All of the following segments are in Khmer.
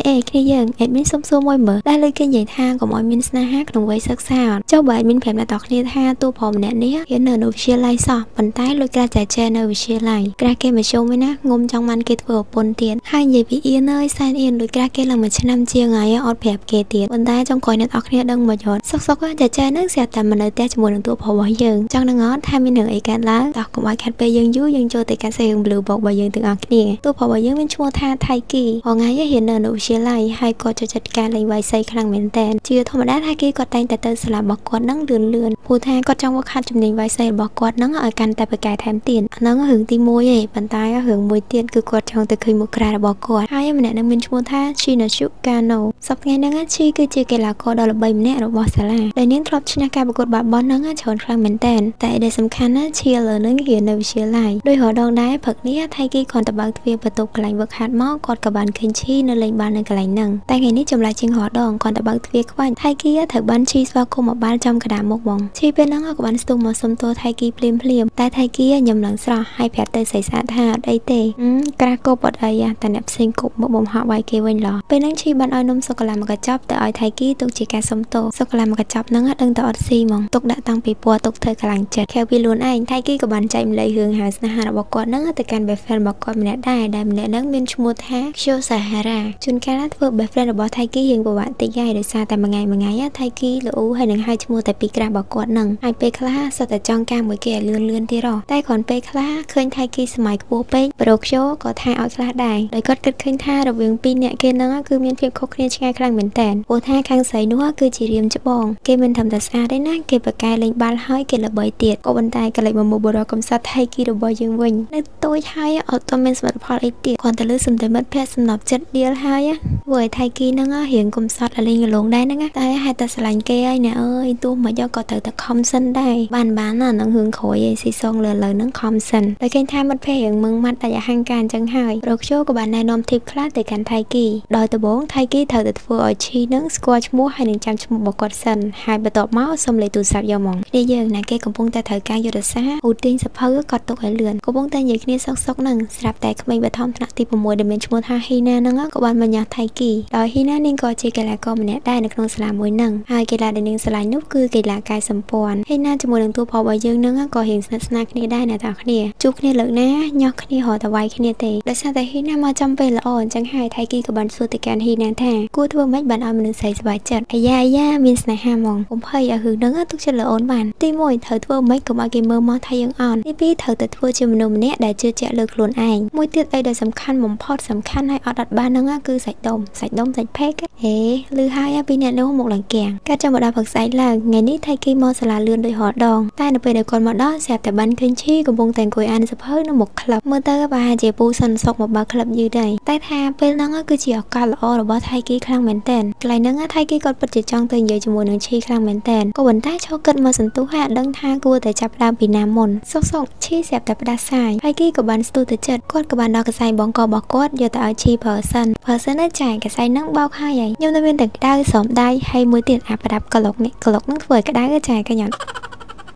เอคือยังเอ็ดมินส้มๆมวยเหมือได้เลยกินใหญ่ทางของมอยมินสนาฮักลงไว้ซักซ่าเจ้าใบมินแผ่นมาตอกนี่ท่าตัวผมเนี่ยนี้เห็นเนินวิเชียไลสอบปันใต้เลยกระจายเจนเนอวิเชียไลกระเกมาชมไว้นะงมจังมันเกตเวอร์ปนเตียนให้ใหญ่พี่เอียนเนยแซนเอียนเลยกระเกลังมาชนำเจียงไงออดแผลเกเตียนปันใต้จังคอยนัดออกเนี่ยดังมาหยดซอกๆก็จะเจนนึกเสียแต่มันเลยแต่จมูกหนึ่งตัวพอไว้ยังจังนังออดทำมีหนึ่งไอการล้างตอกกับไว้แคทไปยังยุ่ยังโจแต่การเสียงบลูบอกไว้ยังถึงออกเนี่ยตัวพอไว้ยังเป็นชัวท่าไทยกีพอไงเห็นเนินวิเชียไลให้ก็จะจัดการเลยไว้ใส่ครั้งเหม็นแตนเชื่อธรรมดาไทยกีก็แต่งแต่เติมสลับบอกกอดนั่งเลื่อนผู้แทนก็จังว่าขาดจำเนียงไว้ใส่บอกกอดนั่งเอากันแต่ไปไก่แถมเตียนนั่งหึงตีมวยปันตายหึงมวยเตียนคือกอดจังแต่เคยมุกราบอกกอดให้มันเนี่ยนั่งเป็นชัวท่าชีนชุกาโนสับไงนั่งชีคือเจเกลาโกดอลใบมันเนี่ยเราบอกสละแต่เนี้ยครอบชนะการประกวดบาบอลนั่งชนครั้งเหม็นแตนแต่เด็กสำคัญนะเชียร์เลยนั่งเหียนในวิเชียไลโดยหัวดองได้ผักนี้ไทยกีก่อนตะบังเทียประตูกลายเบิกฮาร์ดมอกกอดกับบานเคนชีในเลนบานในกลายหนึ่งแต่ไงนี่จำลายจิงหัวดองก่อนตะบังเทียขวัญไทยกีถักบันชีสวาคมบ้านจำกระดาษมกมองชีเป็นนั่งกับบันสตูมสมโตไทยกีเพลียมแต่ไทยกียำหลังสระให้แผลเตยใส่สาธาได้เตะกระโกบดอะไรแต่เน็บเซ็งกบบ่มหาไวเกวันหล่อเป็นนั่งชีบันอ้อยนมสกลามกระจับแต่อ้อยไทยกีตกจีการสมโตสกลามกระจับนั่งดังแต่อดซีมองตกดะตังปีปัวตกเธอกำลังเจ็ดแค่วิลุนไอไทยกีกับบันใจมันเลยเฮืองหาสนาหาบอกก่อนนั่งแต่การแบบแฟนบอกก่อนมันได้มันนั่งเป็นชมูแท้โชสาฮาราจนการนัดเวิร์แบบแฟนบอกไทยกียังประวัติตีใหญ่โดยซาแต่บางไงไทยกีหรือให้หนึ่งให้ชมูแต่ปีกระบอกก่อนหนึ่งไอเปคลาสแต่จองการมวยแก่เลื่อนที่รอได้ก่อนเปคลาเคยไทยกีสมัยกูเป้โปรกโชก็ท่าเอาคลาได้โดยก็เกิดขึ้นท่าระเบียงปีเนี่ยเกณฑ์นั่งคือมีเพียงคบเรียนช่างครั้งเหมือนแต่โอท่าครั้งใส่นัวคือจีเรียมจะบองเกมเป็นทำแต่ซาได้นะเก็บปากกาเล็งบาลห้อยเกล็ดระเบิดเตียดก็บันไดกันเลยมาโมบรอกำซัดไทยกีระเบิดยังวิ่งในตัวไทยเอาตัวเป็นสมัติพอไอเตียดก่อนแต่เลือกสมแต่มัดแพทย์สำหรับจัดเดียวไทยเว้ยไทยกีนั่งเห็นกำซัดอะไรเงี้ยลงได้นะแต่ให้แต่สลันเกยเนี่ยตัวมาย่อก็แต่คอมสันได้บ้านน่ะนั่งหึงขอยสีซองเลยนั่งคอมสันแต่เกณฑ์ท่ามัดแพงมึงมัดแต่อย่าห่างการจังหายโรคโชกับบ้านนายนอมทิพย์คลาดแต่การไทยกีดอยตะบงไทยกีเธอแต่ตัวอ่อยชีนั่งสกอชมูให้หนึ่งจำชมูบอกกอดสันหายไปต่อเมาส์สมเลยตูสับยอมองนี่ยังนะเกกำปงแต่เธอการยุดซาอุติงสะเพอกอดตกไอเลือนกำปงแต่ยังนี่ซอกหนึ่งสลับแต่ขมิ้นบะทอมถนัดตีประมวยเดเมนชมูท่าฮีนานั่งกับบ้านบรรยาไทยกีดอยฮีนานิ่งก็เจเกลาก็มันเนี่ยได้ในครองสลามมวยหนึ่งหายเกลาเดนิงสลายนุกคือเกลากายสมปวนฮีนาจมูกหนึ่งตัวพอใบยังนั่งก็เห็นสนักนี่ได้ในตาขณีจุกนี่เหลือนะยอกขณีห่อตะไวขณีเตะและซาแต่ฮีนามาจำเป็นละอ่อนจังหายไทยกีกับบันสูติการฮีนาแท้กูทั่วไม่บันเอามันใส่สบายจัดไอ้ย่ามินสไนฮามองผมพยายามหึงนั่งทุกเฉลยอ่อนมันตีมวยเธอทั่วไม่กับอาเกมเมอร์มาไทยยังอ่อนที่พี่เธอแต่ทั่วจิมนมเนี่ยได้เจอเจาะเลือกล้วนเองมวยติดไอเดียสำคัญหม่อมพอดสำคัญให้อดัดบ้านนั่งคือใส่ดมใส่เพกลือหายปีเนี่ยเลี้ยวหมกหลังแกงก็จะมาดาผักใส่หลังไงนี่ไทยกีมอสลาเลื่อนโดยหอดองใต้ในไปเด็กก่อนมาด้อแสบแต่บันเคนชี่กับวงแต่งกุยอันสะเพิ่งน้ำหมกคลับเมื่อเตอร์บาเจปูสันซอกมาบาคลับยืดได้ใต้ทาเป็นนั่งคือเจียวกาลอหรือว่าไทยกีครั้งเหม็นแตนไกลนั่งไทยกีกดปัจจิจองเตือนเยอะจมูกหนึ่งชีครั้งเหม็นแตนก็บนใต้โชเกิดมาสันตุหะดังทากัวแต่จับดามปีน้ำมนซอกชี้แสบแต่ประดาสายไทยกีกับบันสตูแต่เจ็ดกดกับบันดอกกระไซบองกอบกดเยอะแต่เอาชีเพอร์ซันน่าจ่ายกระไซนั่งเบาค่าใหญ่ยมตะเวนแต่ได้สมได้ให้มือเตียนอาประดับกระหลกนั่งเฟื่อยก็ได้ก็จ่ายกันหย่อน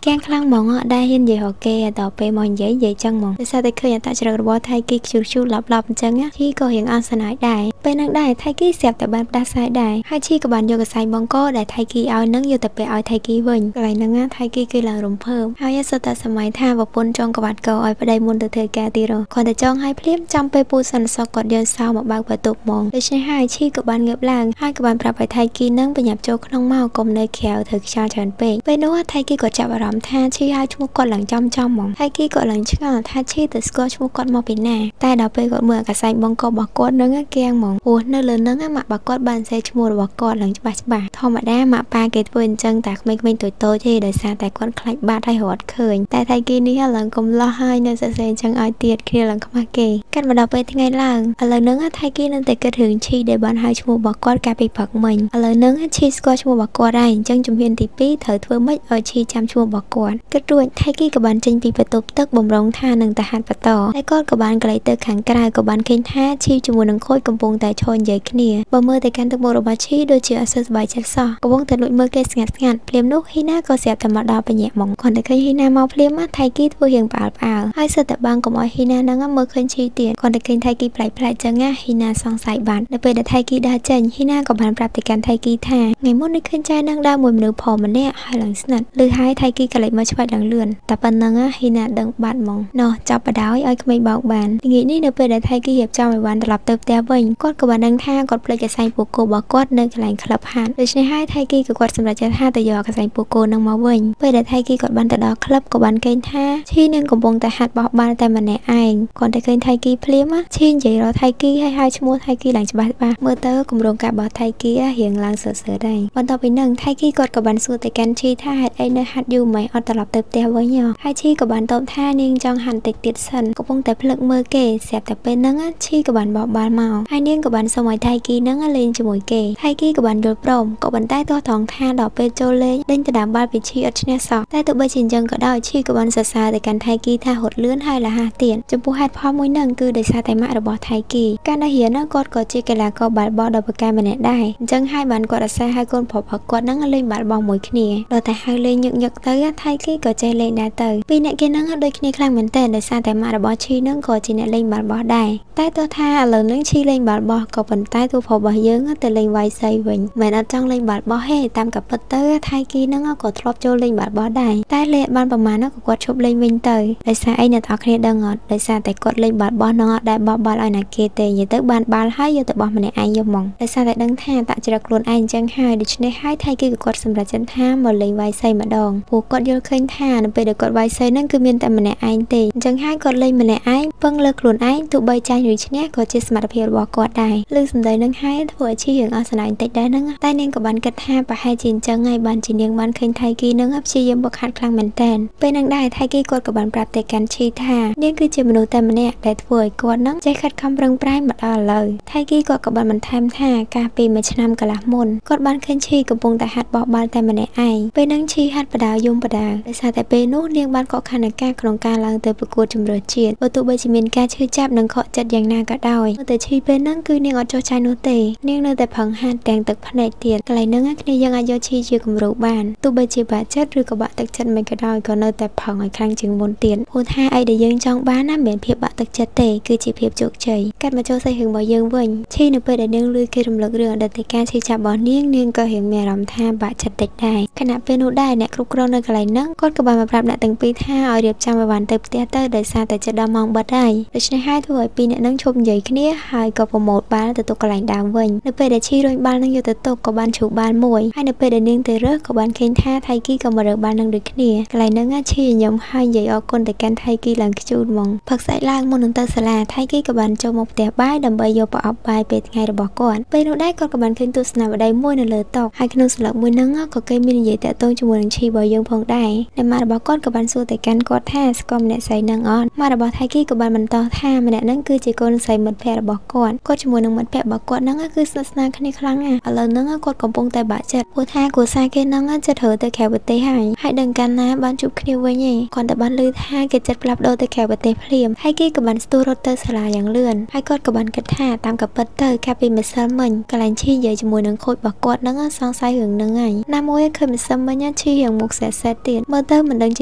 แกงคลั่งมองได้เห็นใหญ่หอกเกต่อไปมองใหญ่จังมองแต่ซาแต่เคยตัดจรกระบอกไทยกีชูหลับจังอ่ะที่ก็เห็นอันสนายได้ไปนั่งได้ไทยกีเสียบแต่บันดาสายได้ให้ชีกับบันโยกกับไซบองก็ได้ไทยกีเอานั่งอยู่แต่ไปเอาไทยกีเวินอะไรนั่งอ่ะไทยกีคือหลังรมเพิ่มเอายาสตาสมัยท่าแบบปนจองกับบัดเก่าอ้อยไปได้มุนแต่เธอแกตีรอก่อนแต่จองให้เพลียมจำไปปูสันสกอดเดินเศร้ามาบางประตูมองเลยใช้ให้ชีกับบันเงือบล่างให้กับบันปรับไปไทยกีนั่งไปหยับโจกน้องเมากลมเนยแขวเธอชาเฉินเป้ไปนู้ว่าไทยกีกดจับอารมณ์ท่าชีให้ชั่วกดหลังจอมมองไทยกี้กดหลังเชื่อท่าชีแต่สกอชั่วกดมองปีหน้าแต่ดาวไปกดเมื่อกับใส่บองกบอกกดนั่งแกงมองโอ้เนื้อเลยนั่งมาบอกกดบานใส่ชั่วบอกกดหลังจะบาทอมาได้มาปลาเกตเวินจังแต่ไม่ตัวโตที่โดยซาแต่กดคล้ายบาดให้หดเขินแต่ไทยกี้นี่หลังกลมล่อให้เนื้อเซนจังอ้อยเตียดเคลียหลังเข้ามาเกยกันมาดาวไปที่ไงหลังอะไรนั่งไทยกี้นั่งแต่กระถึงชีเดบันให้ชั่วบอกกดกลายเป็นผักมันอะไรนั่งชีสกอชั่วบอกกดได้จังจุ่มเพียนติปีเถิดเพื่อไม่เอาชีจำชั่วบอกกดกระดุยไทยกี้กับบันจิงปีประตูตึกบ่มร้องท่าหนึ่งแต่หันประต่อไอ้ก้อนกับบานไกลเตอร์ขังกลายกับบานเคนท่าชีจมูกหนังโคตรกำปง งแต่ชนใหญ่ขึ้นเนี่ยบ่เมื่อแต่การตะโมรบาชีโดยเชื่อเสือสบายใจซอกระวงแต่ลุยเมื่อเกสงัดเพลียมลูกฮีน่าก็เสียบธรรมดาไปแย่มองก่อนแต่เคยฮีน่าเมาเพลียมมาไทกี้ตัวเหียงเปล่าให้เสือแต่บางก็มอยฮีน่านั่งเมื่อเคยชีเตียนก่อนแต่เคยไทกี้ปลายจะง่าฮีน่าสองสายบานในเปิดแต่ไทกี้ดาเจนฮีน่ากับบานปรับแต่การไทกี้ท่าไงมุ่งในขึ้นใจนั่งดาวมวยมือพอมันเนี่ยให้หลังสนัดหรือให้ไทกี้กันเลยมาช่วยดังเลื่อนแต่ปันนั่งฮีน่าดังบานมองเนาะจับปะดาวไอ้ก็ไม่เบาบานอย่างนี้ในเปิดแต่ไทกี้เหยียบเจ้าไม่วันตลอดเติบเตี้ยเบิ้งกอดกับบานดังท่ากอดเปลยจะใส่ปูโกบอกกอดในกลางคลับหันโดยใช้ให้ไทกี้กับกอดสำหรับจะท่าแต่ยอกระใส่ปูโกนั่งมาเบิ้งเปิดแต่ไทกี้กอดบานแต่ดอกคลับกับบานเกณฑ์ท่าที่หนึ่งกับวงแต่หัดบอกบานแต่มันแหน่ไอก่อนแต่เกณฑ์ไทกี้เพลียมชี้ใหญ่เราไทกี้ให้ชั่วโมงไทกี้หลังจะบ้าเมื่อเตอร์กลุ่มโรงการบอกไทกี้เหียงลางเสือได้วันต่อไปหนึ่งไทกี้กอดกับบานสู้แต่การชี้ท่าหัดไอเนื้อหัดอยู่ไหมเอาตลับเติบเตี้ยไว้ยอให้ชี้กับบานตบท่านิ่งจองหันติดสันกับวงแต่พลึกมือเก๋เสียบแต่เป็นนั่งชี้กับบานบอกบานเมาให้นิ่งกับบานสมัยไทกี้นั่งเล่นจมูกเก๋ไทกี้กับบานโดดปลอมกับบานใต้ตัวทองท่าดอกเปโจเล่นจะดามบานไปชี้อัดเนสใต้ตัวใบชินจังก็ได้ชี้กับบานซาแต่การไทกี้ท่าหดเลื่อนให้ละ5เตียนจมูกหัดพอมวยหนึ่งคือโดยซาแต่มาระบอไทกี้การได้เหียนกอดกอดชี้กันแล้วก็บาดบอดอกการมันได้จังให้บานกอดซาให้คนพบกอดนั่งเล่นบาดบอมวยขี้เนี่ยเราแต่ให้เล่นยึกเตยไทกี้ก็ใจเล่นได้เตยปีนี้แกนั่งโดยขี้เนี่ยครั้งเหมือนแต่โดยซาแต่มาระบอชี้นั่งกอดจีเนี่ยเล่นบาดบอได้ใต้ตัวท่าเหลือนั่งชี้เล่นบาดบอก็เป็นใต้ตัวพอบเยอะแต่เล่นไวใส่วิ่งเหมือนจังเล่นบาดบอให้ตามกับปัตเตอร์ไทกี้นั่งก็ทรอบโจเล่นบาดบอได้ใต้เล่บานประมาณนั้นก็กดชบเล่นวิ่งเตยโดยซาไอเนี่ยต่อขี้เนี่ยดังอดโดยซาแต่กดเล่นบาดบอน้องได้บอลไอหนักเกเตยอย่าตึกบานให้อย่าตึกบอลมันเนี่ยไอเยอะมองโดยซาแต่ดังท่าตัดจระกลุ่นไอจังให้ดิฉันได้ให้ไทกี้กดสำหรับจันท่าหมดเล่นไวใส่มาดองผูกกดโยนขึ้นท่านั่นไปเด็กกดไวใส่นั่นคือมีแต่มันเนี่ยไอเตยจังให้กดเล่นมันเนี่ยไอเพิ่งเลิกกลุ่นไอถูกใบใจหรือชเนี่ยก็จะสมัครเพียรบอกกดได้ลืมสำเร็จนั่งให้ถั่วชี้อย่างอาสนะติดได้นั่งใต้เนียงกับบันกระท่าไปให้จินจังไงบันจินเนียงบันขึ้นไทกี้นั่งอับชี้ยังบกขาดคลังเหมือนแตนไปนั่งได้ไทกี้กดกับบันปรับแต่การชี้ท่าเนี่ยคือจะมนุษย์แต่มันเนี่ยได้ถั่วกดนั่งใจขัดคำเริงปลายหมดเลยไทกี้กดกับบันมันแทมท่ากาปีมาชนำกะละมนกดบันขึ้นชี้กับวงแต่หัดบอกบันแต่มันเนี่ยไอไปนั่งชี้หัดประดาวยมประดาแต่ซาแต่ไปนู้เนียงบันเกาะขนาดการโครงการลังเตยประกวดจำเริญเจียดประตูใบจิมินการชื่อจับนังเคาะจัดอย่างนาก็ได้แต่ชี้เป็นนั่งคือเนียงอดโจชายนุเตเนียงเนแต่ผังหันแดงตึกผนังเตียนไกลนั่งอักเนียยังอายุชี้ชื่อกับรูบ้านตู้ใบจีบาจัดหรือกบะตึกจัดไม่ก็ได้ก็เนแต่ผังไอ้ครั้งจึงบนเตียนพูดให้ไอเดียยังจองบ้านน้ำเหม็นเพียบบะตึกจัดเตคือจีเพียบจุกใจการมาโจใส่หึงบ่ยังวิ่งชี้หนึ่งไปเดินลือคือรำลึกเรื่องเดินแต่การชี้จับบ่เนียงก็เห็นแม่รำท่าบะจัดติดได้ขณะเป็นนุได้เนี่ยครุกครองในไกลนั่งก้นกบามาปรับหน้าตึงปีท่าเอาเรียบจำไปวันเติบเตี้ยเตอร์โดยซาแต่จะดามองบัดได้โดยใช้ให้ถวยปีเนี่ยนั่งชมใหญ่ขึ้นเนี่ยหายก็โปรโมทบ้านแต่ตัวกลางดาววิ่งในไปเดชี้โดยบ้านนั่งอยู่แต่ตกกับบ้านฉูบ้านมวยให้ในไปเดเนียงแต่เลิกกับบ้านเคนท่าไทกี้กับมาเริกบ้านนั่งดึกขึ้นเนี่ยไกลนั่งชี้ยำให้ใหญ่ออกคนแต่การไทกี้หลังจูดมองผักใส่ล่างมนุษย์ตาสลาไทกี้กับบ้านโจมกแต่บ้านดำใบโยปอบใบเป็ดไงระบอกก่อนไปนุได้ก็กับบ้านเคนตุสนาบได้มวยนั่นเลยตกให้ขนมสลับมวยนั่งก็เกยมีใหญ่แต่ต้นจมูกชีบอยยังพองได้ในมาระบอกก้อนกับบ้านสู้แต่การกอดท่าสกอมเนี่ยใส่นางอ่อนมาระบอกไทกี้กับบ้านมันต่อท่ามันเนี่ยนั่งคือจีโกนใส่หมดแพรบอกก่อนก็จมูกนั่งหมดแพรบอกก่อนนั่งก็คือศาสนาคณิครั้งเอาเลยนั่งก็กดกำปงแต่บาดเจ็บผู้ท่ากูซาเกนั่งจะเถอแต่แขวเตะให้ดังกันนะบ้านจุบคณิวไว้เนี่ยก่อนแต่บ้านลือท่าเกจัดปรับโดแต่แขวเตะเพลียมให้กี้กับบ้านสตูรถเตอร์สลาอย่างเลื่อนให้กดกับบ้านกระท่าตามกับเปิดเตอร์แค่เป็นเมซัลมันกำลังชี้ใหญ่จมูกนั่งโคตรบอกกอดนั่งซองไซหึงนั่งไงน้ำมวยเคยเป็นซัมมันยันชี้อย่างมุกแสแสเตียนเมื่อเตอร์มันดังจ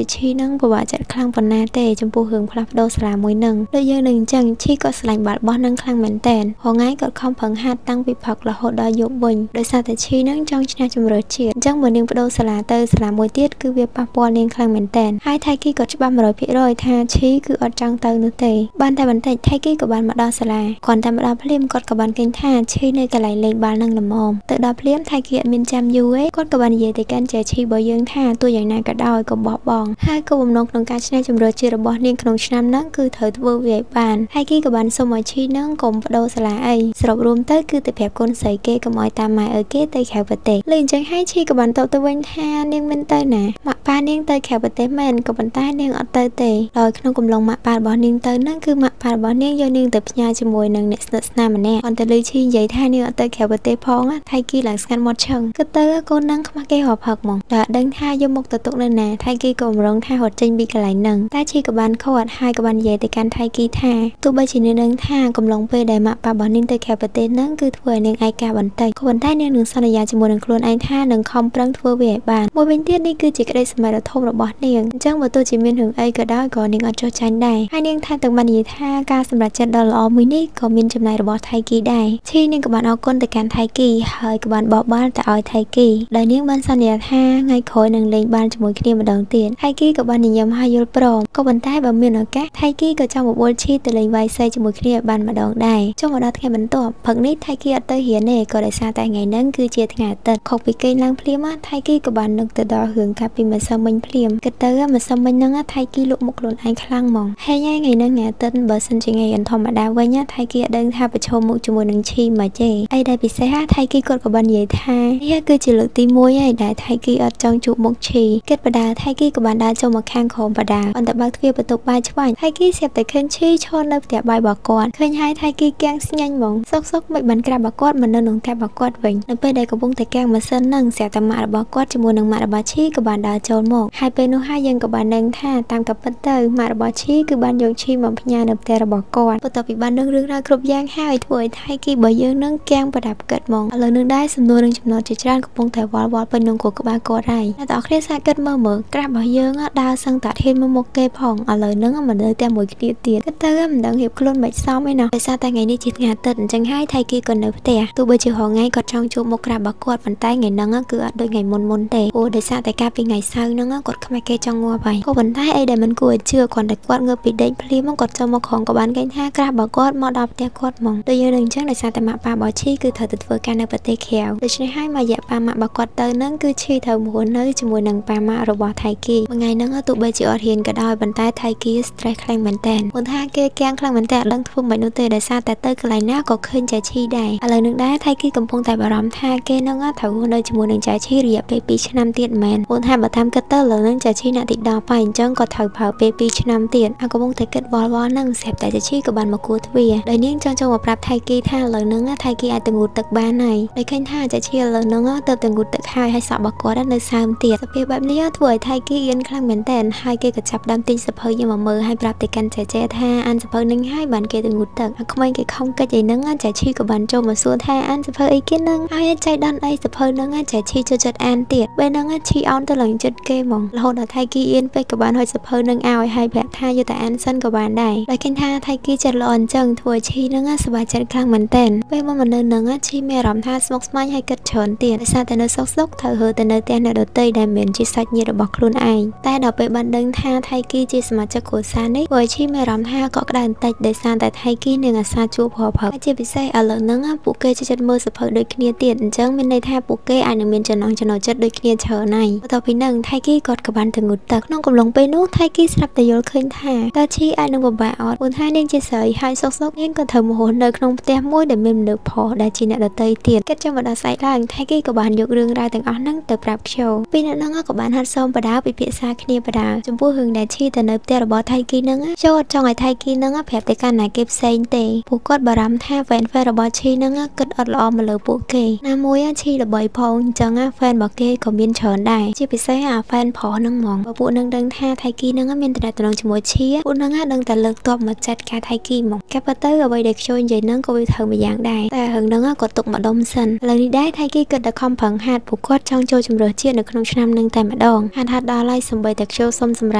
ะชี้นั่งประวัติจัดคลั่งปนนาเตจมพูหึงพลับโดสลามวยหนึ่งโดยยังหนึ่งจังชี้ก็สลายบาดบอลนั่งคลั่งเหมือนแตนพอง่ายก็คอมผังหัดตั้งปีผักละหดดอยยกบนโดยซาแต่ชี้นั่งจ้องชนะจมเรือเฉียดจังเหมือนหนึ่งประโดสลาเตอร์สลามวยเตี้ยคือเวียปาปอนเลี้ยงคลั่งเหมือนแตนให้ไทกี้ก็จะบ้ามรอยพิรอยท่าชี้คืออดจังเตอร์นุเตบ้านแต่บันเตไทกี้กับบ้านมาดอสลาก่อนแต่มาดอเพลียมกดกับบ้านเก่งท่าชี้ในกระไหลเล็กบ้านนั่งลำมอมแต่ดอเพลียมไทกี้มินจำยูเอ้กดกับบ้านเย่แต่การเจชี้บ่ยังท่าตัวอย่างนายกระดอยกับบอบบองให้กบนกของการชนะจมเรือเฉียดบอเลี้ยงขนมชนะนั่งคือเถิดเวอร์เวียบ้านไทกี้กับบ้านสมัยชี้นั่งกลมประโดสลาไอสรุปรวมเตอร์คือแต่แผลก้นใส่เกกับมอยตามหมายเกเตยแขวเตะเลยจังให้ชี้กับบ้านโตตะวันท่าเนียงเป็นเตยหนาหมักปาเนียงเตยแขวเตะแมนกับบ้านใต้เนียงอดเตยเตยลอยขนมกลมลงหมักปาบอเนียงเตยนั่นคือหมักปาบอเนียงโยเนียงแต่พญาจมวยหนึ่งเนสเนสนามันแน่ก่อนแต่เลยชี้ใหญ่ท่าเนียงเตยแขวเตะพองไทกี้หลังสกันหมดเชิงก็เตยก็นั่งขมักเกหอบผักมองดาดังท่ายมกตะตุกนั่นน่ะไทกี้กลมร้องท่าหดจิงบีกระไหลหนึ่งใต้ชี้กับบ้านขวดให้กับบ้านใหญ่แต่การไทกี้ท่าตู้ใบชี้เนื้อท่ากลมลงไปได้หมักปาบอ របស់នាងទៅខេត្តប្រទេសហ្នឹងគឺធ្វើឲ្យនាងឯកាបន្តិចក៏ប៉ុន្តែនាងនឹងសន្យាជាមួយនឹងខ្លួនឯងថានឹងខំប្រឹងធ្វើវាឲ្យបានមួយវិញទៀតនេះគឺជាក្តីស្រមៃដ៏ធំរបស់នាងអញ្ចឹងបើទោះជាមានរឿងអីក៏ដោយក៏នាងអត់ចោះចាញ់ដែរហើយនាងថែមទាំងបាននិយាយថាការសម្រេចចិត្តដ៏ល្អមួយនេះក៏មានចំណាយរបស់ថៃគីដែរឈីនាងក៏បានអរគុណទៅកាន់ថៃគីហើយក៏បានបោះបាល់ទៅឲ្យថៃគីដែលនាងបានសន្យាថាថ្ងៃក្រោយនឹងលេងបាល់ជាមួយគ្នាម្ដងទៀតថៃគីក៏បានញញឹមហើយយល់ព្រមក៏ប៉ុន្តែបើមានឱកាសថៃគីក៏ចង់បបួលឈីទៅលេងវាយសីជាមួយគ្នាឲ្យបានម្ដងដែរចុះមកដល់ថ្ងៃបន្ទាប់ព្រឹកនេះថៃគីអត់ទៅរៀនទេក៏ដោយសារតែថ្ងៃហ្នឹងគឺជាថ្ងៃអាទិត្យខុសពីគេឡើងភ្លាមថៃគីក៏បាននឹកទៅដល់រឿងកាលពីម្សិលមិញភ្លាមគិតទៅម្សិលមិញហ្នឹងថៃគីលក់មុខខ្លួនឯងខ្លាំងហ្មងហើយថ្ងៃហ្នឹងថ្ងៃអាទិត្យបើសិនជាថ្ងៃធម្មតាវិញថៃគីអត់ដឹងថាប្រឈមមុខជាមួយនឹងឈីមកទេអីដែលពិសេសថៃគីគាត់ក៏បាននិយាយថានេះគឺជាលើកទី1ហើយដែលថៃគីអត់ចង់ជួបមុខឈីគិតបដាថៃគីក៏បានដើរចូលមកខាងក្រោមបដាអន្តបើកទ្វារបន្ទប់បាយឆ្វាញ់ថៃគីស្រាប់តែឃើញឈីឈរនៅផ្ទះបាយរបស់គាត់ឃើញហើយថៃគីគាំងស្ញាញ់ហ្មងសុកមិនបានក្រាបរបស់គាត់មកនៅក្នុងផ្ទះរបស់គាត់វិញនៅពេលដែលកំពុងតែគាំងម៉ាស៊ីនហ្នឹងស្រាប់តែម៉ាក់របស់គាត់ជាមួយនឹងម៉ាក់របស់ឈីក៏បានដើរចូលមកហើយពេលនោះហើយយើងក៏បានដឹងថាតាមការពិតទៅម៉ាក់របស់ឈីគឺបានយកឈីមកផ្ញើនៅផ្ទះរបស់គាត់បន្ទាប់ពីបានដឹងរឿងរ៉ាវគ្រប់យ៉ាងហើយធ្វើឲ្យថៃគីរបស់យើងនឹងគាំងប្រដាប់គិតហ្មងឥឡូវនឹងដែរសំណួរនឹងចំណុចជាច្រើនកំពុងតែវល់ពេញក្នុងគល់ក្បាលគាត់ហើយអ្នកទាំងអស់គ្នាសាកគិតមើលក្រាស់របស់យើងដើរសឹងតាធានមកគេផងឥឡូវហ្នឹងមិននៅតែមួយគ្នាទៀតគិតទៅមិនដឹងរៀបខ្លួនមិនសមឯណាដោយសារតែថ្ងៃនេះជាថ្ងៃអាទិត្យអញ្ចឹងហើយថៃគីក៏នៅផ្ទះទោះបីជារហងៃគាត់ចង់ជួបមុខក្រាស់របស់គាត់ប៉ុន្តែថ្ងៃហ្នឹងគឺអត់ដូចថ្ងៃមុនទេអូដោយសារតែកាលពីថ្ងៃសៅរ៍ហ្នឹងគាត់ខ្មាស់គេចង់ងាប់ហើយក៏ប៉ុន្តែអីដែលមិនគួរឲ្យជឿគ្រាន់តែគាត់ងើបពីដេកភ្លាមគាត់ចូលមកក្រងក៏បានឃើញថាក្រាស់របស់គាត់មកដល់ផ្ទះគាត់ហ្មងដូចយើងនឹងអញ្ចឹងដោយសារតែម៉ាក់ប៉ារបស់ឈីគឺត្រូវទៅធ្វើការនៅប្រទេសក្រៅដូច្នេះហើយមករយៈប៉ាម៉ាក់របស់គាត់ទៅហ្នឹងគឺឈីត្រូវរស់នៅជាមួយនឹងប៉ាម៉ាក់របស់ថៃគីមួយថ្ងៃហ្នឹងទោះបីជាអត់រៀនក៏ដោយប៉ុន្តែថៃគី stress ខ្លាំងមែនតើគាត់ថាគេគាំងខ្លាំងមែនតើអត់ដឹងធ្វើមិននោះទេដោយសារតែទៅកន្លែងណាក៏ឃើញចៅឈីដែរឥឡូវនឹងដែរថៃគីកំពុងតែបារម្ភថាគេនឹងត្រូវរស់នៅជាមួយនឹងចៅឈីរយៈពេល2ឆ្នាំទៀតមែនគាត់ថាបើតាមគិតទៅលើនឹងចៅឈីអ្នកទី10ហើយអញ្ចឹងក៏ត្រូវប្រើពេល2ឆ្នាំទៀតហើយកំពុងតែគិតវល់ហ្នឹងស្រាប់តែចៅឈីក៏បានមកគួរទ្វារដោយនាងចង់ចូលមកប្រាប់ថៃគីថាលើនឹងថៃគីអាចទៅងូតទឹកបានហើយដោយឃើញថាចៅឈីលើនឹងទៅទៅងូតទឹកហើយសក់របស់គាត់នៅសើមទៀតសភាពបែបនេះធ្វើឲ្យថៃគីអៀនខ្លាំងមែនតើហើយគេក៏ចាប់ដើមទិញសភៅយកមកមើលហើយប្រាប់ទៅកាន់ចែថាអានសភៅនឹងហើយបានគេទៅងូតទឹកអាក្មេងគេខំកិច្ចអីហ្នឹងចៅឈីក៏បានចូលមកសួរថាអានសភៅអីគេហ្នឹងហើយចៃដន្យអីសភៅហ្នឹងចៅឈីចូលចិត្តអានទៀតពេលហ្នឹងឈីអោនទៅឡើងចិត្តគេហ្មងរហូតដល់ថៃគីអៀនពេកក៏បានហុចសភៅនឹងឲ្យហើយប្រាប់ថាយកតែអានសិនក៏បានដែរដោយឃើញថាថៃគីចិត្តល្អអញ្ចឹងធ្វើឲ្យឈីហ្នឹងសប្បាយចិត្តខ្លាំងមែនតើពេលមកនៅហ្នឹងឈីមានអារម្មណ៍ថាស្មុគស្មាញហើយគិតច្រើនទៀតដោយសារតែនៅសុកត្រូវហើទៅនៅផ្ទះអ្នកដទៃដែលមិនជាសាច់ញាតិរបស់ខ្លួនឯងតែដល់ពេលបានដឹងថាថៃគីជាសមាជិកគ្រួសារនេះធ្វើឲ្យឈីមានអារម្មណ៍ថាកក់ក្ដៅបន្តិចដោយសារតែថៃគីនឹងអាសាជួបប្រភពជាពិសេសឥឡូវហ្នឹងពួកគេចិត្តមើលសភៅដូចគ្នាទៀតអញ្ចឹងមានន័យថាពួកគេអាចនឹងមានចំណងចំណូលចិត្តដូចគ្នាច្រើនហើយបន្ទាប់ពីហ្នឹងថៃគីគាត់ក៏បានទៅងូតទឹកក្នុងកំឡុងពេលនោះថៃគីស្រាប់តែយល់ឃើញថាតើឈីអាចនឹងពិបាកអត់ព្រោះថានាងជាស្រីហើយសុកនាងក៏ត្រូវមករស់នៅក្នុងផ្ទះមួយដែលមានមនុស្សផងដែលជាអ្នកដទៃទៀតគិតចាំមកដល់ស្អែកឡើងថៃគីក៏បានយករឿងរ៉ាវទាំងអស់ហ្នឹងទៅប្រាប់ខ្យូពីអ្នកហ្នឹងក៏បានហាត់សមបដាពិភាក្សាគ្នាបដាចំពោះរឿងដែលឈីទៅនៅផ្ទះរបស់ថៃគីហ្នឹងចូលអត់ចង់ឲ្យថៃគីហ្នឹងប្រាប់ទៅកាន់ណាគេផ្សេងទេពួកគាត់បារម្ភថាហ្វេនរបស់ឈីហ្នឹងគិតអត់ល្អមកលើពួកគេណាមួយឈីល្បីផងអញ្ចឹងហ្វេនរបស់គេក៏មានច្រើនដែរជាពិសេសហ្វេនប្រុសហ្នឹងហ្មងបើពួកនឹងដឹងថាថៃគីហ្នឹងមានតំណែងជាមួយឈីពួកហ្នឹងដឹងតែលើកទ័ពមកចាត់ការថៃគីហ្មងកាប់ទៅអ្វីដែលខ្យល់និយាយហ្នឹងក៏វាធ្វើមួយយ៉ាងដែរតែរឿងហ្នឹងក៏ទុកមកដុំសិនឥឡូវនេះដែរថៃគីគិតតែខំប្រឹងហាត់ពួកគាត់ចង់ចូលជំរឿជាតិនៅក្នុងឆ្នាំហ្នឹងតែម្ដងហាត់ដល់ហើយសម្បីតែខ្យល់សុំសម្រ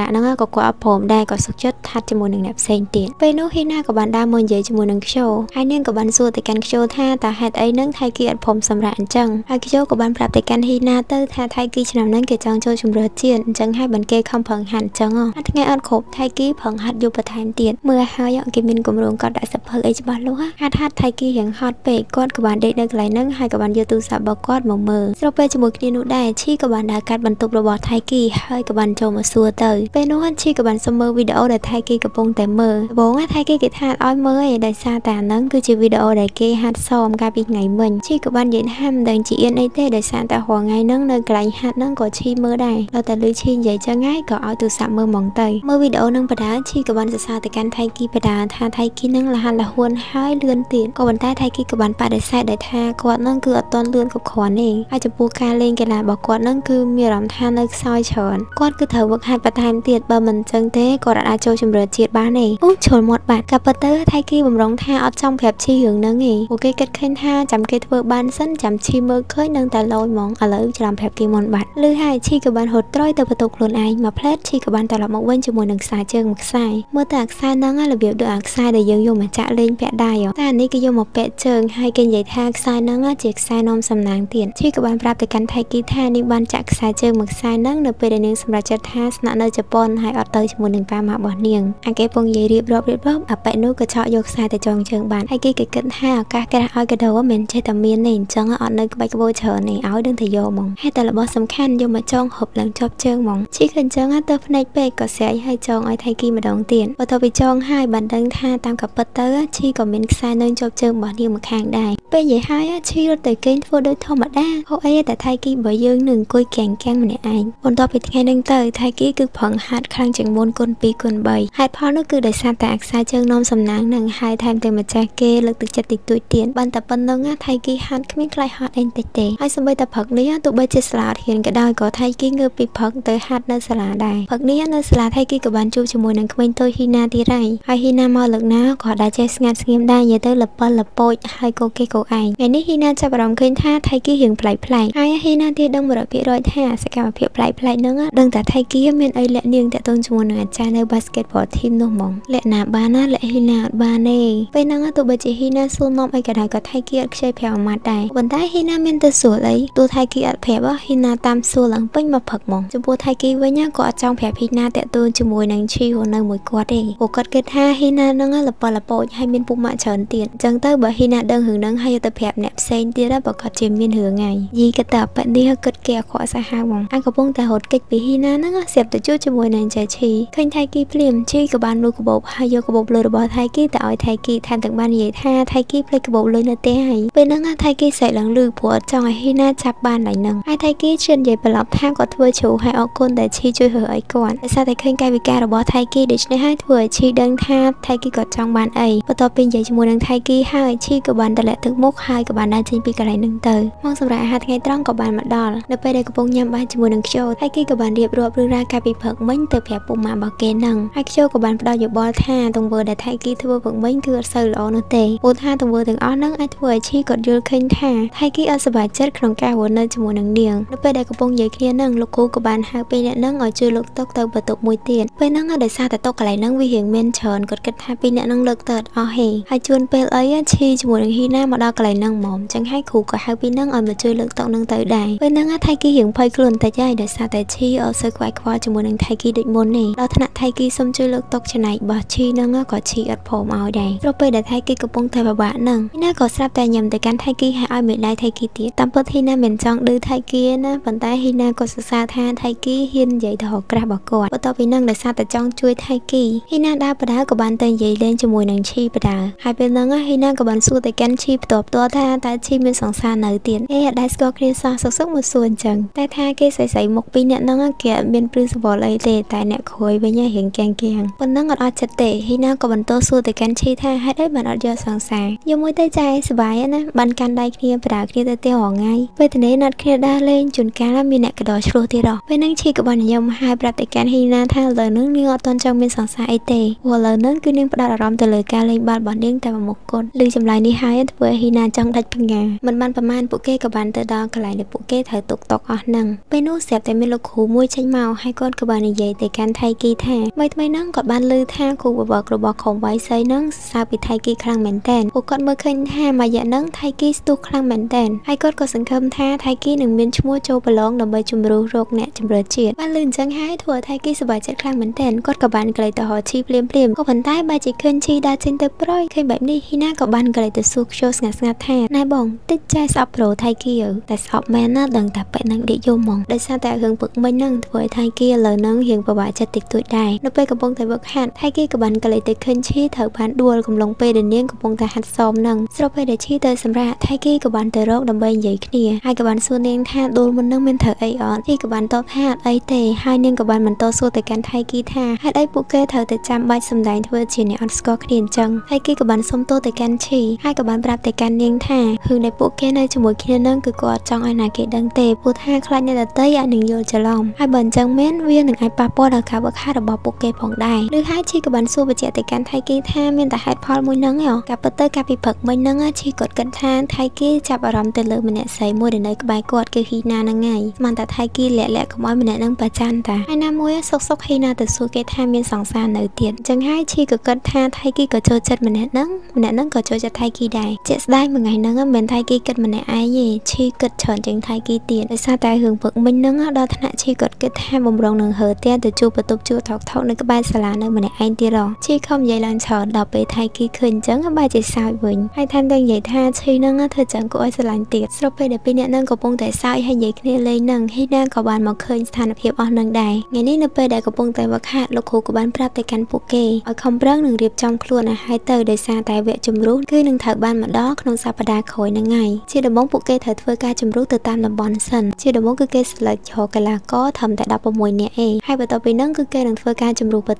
ាប់ហ្នឹងក៏គាត់អត់ព្រមដែរក៏សុខចិត្តហាត់ជាមួយនឹងអ្នកផ្សេងទៀតពេលនោះហ៊ីណាក៏បានដើរមកនិយាយជាមួយនឹងខ្យល់ហើយនាងក៏បានសួរទៅកាន់ខ្យល់ថាតើហេតុអីហ្នឹងថៃគីអត់ព្រមសម្រាប់អញ្ចឹងហើយខ្យល់ក៏បានប្រាប់ទៅកាន់ហ៊ីណាទៅថាថៃគីឆ្នាំហ្នឹងគេចង់ចូលជំរឿជាតិអញ្ចឹងហើយបានគេខំប្រឹងហាត់អញ្ចឹងហើយថ្ងៃអត់គ្រប់ថៃគីប្រឹងហាត់យូរបន្ថែមទៀតមើលហើយគេមានគម្រោងគាត់ដាក់សភៅអីច្បាស់លាស់ហាត់ថៃគីរៀងហត់ពេកគាត់ក៏បានដេកនៅកន្លែងហ្នឹងហើយក៏បានយកទូរស័ព្ទរបស់គាត់មកមើលស្របពេលជាមួយគ្នានោះដែរឈីក៏បានដើរកាត់បន្ទប់របស់ថៃគីហើយក៏បានចូលមកសួរទៅពេលនោះឈីក៏បានសុំមើលវីដេអូដែលថៃគីកំពុងតែមើលបងថៃគីគេថាឲ្យមើលឯដោយសារតែអាហ្នឹងគឺជាវីដេអូដែលគេហាត់សមកាលពីថ្ងៃមិញឈីក៏បាននិយាយថាមិនដឹងជាអៀនអីទេដោយសារតែរាល់ថ្ងៃហ្នឹងនៅកន្លែងហាត់ហ្នឹងក៏ឈីមើលដែរដល់តែលឺឈីនិយាយចឹងហើយក៏ឲ្យទូរស័ព្ទមើលហ្មងទៅមើលវីដេអូហ្នឹងបដាឈីក៏បានសរសើរទៅកាន់ថៃគីបដាថាថៃគីហ្នឹងលះលហួនហើយលឿនទៀតក៏ប៉ុន្តែថៃគីក៏បានបដិសេធដែលថាគាត់ហ្នឹងគឺអត់ទាន់លឿនគ្រប់គ្រាន់ទេហើយចំពោះការលេងកីឡារបស់គាត់ហ្នឹងគឺមានអារម្មណ៍ថានៅខ្សោយច្រើនគាត់គឺត្រូវវឹកហាត់បន្ថែមទៀតបើមិនចឹងទេគាត់អាចចូលជំរឿជាតិបានទេអូឈុលមាត់បាត់ក៏ប៉ុន្តែថៃគីបំរុងថាអត់ចង់ ប្រាប់ឈីរឿងហ្នឹងឯងពួកគេគិតឃើញថាចាំគេធ្វើបានសិនចាំឈីមើលឃើញនឹងតែលយហ្មងឥឡូវច្រឡំប្រាប់គេមុនបាត់ឬហើយឈីក៏បានហត់ត្រយទៅបន្ទប់ខ្លួនឯងមកផ្លែតឈីក៏បានត្រឡប់មកវិញជាមួយនឹងខ្សែជើងមួយខ្សែមើលតែខ្សែហ្នឹងរបៀបដូចខ្សែដែលយើងយកមកចាក់លេងពាក់ដៃតែអានេះគេយកមកពាក់ជើងហើយគេនិយាយថាខ្សែហ្នឹងជាខ្សែនាំសំណាងទៀតឈីក៏បានប្រាប់ទៅកាន់ថៃគីថានាងបានចាក់ខ្សែជើងមួយខ្សែហ្នឹងនៅពេលដែលនាងសម្រេចចិត្តថាស្នាក់នៅជប៉ុនហើយអត់ទៅជាមួយនឹងប៉ាម៉ាក់របស់នាងអាគេពងនិយាយរៀបរាប់អាប៉ែនោះក៏ឆក់យកខ្សែទៅចងជើងបានហើយគេគិតថាឱកាសក្រាស់ឲ្យកដោមិនចេះតែមានទេអញ្ចឹងអត់នៅក្បាច់ក្បូរច្រើនទេឲ្យដឹងតែយកហ្មងហើយតែរបស់សំខាន់យកមកចងហូបឡើងជាប់ជើងហ្មងឈីឃើញអញ្ចឹងទៅភ្នែកពេកក៏ស្រែកឲ្យចងឲ្យថៃគីម្ដងទៀតបន្ទាប់ពីចងហើយបានដឹងថាតាមកាពិតទៅឈីក៏មានខ្សែនៅជាប់ជើងរបស់នាងម្ខាងដែរពេលនិយាយហើយឈីរត់ទៅគេងធ្វើដូចធម្មតាហូអីតែថៃគីបើយើងនឹងអង្គុយកាំងម្នាក់ឯងបន្ទាប់ពីថ្ងៃហ្នឹងទៅថៃគីគឺប្រឹងហាត់ខ្លាំងជាងមុនគុណ2គុណ3ហេតុផលនោះគឺដោយសារតែខ្សែជើងនាំសំណាងនឹងហើយថែមទាំងម្ចាស់គេលើកទឹកចិត្តតិចតួចទៀតបានតែប៉ុណ្្នឹងថៃគីហាត់គ្មានខ្លាចហាត់អីតិចទេហើយសូម្បីតែព្រឹកនេះទោះបីជាសាលាហ៊ានក៏ដោយក៏ថៃគីងើបពីព្រឹកទៅហាត់នៅសាលាដែរព្រឹកនេះនៅសាលាថៃគីក៏បានជួបជាមួយនឹងក្មេងតូចហ៊ីណាទៀតហើយហ៊ីណាមកលើកណាក៏ដែលចេះស្ងាត់ស្ងៀមដែរនិយាយទៅលប៉ិលលពូចហើយក៏គេក៏ឯងថ្ងៃនេះហ៊ីណាចាប់អារម្មណ៍ឃើញថាថៃគីរៀងប្លែកហើយហ៊ីណាទៀតដឹង100%ថាសកម្មភាពប្លែកហ្នឹងដឹងតែថៃគីមានអីលាក់នាងតាក់ទងជាមួយនឹងអាចារ្យនៅ basketball team នោះហ្មងលាក់ណាបានណាលាក់ហ៊ីណាអត់បានទេពេលហ្នឹងទោះបីជាហ៊ីណាសួរនាំអីក៏ដោយក៏ថៃគីអត់ខ្ចីប្រាប់អាម៉ាត់ដែរប៉ុន្តែហ៊ីណាមានទៅសួរអីទោះថៃគីអត់ប្រាប់ហ៊ីណាតាមសួរឡើងពេញមកផឹកហ្មងចំពោះថៃគីវិញក៏អត់ចង់ប្រាប់ហ៊ីណាតាក់ទងជាមួយនឹងឈីនៅមួយគាត់ទេពួកគាត់គិតថាហ៊ីណាហ្នឹងលប៉ិលលពូចហើយមានពុកម៉ាក់ច្រើនទៀតអញ្ចឹងទៅបើហ៊ីណាដឹងរឿងហ្នឹងហើយទៅប្រាប់អ្នកផ្សេងទៀតប្រកាសជាមានរឿងហើយយីក៏តែប៉នេះគិតគេអខកសាហាវហ្មងអញកំពុងតែរត់គេចពីហ៊ីណាហ្នឹងស្រាប់តែជួបជាមួយនឹងចៃឈីឃើញថៃគីភ្លាមឈីក៏បានលូកបោបហើយយកកបោបលុយរបស់ថៃគីទៅឲ្យថៃគីថែមទាំងបាននិយាយថាថៃគីភ្លេចកបោបលុយនៅផ្ទះហើយពេលហ្នឹងថៃគីស្រែកឡើងលឺព្រោះអត់ចង់ឲ្យហ៊ីណាចាប់បានឡើយហ្នឹងហើយថៃគីជឿននិយាយប្រឡប់ថាគាត់ធ្វើជ្រូហើយអរគុណដែលឈីជួយរើអីគាត់ដោយសារតែឃើញកាយវិការរបស់ថៃគីដូច្នេះហើយធ្វើឲ្យឈីដឹងថាថៃគីគាត់ចង់បានអីបន្ទាប់ពីនិយាយជាមួយនឹងថៃគីហើយឈីក៏បានតម្លាក់ទឹកមុខហើយក៏បានដើរចេញពីកន្លែងហ្នឹងទៅមកសម្រាប់អាហារថ្ងៃត្រង់ក៏បានមកដល់នៅពេលដែលកំពុងញ៉ាំបាយជាមួយនឹងខ្ជោថៃគីក៏បានរៀបរាប់រឿងរ៉ាវកាលពីព្រឹកមិញទៅប្រាប់ពុកម៉ាក់របស់គេហ្នឹងហើយខ្ជោក៏បានផ្ដល់យោបល់ថាទង្វើដែលថៃគីធ្វើព្រឹកមិញគឺអត់សូវល្អនោះទេព្រោះថាទង្វើទាំងអស់ហ្នឹងអាចធ្វើឲ្យឈីគាត់យល់ឃើញថាថៃគីអត់សប្បាយចិត្តក្នុងការរស់នៅជាមួយនឹងនាងនៅពេលដែលកំពុងនិយាយគ្នាហ្នឹងលោកគ្រូក៏បានហៅពីអ្នកហ្នឹងឲ្យជួយលើកតុទៅបន្ទប់មួយទៀតពេលហ្នឹងដោយសារតែតុកន្លែងហ្នឹងវារៀងមានច្រើនគាត់គិតថាពីអ្នកហ្នឹងលើកទៅអត់ហេហើយជួនពេលអីឈីជាមួយនឹងហ៊ីណាមកដល់កន្លែងហ្នឹងហ្មងចឹងហើយគ្រូក៏ហៅពីហ្នឹងឲ្យមកជួយលើកតុហ្នឹងទៅដែរពេលហ្នឹងថៃគីរៀងភ័យខ្លួនតិចហើយដោយសារតែឈីអត់សូវខ្វាយខ្វល់ជាមួយនឹងថៃគីដូចមុនទេដល់ថ្នាក់ថៃគីសុំជួយលើកតុចំណែករបស់ឈីហ្នឹងក៏ឈីអត់ព្រមឲ្យដែរព្រោះពេលដែលថៃគីកំពុងតែពិបាកហ្នឹងហ៊ីណាក៏ស្រាប់តែញ៉ាំទៅកាន់ថៃគីហើយឲ្យមេដៃថៃគីទៀតតាមពិតហ៊ីណាមិនចង់ឌឺថៃគីណាប៉ុន្តែហ៊ីណាក៏សរសើរថាថៃគីហ៊ាននិយាយទៅរកក្រាស់របស់គាត់បន្ទាប់ពីហ្នឹងដោយសារតែចង់ជួយថៃគីហ៊ីណាដើរបដាក៏បានទៅនិយាយលេងជាមួយនឹងឈីបដាហើយពេលហ្នឹងហ៊ីណាក៏បានសួរទៅកាន់ឈីផ្ទាល់ថាតើឈីមានសង្សារនៅទៀតអត់ដែលស្គាល់គ្នាសោះសុកមកសួរអញ្ចឹងតែថាគេស្រីមុខពីរអ្នកហ្នឹងគេអត់មានព្រឹសសវល់អីទេតែអ្នកក្រួយវិញរៀងកាំងប៉ុណ្ណឹងអត់ចិត្តទេហ៊ីណាក៏បន្តសួរទៅកាន់ឈីថាហេតុអីបានអត់យកសង្សារយកមួយទៅចាយសុបាយណាបានកាន់ដៃគ្នាបដាគ្នាទៅផ្ទះរងៃពេលទៅណាត់គ្នាដើរលេងជួនកាលមានអ្នកកដោឆ្លោះទៀតពេលហ្នឹងឈីក៏បានញញឹមហើយប្រាប់ទៅកាន់ហ៊ីណាថាលើនឹងនាងអត់ទាន់ចង់មានសង្សារអីទេព្រោះលើនឹងគឺនាងផ្ដោតអារម្មណ៍ទៅលើការលេងបាល់របស់នាងតែមួយមុខគត់ឮចម្លើយនេះហើយធ្វើឲ្យហ៊ីណាចង់ដាច់បញ្ញាមិនបានប្រមាណពួកគេក៏បានទៅដល់កន្លែងដែលពួកគេត្រូវទុកតុកអស់ហ្នឹងពេលនោះស្រាប់តែមានលោកគ្រូមួយចេញមកហើយគាត់ក៏បាននិយាយទៅកាន់ថៃគីថាថ្មីហ្នឹងគាត់បានឮថាគ្រូបបករបស់ក្រុមវ៉ៃសីហ្នឹងសរសើរពីថៃគីខ្លាំងមែនតើពួកគាត់មើលឃើញថាមួយរយៈហ្នឹងថៃគីស្ទុះខ្លាំងមែនតើហើយគាត់ក៏សង្ឃឹមថាថៃគីនឹងមានឈ្មោះចូលប្រឡងដើម្បីជំរុញរកអ្នកជំរឿជាតិបានឮអញ្ចឹងហើយធ្វើឲ្យថៃគីសប្បាយចិត្តខ្លាំងមែនតើគាត់ក៏បានក្លែងទៅរកឈីភ្លាមក៏ប៉ុន្តែបែរជាឃើញឈីដើរចេញទៅប្រយឃើញបែបនេះហ៊ីណាក៏បានក្លែងទៅសួរខ្ជិលស្ងាត់ថាណែបងតិចចែស្អប់ប្រូថៃគីតែស្អប់មែនណាដឹងតែប៉ែនឹងដេកយំហ្មងដោយសារតែរឿងពឹកមិញហ្នឹងធ្វើឲ្យថៃគីឥឡូវហ្នឹងរៀងពិបាកចិត្តតិចតួចដែរនៅពេលកំពុងតែវឹកហាត់ថៃគីក៏បានក្លែងទៅឃើញឈីត្រូវបានដួលកំឡុងពេលដែលនាងកំពុងតែហាត់សមហ្នឹងស្របពេលដែលឈីទៅសម្រាប់ថៃគីក៏បានទៅរកដើម្បីនិយាយគ្នាហើយក៏បានសួរនាងថាដួលមុនហ្នឹងមានត្រូវអីអត់ឈីក៏បានតបថាអត់អីទេហើយនាងក៏បានបន្តសួរទៅកាន់ថៃគីថាហេតុអីពួកគេត្រូវតែចាំបាច់សម្ដែងធ្វើជាអ្នកអត់ស្គាល់គ្នាអញ្ចឹងថៃគីក៏បានសុំទោសទៅកាន់ឈីហើយក៏បានប្រាប់ទៅកាន់នាងថារឿងដែលពួកគេនៅជាមួយគ្នាហ្នឹងគឺគាត់ចង់ឲ្យណាគេដឹងទេព្រោះថាខ្លាចអ្នកដទៃអាចនឹងយល់ច្រឡំហើយបើអញ្ចឹងមែនវានឹងអាចប៉ះពាល់ដល់ការវឹកហាត់របស់ពួកគេផងដែរឬហើយឈីក៏បានសួរបញ្ជាក់ទៅកាន់ថៃគីថាមានតែហេតុផលមួយហ្នឹងឯ កាពិតទៅកាពីព្រឹកមិញហ្នឹងឈីគាត់គិតថាថៃគីចាប់អារម្មណ៍ទៅលើម្នាក់ស្រីមួយដែលនៅក្បែរគាត់គឺហ៊ីណាហ្នឹងហើយស្មានតែថៃគីលាក់កុំឲ្យម្នាក់ហ្នឹងប្រច័ណ្ឌតាហើយណាមួយសុកហ៊ីណាទៅសួរគេថាមានសង្សារនៅទៀតអញ្ចឹងហើយឈីក៏គិតថាថៃគីក៏ចូលចិត្តម្នាក់ហ្នឹងក៏ចូលចិត្តថៃគីដែរជាក់ស្ដែងមួយថ្ងៃហ្នឹងមិនថៃគីគិតម្នាក់ឯងទេឈីគិតច្រើនជាងថៃគីទៀតដោយសារតែរឿងព្រឹកមិញហ្នឹងដល់ថ្នាក់ឈីគាត់គិតថាបំរុងនឹងហើផ្ទះទៅជួបបន្ទប់ជួលថោកនៅក្បែរសាលានៅម្នាក់ឯងទៀតឈីខំនិយាយឡើងច្រើនដល់ពេលថៃគីឃើញអញ្ចឹងបែរជាសើចវិញហើយថែមទាំងនិយាយថាឈីហ្នឹងធ្វើចឹងគួរឲ្យស្រឡាញ់ទៀតស្របពេលដែលពីរនាក់ហ្នឹងកំពុងតែសើចហើយនិយាយគ្នាលេងហ្នឹងហ៊ីណាក៏បានមកឃើញស្ថានភាពអស់ហ្នឹងដែរថ្ងៃនេះនៅពេលដែលកំពុងតែវឹកហាត់លោកគ្រូក៏បានប្រាប់ទៅកាន់ពួកគេឲ្យខំប្រឹងនិងរៀបចំខ្លួនឲ្យហើយទៅដោយសារតែវគ្គជំរុះគឺនឹងត្រូវបានម្ដងក្នុងសប្តាហ៍ក្រោយហ្នឹងហើយជាដំបូងពួកគេត្រូវធ្វើការជំរុះទៅតាមតំបន់សិនជាដំបូងគឺគេ select រកកីឡាករត្រឹមតែ16នាក់ឯងហើយបន្ទាប់ពីហ្នឹងគឺគេនឹងធ្វើការជំរុះបន្ត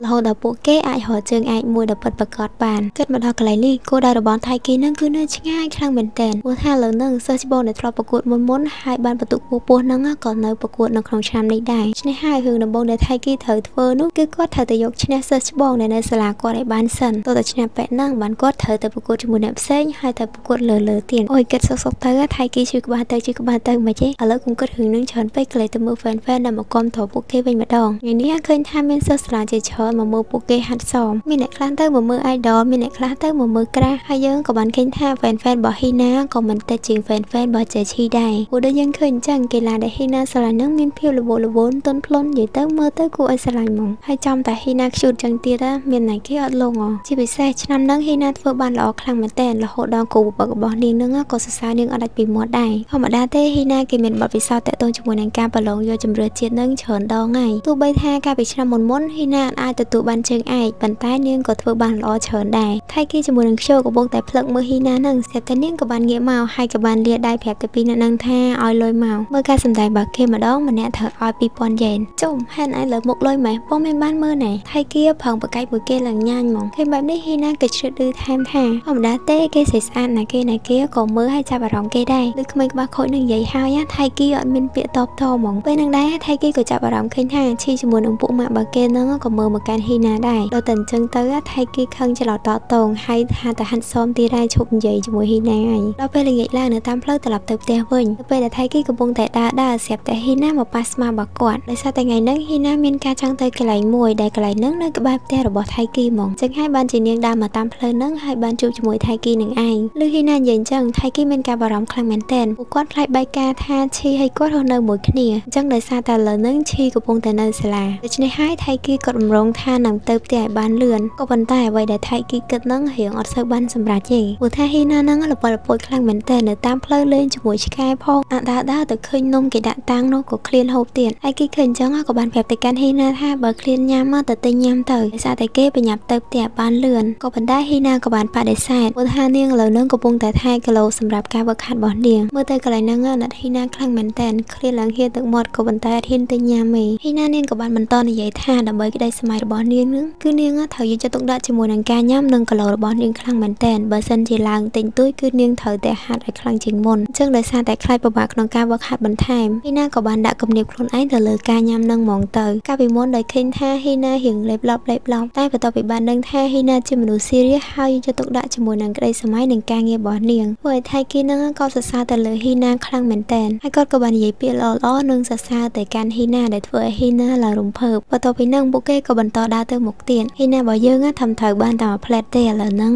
រហូតដល់ពួកគេអាចរកជើងឯកមួយដែលពិតប្រាកដបានគិតមកដល់កន្លែងនេះគោលដៅរបស់ថៃគីហ្នឹងគឺនៅឆ្ងាយខ្លាំងមែនទែនព្រោះថាលើហ្នឹងសិស្សច្បងដែលធ្លាប់ប្រកួតមុនហើយបានបន្ទុកពពោះហ្នឹងក៏នៅប្រកួតនៅក្នុងឆ្នាំនេះដែរឆ្នេះហើយរឿងដំបូងដែលថៃគីត្រូវធ្វើនោះគឺគាត់ត្រូវតែយកឈ្នះសិស្សច្បងដែលនៅសាលាគាត់ឲ្យបានសិនទោះតែឈ្នះប៉ែកហ្នឹងបានគាត់ត្រូវទៅប្រកួតជាមួយអ្នកផ្សេងហើយទៅប្រកួតលើទៀតអូយគិតសុកទៅថៃគីជួយក្បាលទៅមិនទេឥឡូវខ្ញុំគិតរឿងហ្នឹងច្រើនពេកក៏เลยទៅមើល fan ដែលមកគាំទ្រពួកគេវិញម្ដងថ្ងៃនេះឃើញថាមានសិស្សសាលាជាច្រើនមកមើលពួកគេហាត់សមមានអ្នកខ្លះទៅមកមើល idol មានអ្នកខ្លះទៅមកមើលក្រាស់ហើយយើងក៏បានឃើញថា fan របស់ហ៊ីណាក៏មិនតិចជាង fan របស់ចេឈីដែរព្រោះដូចយើងឃើញអញ្ចឹងកីឡាដែលហ៊ីណាស្រឡាញ់ហ្នឹងមានភាពល្វត់ល្វន់ទន់ភ្លន់និយាយទៅមើលទៅគួរឲ្យស្រឡាញ់ហ្មងហើយចំតែហ៊ីណា cute ចឹងទៀតមានណៃគេអត់លងជាពិសេសឆ្នាំហ្នឹងហ៊ីណាធ្វើបានល្អខ្លាំងមែនតើរហូតដល់គ្រូបង្វឹករបស់នាងហ្នឹងក៏សរសើរនាងអត់ដាច់ពីមាត់ដែរធម្មតាទេហ៊ីណាគេមានបទពិសោធន៍តាក់ទងជាមួយនឹងការប្រឡងយកជម្រើសជាតិហ្នឹងច្រើនដងហើយទោះបីថាកាលពីឆ្នាំមុនហ៊ីណាអាចទទួលបានជើងឯកប៉ុន្តែនាងក៏ធ្វើបានល្អច្រើនដែរថៃគីជាមួយនឹងខ្ជិលកំពុងតែផ្លឹកមើលហ៊ីណាហ្នឹងស្រាប់តែនាងក៏បានងាកមកហើយក៏បានលាដៃប្រាប់ទៅពីអ្នកហ្នឹងថាឲ្យលុយមកមើលការសម្ដែងរបស់គេម្ដងម្នាក់ត្រូវឲ្យ 2000 យ៉េនចុះហេតុអីលើមុខលុយម៉េះបងមិនបានមើលណែថៃគីផឹងបកាយមួយគេឡើងញ៉ាញហ្មងឃើញបែបនេះហ៊ីណាក៏ជ្រើសរើសថែមថាធម្មតាទេគេស្អាតណាគេក៏មើលឲ្យចាប់អារម្មណ៍គេដែរដូចក្មេងក្បាលខូចនឹងនិយាយហើយថៃគីអត់មានពាក្យតបតហ្មងពេលហ្នឹងដែរថៃគីក៏ចាប់អារម្មណ៍ឃើញថាឈីជាមួយនឹងពួកម៉ាក់បាគេហ្នឹងក៏មើលមកកាន់ហ៊ីណាដែរដល់តែអញ្ចឹងទៅថៃគីខឹងច្រឡោតតងហើយថាតែហាត់សមទីដែរឈប់និយាយជាមួយហ៊ីណាហើយដល់ពេលល្ងាចឡើងនៅតាមផ្លូវត្រឡប់ទៅផ្ទះវិញទៅពេលដែលថៃគីកំពុងតែដើរស្រាប់តែហ៊ីណាមកប៉ះស្មារបស់គាត់ដោយសារតែថ្ងៃហ្នឹងហ៊ីណាមានការចង់ទៅកន្លែងមួយដែលកន្លែងហ្នឹងនៅក្បែរផ្ទះរបស់ថៃគីហ្មងអញ្ចឹងហើយបានជានាងដើរមកតាមផ្លូវហ្នឹងហើយបានជួបជាមួយថៃគីនឹងឯងលឺហ៊ីណានិយាយអញ្ចឹងថៃគីមានការបារម្ភខ្លាំងមែនទែនពួកគាត់ខ្លាចបែកការថាឈីហើយគាត់រស់នៅមួយគ្នាអញ្ចឹងដោយសារតែលើហ្នឹងឈីកំពុងតែនៅសាលាដូច្នេះហើយថៃគីគាត់បំរុងថានឹងទៅផ្ទះឲ្យបានលឿនក៏ប៉ុន្តែអ្វីដែលថៃគីគិតហ្នឹងរៀងអត់សូវបានសម្រេចទេព្រោះថាហ៊ីណាហ្នឹងល្ពត់ខ្លាំងមែនទែននៅតាមផ្លូវលេងជាមួយឆ្កែផងដើរទៅឃើញនំគេដាក់តាំងនោះក៏ឃ្លានហូបទៀតហើយគីឃើញអញ្ចឹងក៏បានប្រាប់ទៅកាន់ហ៊ីណាថាបើឃ្លានញ៉ាំទៅទិញញ៉ាំទៅដោយសារតែគេប្រញាប់ទៅផ្ទះបានលឿនក៏ប៉ុន្តែហ៊ីណាក៏បានបដិសេធព្រោះថានាងឥឡូវហ្នឹងកំពុងតែថែគីឡូសម្រាប់ការវឹកហាត់របស់នាងមើលទៅកន្លែងហ្នឹងណាត់ហ៊ីណាខ្លាំងមែនទែនឃ្លានឡើងហៀទឹកមាត់ក៏ប៉ុន្តែអត់ហ៊ានទៅញ៉ាំទេហ៊ីណានាងក៏បានបន្តនិយាយថាដើម្បីក្តីសម័យរបស់នាងហ្នឹងគឺនាងត្រូវយកចិត្តទុកដាក់ជាមួយនឹងការញ៉ាំនិងគីឡូរបស់នាងខ្លាំងមែនទែនបើសិនជាឡើងតិចតួចគឺនាងត្រូវតែហាត់ឲ្យខ្លាំងជាងមុនអញ្ចឹងដោយសារតែខ្លាចពិបាកក្នុងការវឹកហាត់បន្ថែមហ៊ីណាក៏បានដាក់គំនាបខ្លួនឯងទៅលើការញ៉ាំនឹងហ្មងទៅកាលពីមុនដោយឃើញថាហ៊ីណារៀងលេបឡប់តែបន្ទាប់ពីបានដឹងថាហ៊ីណាជាមនុស្ស serious ហើយយកចិត្តទុកដាក់ជាមួយនឹងក្តីសម័យនិងការងាររបស់នាងព្រោះថៃគីនឹងក៏សរសើរទៅលើហ៊ីណាខ្លាំងមែនទែនហើយគាត់ក៏បាននិយាយពាក្យល្អៗនិងសរសើរទៅកាន់ហ៊ីណាដែលធ្វើឲ្យហ៊ីណាឡើងរំភើបបន្ទាប់ពីនឹងពួកគេក៏បន្តដើរទៅមុខទៀតហ៊ីណារបស់យើងធ្វើត្រូវបានតាមផ្លែតទេឥឡូវហ្នឹង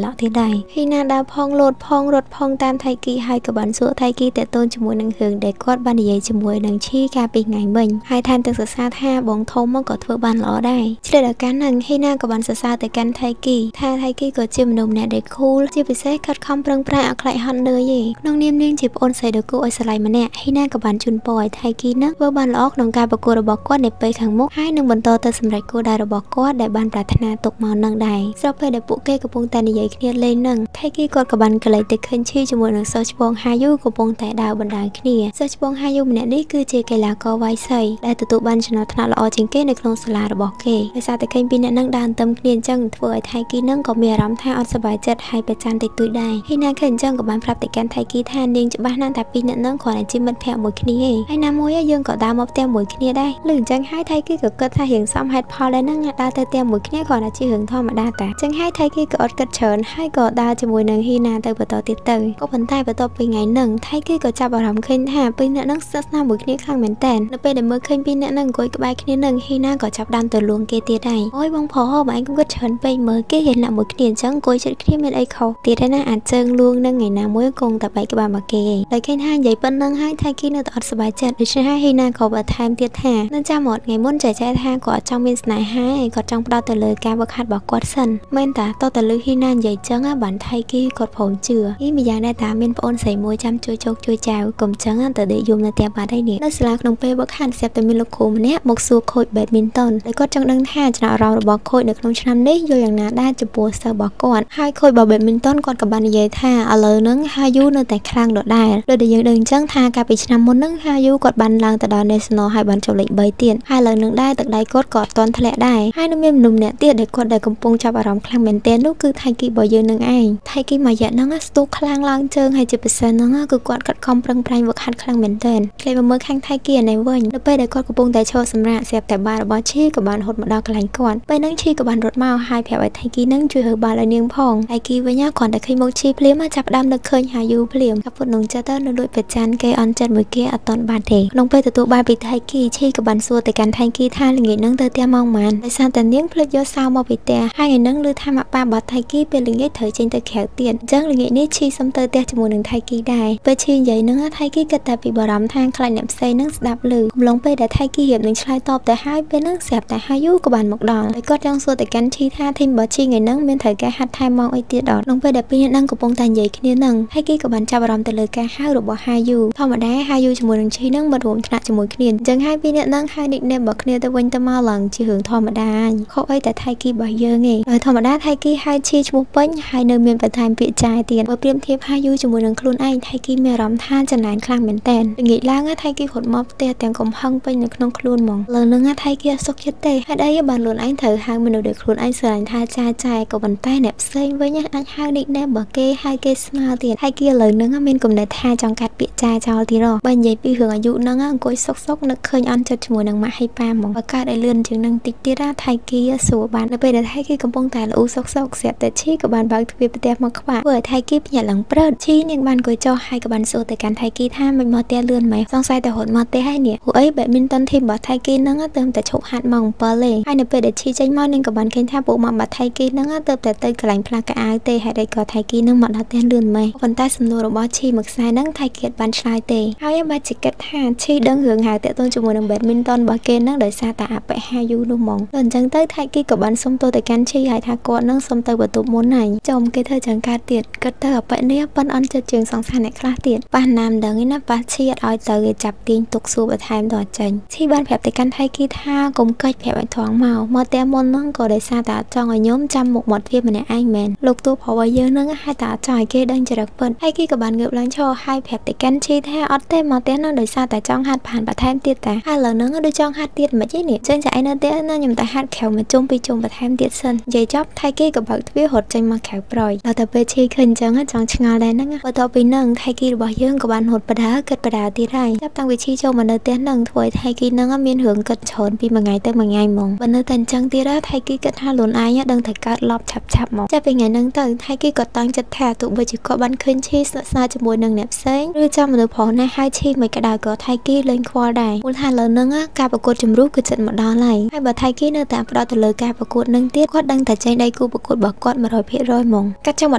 ឡក់ទៀតដែរហ៊ីណាដើរផងលោតផងរត់ផងតាមថៃគីហើយក៏បានសួរថៃគីតាក់ទងជាមួយនឹងរឿងដែលគាត់បាននិយាយជាមួយនឹងឈីកាលពីថ្ងៃមិញហើយថែមទាំងសរសើរថាបងធំក៏ធ្វើបានល្អដែរឆ្លៀតឱកាសហ្នឹងហ៊ីណាក៏បានសរសើរទៅកាន់ថៃគីថាថៃគីក៏ជាមនុស្សម្នាក់ដែល cool ជាពិសេសខិតខំប្រឹងប្រែងអត់ខ្លាចហត់នឿយទេក្នុងនាមនាងជាប្អូនស្រីដ៏គួរឲ្យស្រឡាញ់ម្នាក់ហ៊ីណាក៏បានជូនពរឲ្យថៃគីហ្នឹងធ្វើបានល្អក្នុងការប្រកួតរបស់គាត់នៅពេលខាងមុខហើយនឹងបន្តទៅសម្រេចគោលដៅរបស់គាត់ដែលបានប្រាថ្នាទុកមកនឹងដែរស្របពេលដែលពួកគេកំពុងតែនិយាយគ្នាលេងហ្នឹងថៃគីគាត់ក៏បានកលេចទៅឃើញឈីជាមួយនឹងសិស្សច្បងហាយូកំពុងតែដើរបណ្ដាលគ្នាសិស្សច្បងហាយូម្នាក់នេះគឺជាកីឡាករវាយសីដែលទទួលបានចំណុចថ្នាក់ល្អជាងគេនៅក្នុងសាលារបស់គេដោយសារតែឃើញពីអ្នកហ្នឹងដើរទៅគ្នាអញ្ចឹងធ្វើឲ្យថៃគីហ្នឹងក៏មានអារម្មណ៍ថាអត់សប្បាយចិត្តហើយប្រច័ណ្ឌតិចតួចដែរហ៊ីណាឃើញអញ្ចឹងក៏បានប្រាប់ទៅកាន់ថៃគីថានាងច្បាស់ណាស់តែពីរអ្នកហ្នឹងគ្រាន់តែជាមិត្តភក្តិមួយគ្នាឯងហើយណាមួយយើងក៏ដើរមកផ្ទះមួយគ្នាដែរលើអញ្ចឹងហើយថៃគីក៏គិតថារៀងសមហេតុផលដែរហ្នឹងដើរទៅផ្ទះមួយគ្នាគ្រាន់តែជារឿងធម្មតាតាអញ្ចឹងហើយថ thay kia có cất chớn hay có đa cho mùi nâng hi na tới bờ tàu tiệt tới có phần tay bờ tàu bị ngày nâng thay kia có chạm bảo đảm khinh hà pin nè nâng sát na mùi kia khang mến tèn nó bây để mới khinh pin nè nâng coi cái bài kia nâng hi na có chạm đam từ luồng kia tiệt này ôi bông phò mà anh cũng cất chớn bây mới kia hiện là mùi kia trắng coi chuyện kia mình ấy khâu tiệt đây na ăn trơn luôn nâng ngày nào mới cùng tập bài cái bài mà kia lấy khinh hà vậy bên nâng hai thay kia nó tọt sờ bài chợt để cho hai hi na có bờ tham tiệt hà nên cha một ngày muốn chạy chạy tha có trong bên này hai có trong đau từ lời ca bậc hạt bảo quát sân men ta to từ lời hi na vậy trắng á bản thay kia cột phồng chừa ý bây giờ đây ta men ôn sấy môi chăm chui chok chui chào cùng trắng á từ để dùng là tiệp bà đây nè nó sẽ là nông pe bậc hạt xếp từ mình lục khô nè một số khối badminton để có trong đăng tha choเราbỏ khối được nông năm đấy vôอย่างนั้นได้จะปวดเสือบอกก่อนให้khốiบอลแบดมินตันก่อนกับบันใหญ่ท่าเอาเลยนึงหายุนึงแต่ครั้งโดดได้โดยเดี๋ยวดึงจังท่ากับไปชนะมุนนึงหายุกดบันลังแต่ดอนเนสโนให้บันจบเล็กใบเตียนให้เลยนึงได้ตักได้กดกอดตอนทะเลได้ให้น้ำเมียมนุ่มเนี่ยเตี้ยเด็กกดได้กำปงจับอารมณ์ครั้งเหม็นเต้นลูกคือไทยกีบอยืนนึงไอ้ไทยกีมาเยอะนึงสตูครั้งล่างเจิงให้10%นึงคือกดกัดคอมปรังปรายบวกหัดครั้งเหม็นเต้นเลยมาเมื่อครั้งไทยกีในเว้ยแล้วไปได้กดกำปงแต่โชว์สำราญเสียบแต่บาร์บอชี่กับบานหดมาดอกกลางก่อนไปนั่งชีกับบานรถเมาให้แผลไว้ไทยกีนั่งช่วยเฮบาลเนียงพองไทยกีไว้ยากก่อนแต่เคยมกชีเพลี้ยมาจับดำเด็กเคยหายูเพลี้ยกับฝุ่นหนุ่มเจเตอร์ลุยเป็ดจันเกออนจัดมือเกอตอนบาดเด็กลงไปแต่ตัวบาร์ปิดไทยกีชีกับบานซัวแต่การไทยกีท่าหลิงนั่งเตอเตียมองมันในซานแต่เนี้ยเพลี้ยยศาวมาปิดแต่ให้เงินนั่งลือทำมาปาบอดไทยกีเป็นหลิงเถยเจนเตอแขวเตียนจังหลิงนี่ชีซ้ำเตอเตียจมูกหนึ่งไทยกีได้ไปชีใหญ่นั่งไทยกีกระแต่ปีบารำทางคลายเหน็บเซนั่งดับลือลงไปแต่ไทยกีเหียบหนึ่งชายตอบแต่ให้เป็นนั่งเสียบแต่ให้ยุกับบานหมกดอนไปก็จังซัวแต่การชีท่าทิมบอชีเงินนั่งเป็นเถยแกหัดไทยมองไอเตียดอดลงไปแต่ปีนั่งกับปงตาใหญ่ขึ้นนิดนึงไทยกีกับบานจับบารำแต่เลยแกห้าหรือบอให้ยุธรรมดาให้ยุจมูกหนึ่งชีนั่งบรวมขณะจมูกขึ้นจังให้ปีนั่งให้ดิกเนบบอกขึ้นแต่วันตะมาหลังชีหึงธรรมดาเขาไอแต่ไทยกีบ่อยเยอะไงโดยธรรมดาไทยกีให้ชีจมูกเปิ้ลให้เนื้อเมียนประทานปีจ่ายเตียนว่าเปรียบเทียบให้ยุจมูกหนึ่งคลุนไอไทยกีเมียรำท่านจะนานครั้งเหม็นแตนอย่างงี้ล่างไทยกีขดมอบเตียแต่งกลมพังไปหนึ่งน้องคลุนมองเลยนึงไทยกีสกยัดเตะให้ได้ยบานหลุนไอเถอหางมันเดือดคลุนไอเสือท่าจ่ายจ่ายกับบันใต้เน็บเซงไว้ยังไอห้างดิแนบบอกเกให้เกสมาเตียนไทยกีเลยนึงเมียนกลมในท่าจังกัดปีจ่ายจอตีรอบันใหญ่ปีหึงอายุนึงกอยซกนึกเคยอันจะจมูกหนึ่งมาให้ปามองประกาศได้เลื่อนจึงนึงติดตีราไทยกีสัวบานไปแต่ไทยกีกำปงแต่ละอุซกเสียแต่ชีกับบานบางทวีปเตียมาขวาเปิดไทยกีเป็นอย่างหลังเปิดชีเนี่ยบานกอยจ่อให้กับบานสัวแต่การไทยกีท่ามันมอเตียเลื่อนไหมสงสัยแต่หดมอเตียให้เนี่ยหัวแบดมินตันทีมบอไทยกีนึงเติมแต่ฉกหัดมองเปเลยให้เนี่ยไปแต่ชีใจมอนึงกับบานเคนท่าปูมาบอไทยกีนึงเติมแต่เตยกลางพลากอาเตให้ได้กอไทยกีนึงมอเตียเลื่อนไหมคนใต้สำนวนบอชีหมึกสายนึงไทยเกียรบานชลายเตให้บาจิกัดท่าชีดังเหืองหาแต่ต้นจมูกนึงแบดมินตันบอเกนึงโดยซาตาไปหายูดูมองหลังจากเตยไทยกีกับบานส้มโตแต่การชีหายทากอนึงส้มเตยบตุม้วนไหนจอมเกเธอจังการเตียดก็เตยไปเนี่ยปนอันจะจึงสองสารในคลาเตียดปานน้ำดังนี้นะปาชีดเอาเตยจับตีนตกสู่บะไทม์ต่อจังที่บ้านแผลแต่การไทยกีท่ากลมเกยแผลไว้ท้องเมาเมื่อแต่มนนึงก็ได้ซาตาจองย้อมจำหมกหมดเพียบในไอแมนลูกตัวพอว่าเยอะนึงให้ตาจ่อยเกดังจะรักเปิดไทยกีกับบานเงือบล้างโชว์ให้แผลแต่การชีท่าออดเต้มาเต้นั่งโดยซาตาจองหัดผ่านบะไทม์เตียดแต่ให้เหล่านึงโดยจองหัดเตียดมาจี้เนี่ยจึงจะไอเนื้อเต้นั่งยำแต่หัดแขวมาจุ่มไปจุ่มบะไทม์เตียดเซนใหญ่จับไทยกีกับบักทวีหดจังมาแขวปล่อยเราแต่ไปชีขึ้นจังจองชงาแดนนั่งพอต่อไปนั่งไทยกีบ่อยเยอะกับบานหดประดาเกิดประดาตีได้จับตั้งวิชีโจมันเนื้อเต้นั่งถวยไทยกีนั่งมีหึงเกิดชนปีมาไงแต่มาไงมองบันเนื้อเต้นจังตีได้ไทยกีเกิดห้าหลุนไอ้ดังแต่การลอบฉับมองจะเป็นไงนั่งเต้นไทยกีกดตั้งจัดแถตุบจิกบันขึ้นชีสซาจมูกหนึ่งเน็บเซ้งหรือจำมือผอในให้ชีไม่กระดาษก็ไทยกีเล่นควอได้มูลฐานเหล่านั้นการประกวดจำรู้คือจัดมาดอนไหลให้บัดไทยกีเนื้อแต่ประดเลยการประกวดนั่งเตี้ยก็ดังแต่ใจได้กูประกวดบอกกอดมาร้อยเพชรร้อยมองกัดจังหวะ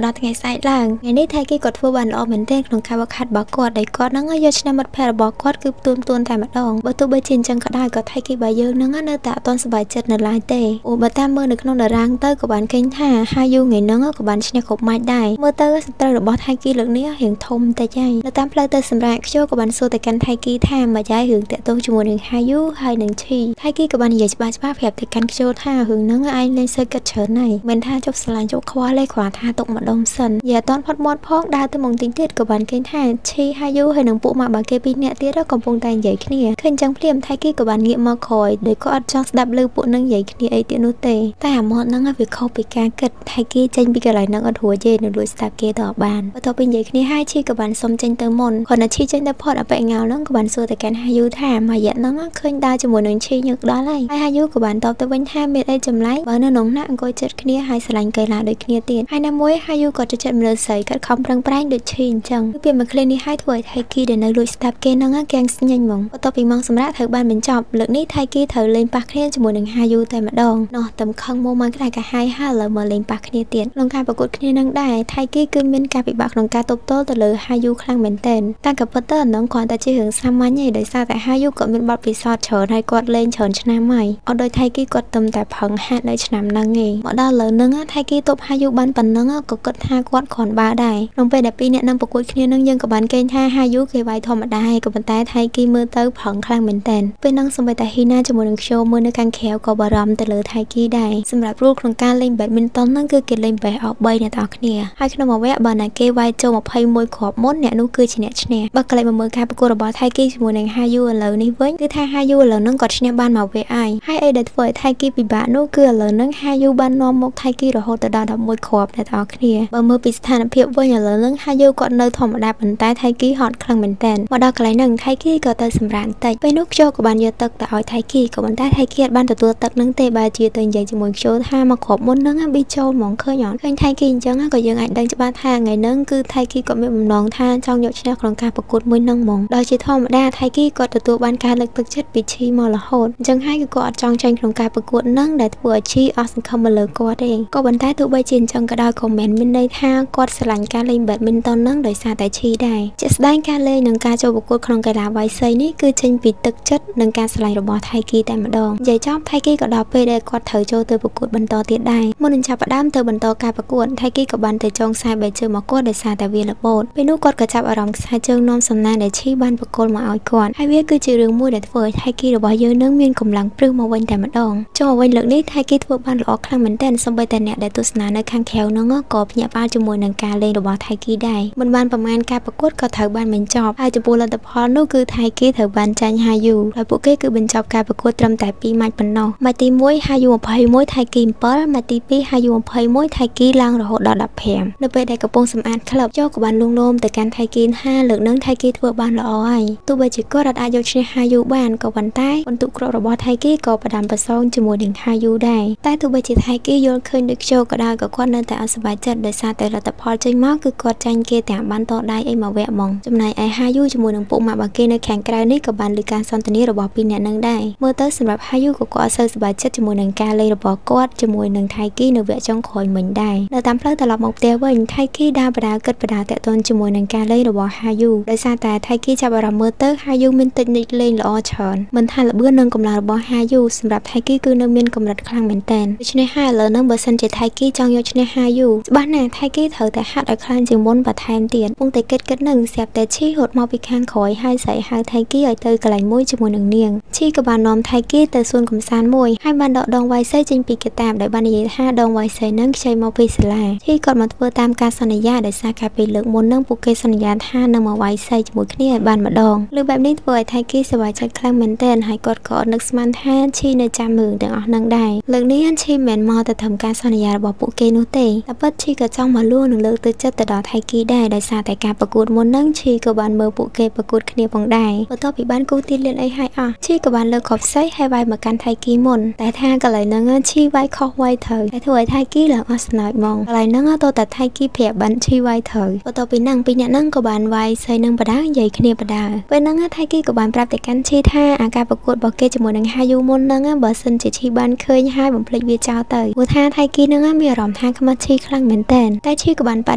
ดอนไงสายล่างไงนี่ไทยกีกดฟัวบันออกเหมือนเต้นของการประคัดบอกกอดได้กอดนั่งยชนะมัดแพรบอกกอดคือตัวแต่มาดองประตูใบจินจังก็ได้ก็ไทยกีใบเยอะนั่งเนื้อแต่ตอนสบายจัดในลายเตะอุบัติเมื่อหนึ่งน้องเดรังเตอร์กับบานเก่งท่าหายูไงนั่งกับบานชนะขบไม้ได้เมื่อเตอร์สเตอร์บอไทยกีเหลืองนี้เห็นทมแต่ใจแล้วตามเพลย์เตอร์สำราญโชว์กับบานโซแต่กันไทยกีท่ามาย้ายหึงแต่ตัวจมูกหนึ่งหายูให้หนึ่งชีไทยกีกับบานใหญ่บ้าแผลแต่กันโชว์ท่าหึงนั่งไอเล่นเซอร์กัดเฉินในเมนท่าจบสลายจบคว้าเลยขวาท่าตกมาดมสันอย่าตอนพอดมอดพอกดาวตะมงติงเตี้ยกับบานเก่งท่าชีหายูให้หนึ่งปุมาบาเกปีเนี่ยเตี้ยแล้วกำปงแต่ใหญ่ขึ้นขึ้นจังเพียมไทยกีกับบานเงียบมาคอยโดยก็อัดจังดับเลือปุนั่งใหญ่ขึ้นไอเตี้ยนุเตแต่หมอนั่งวิเคราะห์ไปการเกิดไทยกีจังปีกอะไรนั่งอัดหัวเย็นโดยสตาร์เกต่อบานพอต่อเป็นใหญ่ขึ้นให้ชีกับบานสมจังเตอร์มนคนชีจังได้พอดเอาไปเงานั่งกับบานโซแต่การหายูท่ามาเยอะนั่งขึ้นดาวจมูกหนึ่งชีหยกได้เลยให้หายูกับบานตอบตะวันท่าเม็ดไอจำไรบานน้องนั่งก็จัดขึ้น ហើយស្រឡាញ់កីឡាដូចគ្នាទៀតហើយណាមួយហើយយូក៏ចិត្តមនុស្សស្រីគាត់ខំប្រឹងប្រែងដូចឈីអញ្ចឹងពីមួយឃ្លានេះហើយធ្វើឲ្យថៃគីដែលនៅលួចស្ដាប់គេនឹងកៀងស្ញេញហ្មងបន្ទាប់ពីម៉ោងសម្រាប់ត្រូវបានបញ្ចប់លើកនេះថៃគីត្រូវលេងប៉ះគ្នាជាមួយនឹងហាយូតែម្ដងនោះតំខឹងមកក្រាយកាហាយហើយឥឡូវមកលេងប៉ះគ្នាទៀតក្នុងការប្រកួតគ្នានឹងដែរថៃគីគឺមានការពិបាកក្នុងការទប់ទល់ទៅលើហាយូខ្លាំងមែនទែនតែក៏ពិតទៅអានោះគ្រាន់តែជារឿងសាមញ្ញឯងដោយសារតែហាយូក៏មានបទពិសោធន៍ច្រើនហើយគាត់លេងច្រើនឆ្នាំហើយអត់ដូចថៃគីគាត់ទំតែផឹងហាត់នៅឆ្នាំហ្នឹងឯងមកដល់លើនឹងថៃគីទប់ហាយូបានប៉ុណ្ណឹងក៏គិតថាគាត់គ្រាន់បើដែរក្នុងពេលដែលពីរអ្នកនឹងប្រកួតគ្នានឹងយើងក៏បានកេងថាហាយូគេវាយធម្មតាហើយក៏ប៉ុន្តែថៃគីមើលទៅផឹងខ្លាំងមែនទែនពេលហ្នឹងសូម្បីតែហ៊ីណាជាមួយនឹងខ្យូមើលនៅខាងក្រៅក៏បារម្ភទៅលើថៃគីដែរសម្រាប់រូលក្នុងការលេង badminton ហ្នឹងគឺគេលេង best of 3អ្នកទាំងគ្នាហើយក្នុងមួយវគ្គបើណាគេវាយចូល21គ្រាប់មុនអ្នកនោះគឺជាអ្នកឈ្នះបើក្លែងមកមើលការប្រកួតរបស់ថៃគីជាមួយនឹងហាយូឥឡូវនេះវិញគឺថាហាយូឥឡូវហ្នឹងគាត់ឈ្នះបានមកវគ្គហើយអីដែលធ្វើឲ្យថៃគីពិបាកនោះគឺឥឡូវហ្នឹងហាយូបាននាំមកថៃគីរហូតទៅដល់11គ្រាប់អ្នកទាំងគ្នាបើមើលពីស្ថានភាពវិញឥឡូវហ្នឹងហាយូគាត់នៅធម្មតាប៉ុន្តែថៃគីហត់ខ្លាំងមែនតើមកដល់កន្លែងហ្នឹងថៃគីក៏ទៅសម្រាកបន្តិចពេលនោះខ្យូក៏បានយកទឹកទៅឲ្យថៃគីក៏ប៉ុន្តែថៃគីអត់បានទទួលទឹកហ្នឹងទេបើជាទៅនិយាយជាមួយខ្យូថាមកគ្រាប់មុនហ្នឹងប៊ីចូលហ្មងឃើញអត់ឃើញថៃគីអញ្ចឹងក៏យើងអាចដឹងច្បាស់ថាថ្ងៃហ្នឹងគឺថៃគីក៏មានបំណងថាចង់យកឈ្នះក្នុងការប្រកួតមួយហ្នឹងហ្មងដោយជាធម្មតាថៃគីគាត់ទទួលបានការលើកទឹកចិត្តពីឈីមករហូតអញ្ចឹងហើយគឺគាត់អត់ចង់ចាញ់ក្នុងការប្រកួតហ្នឹងដែលធ្វើឲ្យឈីអស់សង្ឃឹមមកលើគាត់ទេក៏ប៉ុន្តែទោះបីជាអញ្ចឹងក៏ដោយក៏មិនមានន័យថាគាត់ស្រឡាញ់ការលេង badminton ហ្នឹងដោយសារតែឈីដែរជាក់ស្ដែងការលេងនិងការចូលប្រកួតក្នុងកីឡាវាយសីនេះគឺចេញពីទឹកចិត្តនិងការស្រឡាញ់របស់ថៃគីតែម្ដងនិយាយចំថៃគីក៏ដល់ពេលដែលគាត់ត្រូវចូលទៅប្រកួតបន្តទៀតដែរមុននឹងចាប់ផ្ដើមទៅបន្តការប្រកួតថៃគីក៏បានទៅចងខ្សែបែកជើងមកគាត់ដោយសារតែវាល្បូតពេលនោះគាត់ក៏ចាប់អារម្មណ៍ខ្សែជើងនាំសំណាងដែលឈីបានបកគលមកឲ្យគាត់ហើយវាគឺជារឿងមួយដែលធ្វើឲ្យថៃគីរបស់យើងនឹងមានកម្លាំងព្រឹសមកវិញតែម្ដងចុះវិញលើកនេះថៃគីធ្វើបានល្អខ្លាំងមែនទែនសូម្បីតែអ្នកដែលទស្សនានៅខាងក្រៅនោះក៏ភ្ញាក់ផ្អើលជាមួយនឹងការលេងរបស់ថៃគីដែរមិនបានប្រមាណការប្រកួតក៏ត្រូវបានបញ្ចប់ហើយចំពោះលទ្ធផលនោះគឺថៃគីត្រូវបានចាញ់ហាយូហើយពួកគេគឺបញ្ចប់ការប្រកួតត្រឹមតែ2ម៉ាច់ប៉ុណ្ណោះម៉ាច់ទី1ហាយូ21ថៃគី7ម៉ាច់ទី2ហាយូ21ថៃគីឡើងរហូតដល់15នៅពេលដែលកំពុងសម្អាតក្លឹបចូលក៏បានលួងលោមទៅកាន់ថៃគី5លើកនឹងថៃគីធ្វើបានល្អហើយទោះបីជាគាត់អាចយកឈ្នះហាយូបានក៏ប៉ុន្តែបន្ទុកគ្រាប់របស់ថៃគីក៏ផ្ដាំប្រសងជាមួយនឹងហាយូដែរតែទោះបីជាថៃគីយល់ឃើញដូចខ្យូក៏ដោយក៏គាត់នៅតែអត់សប្បាយចិត្តដោយសារតែលទ្ធផលចេញមកគឺគាត់ចាញ់គេទាំងបានតដៃអីមកវគ្គហ្មងចំណែកឯហាយូជាមួយនឹងពួកម៉ាក់បាគេនៅខាងក្រៅនេះក៏បានលើការសន្ទនារបស់ពីរអ្នកនឹងដែរមើលទៅសម្រាប់ហាយូក៏គាត់អត់សូវសប្បាយចិត្តជាមួយនឹងការលេងរបស់គាត់ជាមួយនឹងថៃគីនៅវគ្គចុងក្រោយមិញដែរនៅតាមផ្លូវត្រឡប់មកផ្ទះវិញថៃគីដើរបដាគិតបដាតាក់ទងជាមួយនឹងការលេងរបស់ហាយូដោយសារតែថៃគីចាប់អារម្មណ៍មើលទៅហាយូមានតិចនិចលេងល្អច្រើនមិនថាល្បឿននិងកម្លាំងរបស់ហាយូសម្រាប់ថៃគីគឺនៅមានកម្រិតខ្លាំងមែនទែនដូច្នេះហើយឥឡូវហ្នឹងបើសិនជាថៃគីចង់យកឈ្នះហាយូច្បាស់ណាស់ថៃគីត្រូវតែហាត់ឲ្យខ្លាំងជាងមុនបន្ថែមទៀតពងតែគិតនឹងស្រាប់តែឈីហត់មកពីខាងក្រោយហើយស្រីហៅថៃគីឲ្យទៅកន្លែងមួយជាមួយនឹងនាងឈីក៏បាននាំថៃគីទៅសួនកំសាន្តមួយហើយបានដកដងវាយសីចេញពីកាតាបដោយបាននិយាយថាដងវាយសីនឹងខ្ចីមកពីសាលាឈីគាត់មកធ្វើតាមការសន្យាដោយសារកាលពីលើកមុននឹងពួកគេសន្យាថានឹងមកវាយសីជាមួយគ្នាឲ្យបានម្ដងលើបែបនេះធ្វើឲ្យថៃគីសប្បាយចិត្តខ្លាំងមែនទែនហើយគាត់ក៏នឹកស្មានថាឈីនៅចាំមើលទាំងអស់នឹងដែរលើកនេះឈីមិនមកទៅធ្វើការសន្យារបស់ពួកគេនោះទេតែពិតឈីក៏ចង់មកលួងនឹងលើកទឹកចិត្តទៅដល់ថៃគីដែរដោយសារតែការប្រកួតមុននឹងឈីក៏បានមើលពួកគេប្រកួតគ្នាផងដែរបន្ទាប់ពីបានគូទីលានអីហើយអស់ឈីក៏បានលើកគ្រាប់សីហើយវាយមកកាន់ថៃគីមុនតែថាកន្លែងហ្នឹងឈីវាយខុសវាយត្រូវតែធ្វើឲ្យថៃគីឡើងអស់ស្នើចហ្មងកន្លែងហ្នឹងតើតែថៃគីប្រាប់បានឈីវាយត្រូវបន្ទាប់ពីហ្នឹងពីរអ្នកហ្នឹងក៏បានវាយសីនឹងបដានិយាយគ្នាបដាពេលហ្នឹងថៃគីក៏បានប្រាប់ទៅកាន់ឈីថាអាការប្រកួតរបស់គេជាមួយនឹងហាយូមុនហ្នឹងបើសិនជាឈីបានឃើញហើយបំភ្លេចវាចោលទៅព្រោះថាថៃគីហ្នឹងមានអារម្មណ៍ថាខ្មាស់ឈីខ្លាំងមែនតើតែឈីក៏បានប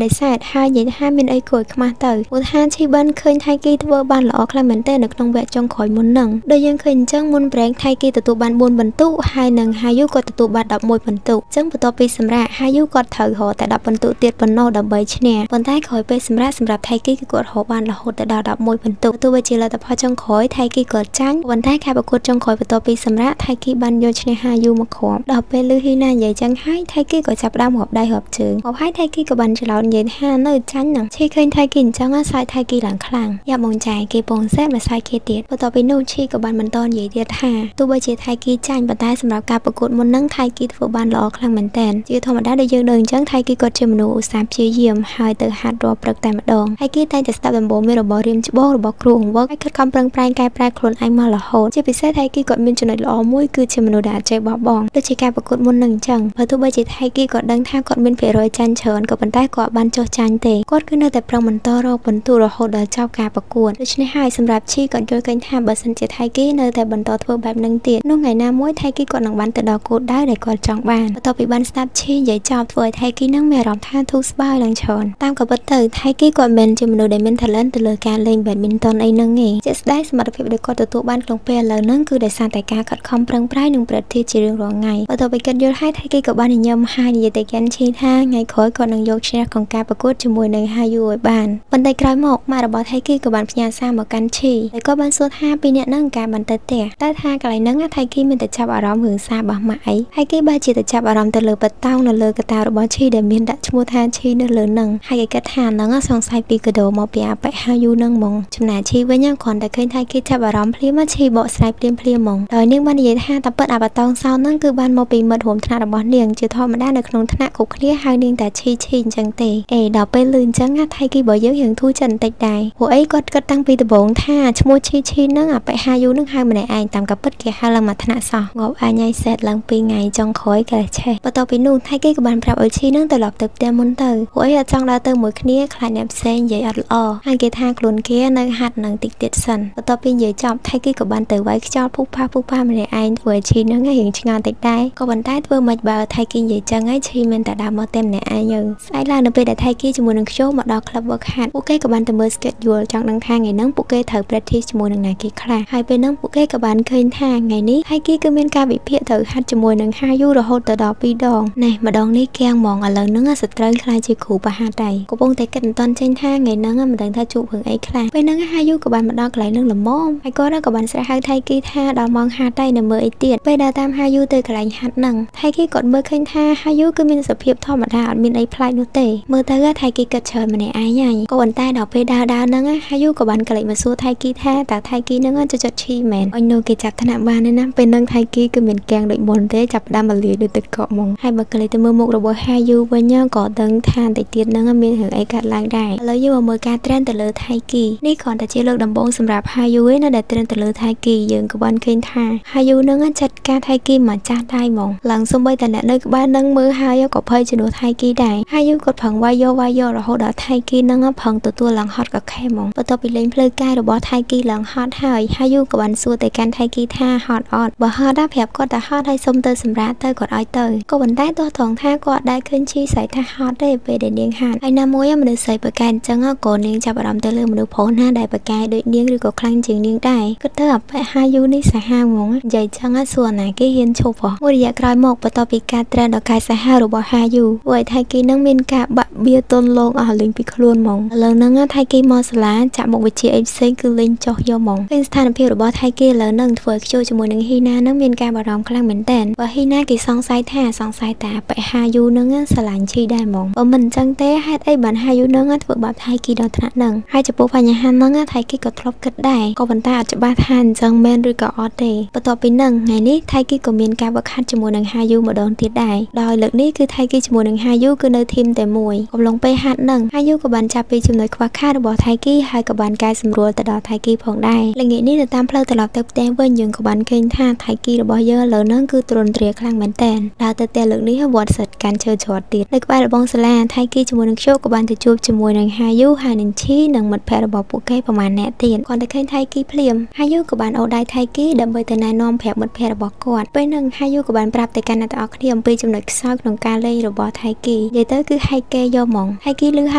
ដិសេធហើយនិយាយថាមានអីគួរឲ្យខ្មាស់ទៅព្រោះថាឈីបានឃើញថៃគីធ្វើបានល្អខ្លាំងមែនតើនៅក្នុងវគ្គចុងក្រោយមុនហ្នឹងដូចយើងឃើញអញ្ចឹងមុនប្រេងថៃគីទទួលបាន4បន្ទុកហើយនឹងហាយូក៏ទទួលបាន11បន្ទុកអញ្ចឹងបន្ទាប់ពីសម្រាប់ហាយូគាត់ត្រូវរកតែ10បន្ទុកទៀតប៉ុណ្ណោះដើម្បីឈ្នះប៉ុន្តែក្រោយពេលសម្រាប់ថៃគីគឺគាត់រកបានរហូតដល់11បន្ទុកទោះបីជាលទ្ធផលចុងក្រោយថៃគីគាត់ចាញ់ប៉ុន្តែការប្រកួតចុងក្រោយបន្ទាប់ពីសម្រាប់ថៃគីបានយកឈ្នះហាយូមកគ្រាប់ដល់ពេលលឺហ៊ីណានិយាយចឹងហើយថៃគីក៏ចាប់ផ្ដើមរាប់ដៃរាប់ជើងមកហើយថៃគីក៏បានច្រឡោតនិយាយថានៅចាញ់ហ្នឹងឈីឃើញថៃគីអញ្ចឹងសាយថៃគីឡើងខ្លាំងយ៉ាប់បងចាយគេពងសែបមកសាយគេទៀតបន្ទាប់ពីនោះឈីក៏បានបន្តនិយាយទៀតថាទោះបីជាថៃគីចាញ់ប៉ុន្តែសម្រាប់ការប្រកួតមុនហ្នឹងថៃគីធ្វើបានល្អខ្លាំងមែនតើជាធម្មតាដែលយើងដឹងអញ្ចឹងថៃគីគាត់ជាមនុស្សឧស្សាហ៍ព្យាយាមហើយទៅហាត់រាល់ព្រឹកតែម្ដងថៃគីតែងតែស្ដាប់ដំបូន្មានរបស់រៀមច្បងរបស់គ្រូហង្វឹកហើយខិតខំប្រឹងប្រែងកែប្រែខ្លួនឯងមករហូតជាពិសេសថៃគីគាត់មានចំណុចល្អមួយគឺជាមនុស្សដែលចេះបោះបង់ដូចជាការប្រកួតមុននឹងអញ្ចឹងបើទោះ ទោះបីជាថៃគីគាត់ដឹងថាគាត់មានភាគរយចាញ់ច្រើនក៏ប៉ុន្តែគាត់បានចុះចាញ់ទេគាត់គឺនៅតែប្រឹងបន្តរកពិន្ទុរហូតដល់ចប់ការប្រកួតដូច្នេះហើយសម្រាប់ឈីគាត់យល់ឃើញថាបើសិនជាថៃគីនៅតែបន្តធ្វើបែបហ្នឹងទៀតនោះថ្ងៃណាមួយថៃគីគាត់នឹងបានទៅដល់គោលដៅដែលគាត់ចង់បានបន្ទាប់ពីបានស្ដាប់ឈីនិយាយចប់ធ្វើឲ្យថៃគីនឹងមានអារម្មណ៍ថាធូរស្បើយឡើងច្រើនតាមក៏ពិតទៅថៃគីគាត់មិនជាមនុស្សដែលមាន talent ទៅលើការលេង badminton អីហ្នឹងទេជាក់ស្ដែងសមត្ថភាពដែលគាត់ទទួលបានក្នុងពេលឥឡូវហ្នឹងគឺដោយសារតែការខិតខំប្រឹងប្រែងនិងប្រតិជារៀងរាល់ថ្ងៃបន្ទាប់ពីគាត់យល់ហើយថៃគីក៏បានញញឹមហើយនិយាយទៅកាន់ឈីថាថ្ងៃក្រោយគាត់នឹងយកឈ្នះក្នុងការប្រកួតជាមួយនឹងហាយូឲ្យបានបន្តិចក្រោយមកម៉ាក់របស់ថៃគីក៏បានផ្ញើសារមកកាន់ឈីហើយគាត់បានសួរថាពីអ្នកហ្នឹងការបានទៅផ្ទះតែថាកន្លែងហ្នឹងថៃគីមានតែចាប់អារម្មណ៍រឿងសាររបស់ម៉ាក់អីហើយគេបែរជាទៅចាប់អារម្មណ៍ទៅលើបតោងនៅលើកតារបស់ឈីដែលមានដាក់ឈ្មោះថាឈីនៅលើហ្នឹងហើយគេគិតថាហ្នឹងសង្ស័យពីកដោមកពីអបិហាយូហ្នឹងហ្មងចំណែកឈីវិញគ្រាន់តែឃើញថៃគីចាប់អារម្មណ៍ភ្លាមឈីបកស្រាយភ្លាមហ្មងដោយនាងបាននិយាយថាតាពិតអាបតោងសោហ្នឹងគឺបានមកពីមិត្តរួមថ្នាក់របស់នាងជាធម្មតានៅក្នុងថ្នាក់គ្រប់គ្នាហើយនាងតែឈីអញ្ចឹងទេដល់ពេលលឺអញ្ចឹងថៃគីរបស់យើងរៀងធូរចិត្តបន្តិចដែរព្រោះអីគាត់គិតតាំងពីដំបូងថាឈ្មោះឈីហ្នឹងអបិហាយូហ្នឹងហៅម្នាក់ឯងតាមកាពិតគេហៅឡើងមកថ្នាក់សោះងប់អញឲ្យសេតឡើង2ថ្ងៃចុងក្រោយក៏ឆេះបន្ទាប់ពីនោះថៃគីក៏បានប្រាប់ឲ្យឈីហ្នឹងត្រឡប់ទៅផ្ទះមុនទៅព្រោះអីអត់ចង់ដើរទៅមួយគ្នាខ្លាចអ្នកផ្សេងនិយាយអត់ល្អហើយគេថាខ្លួនគេនៅហាត់នឹងតិចទៀតសិនបន្ទាប់ពីនិយាយចប់ថៃគីក៏បានទៅវាយខ្យល់ពុះផាម្នាក់ឯងធ្វើឲ្យឈីហ្នឹងរៀងឆ្ងល់តិចដែរក៏ប៉ុន្តែធ្វើមិនបើថៃគីនិយាយចឹងហើយឈីមានតែដើរមកតែម្នាក់ឯងស្អែកឡើងនៅពេលដែលថៃគីជាមួយនឹងខ្ជោមកដល់ club work hard ពួកគេក៏បានទៅមើល schedule ចង់ដឹងថាថ្ងៃហ្នឹងពួកគេត្រូវ practice ជាមួយនឹងណាគេខ្លះហើយពេលហ្នឹងពួកគេក៏បានឃើញថាថ្ងៃនេះថៃគីគឺមានការវិភាគត្រូវហាត់ជាមួយនឹងហាយូរហូតទៅដល់2ដងណែម្ដងនេះគៀងហ្មងឥឡូវហ្នឹងសត្រូវខ្លាចជាគ្រូបហាត់ដែរកំពុងតែគិតមិនតាន់ចេញថាថ្ងៃហ្នឹងមិនដឹងថាជួបរឿងអីខ្លះពេលហ្នឹងហាយូក៏បានមកដល់កន្លែងហ្នឹងល្មមហើយគាត់ក៏បានស្រែកហៅថៃគីថាដល់ម៉ោងហាត់ហើយនៅមើលអីទៀតពេលដើរតាមហាយូទៅកន្លែងហាត់ហ្នឹងថៃគីគាត់មើលឃើញថាហាយូគឺមានសភាពធម្មតាអត់មានអីប្លែកនោះទេមើលទៅថៃគីគិតច្រើនម្នាក់ឯងហើយក៏ប៉ុន្តែដល់ពេលដើរហ្នឹងហាយូក៏បានកលិចមកសួរថៃគីថាតើថៃគីហ្នឹងចិត្តឈីមែនអញនោះគេចាប់ថ្នាក់បានទេណាពេលហ្នឹងថៃគីគឺមានកាំងដូចមុនទេចាប់ផ្ដើមមកលាយដូចទឹកកកហ្មងហើយបើកលិចទៅមើលមុខរបស់ហាយូវិញក៏ដឹងថាតិចទៀតហ្នឹងមានរឿងអីកើតឡើងដែរឥឡូវយើងមកមើលការ trend ទៅលើថៃគីនេះគ្រាន់តែជាលើកដំបូងសម្រាប់ហាយូឯណាដែល trend ទៅលើថៃគីយើងក៏បានឃើញថាហាយូហ្នឹងចាត់ការថៃគីមកចាស់ដែរហ្មងឡើងសូម្បីតែអ្នកនៅក្បែរនឹងមើលហើយក៏ភ័យជំនួសថៃគីដែរហាយូគាត់ប្រឹងវាយយករហូតដល់ថៃគីហ្នឹងប្រឹងទទួលឡើងហត់ក៏ខែហ្មងបន្ទាប់ពីលេងផ្លូវកាយរបស់ថៃគីឡើងហត់ហើយហាយូក៏បានសួរទៅកាន់ថៃគីថាហត់អត់បើហត់ប្រាប់គាត់ថាហត់ហើយសុំទៅសម្រាប់ទៅគាត់ឲ្យទៅក៏ប៉ុន្តែទោះត្រង់ថាគាត់ដែរឃើញឈីស្រីថាហត់ទេពេលដែលនាងហាត់ហើយណាមួយមនុស្សស្រីប្រកែកអញ្ចឹងក៏នាងចាប់អារម្មណ៍ទៅលើមនុស្សប្រុសណាដែលប្រកែកដូចនាងឬក៏ខ្លាំងជាងនាងដែរគិតទៅអបិហាយូនេះសាហាវហ្មងនិយាយចឹងសួរណាគេហ៊ានឈប់មួយរយៈក្រោយមកបន្ទាប់ពីការ trend ដល់កាយសាហាវរបស់ហាយូពួកថៃគីនឹងមានការបាក់បៀទន់លងអស់លេងពីខ្លួនហ្មងឥឡូវហ្នឹងថៃគីមកសាលាចាក់មុខវិជ្ជាអីផ្សេងគឺលេងចុះយកហ្មងឃើញស្ថានភាពរបស់ថៃគីឥឡូវហ្នឹងធ្វើឲ្យខ្ជិលជាមួយនឹងហ៊ីណានឹងមានការបារម្ភខ្លាំងមែនតើបើហ៊ីណាគេសង្ស័យតាបិហាយូនឹងស្រឡាញ់ឈីដែរហ្មងបើមិនអញ្ចឹងទេហេតុអីបានហាយូនឹងធ្វើបាបថៃគីដល់ថ្នាក់ហ្នឹងហើយចំពោះបញ្ហាហ្នឹងថៃគីក៏ធ្លាប់គិតដែរក៏ប៉ុន្តែអត់ច្បាស់ថាអញ្ចឹងមែនឬក៏អត់ទេបន្ទាប់ពីហ្នឹងថ្ងៃនេះថៃគីក៏មានការវឹកហាត់ជាមួយនឹងហាយូម្ដងទៀតដែរដោយលើកនេះគឺថៃគីជាមួយនឹងហាយូគឺនៅធីមតែមួយកំឡុងពេលហាត់ហ្នឹងហាយូក៏បានចាប់ពីចំណុចខ្វះខាតរបស់ថៃគីហើយក៏បានកែសម្រួលទៅដល់ថៃគីផងដែរល្ងាចនេះនៅតាមផ្លូវត្រឡប់ទៅផ្ទះវិញយើងក៏បានឃើញថាថៃគីរបស់យើងឥឡូវហ្នឹងគឺទ្រន់ទ្រាយខ្លាំងមែនតើដើរទៅផ្ទះលើកនេះវត្តសិតកាន់ឈើច្រត់ទៀតនៅក្បែររបងសាលាថៃគីជាមួយនឹងខ្ជោក៏បានទៅជួបជាមួយនឹងហាយូហើយនឹងឈីនិងមិត្តភក្តិរបស់ពួកគេប្រហែលអ្នកទៀតគាត់តែឃើញថៃគីភ្លាមហាយូក៏បានអូសដៃថៃគីដើម្បីទៅណែនាំប្រាប់មិត្តភក្តិរបស់គាត់ពេលហ្នឹងហាយូក៏បានប្រាប់ទៅកាន់អ្នកទាំងអស់គ្នាអំពីចំណុចខ្សោយក្នុងការលេងរបស់ថៃគីនិយាយទៅគឺហែកគេយកហ្មងថៃគីលឺហ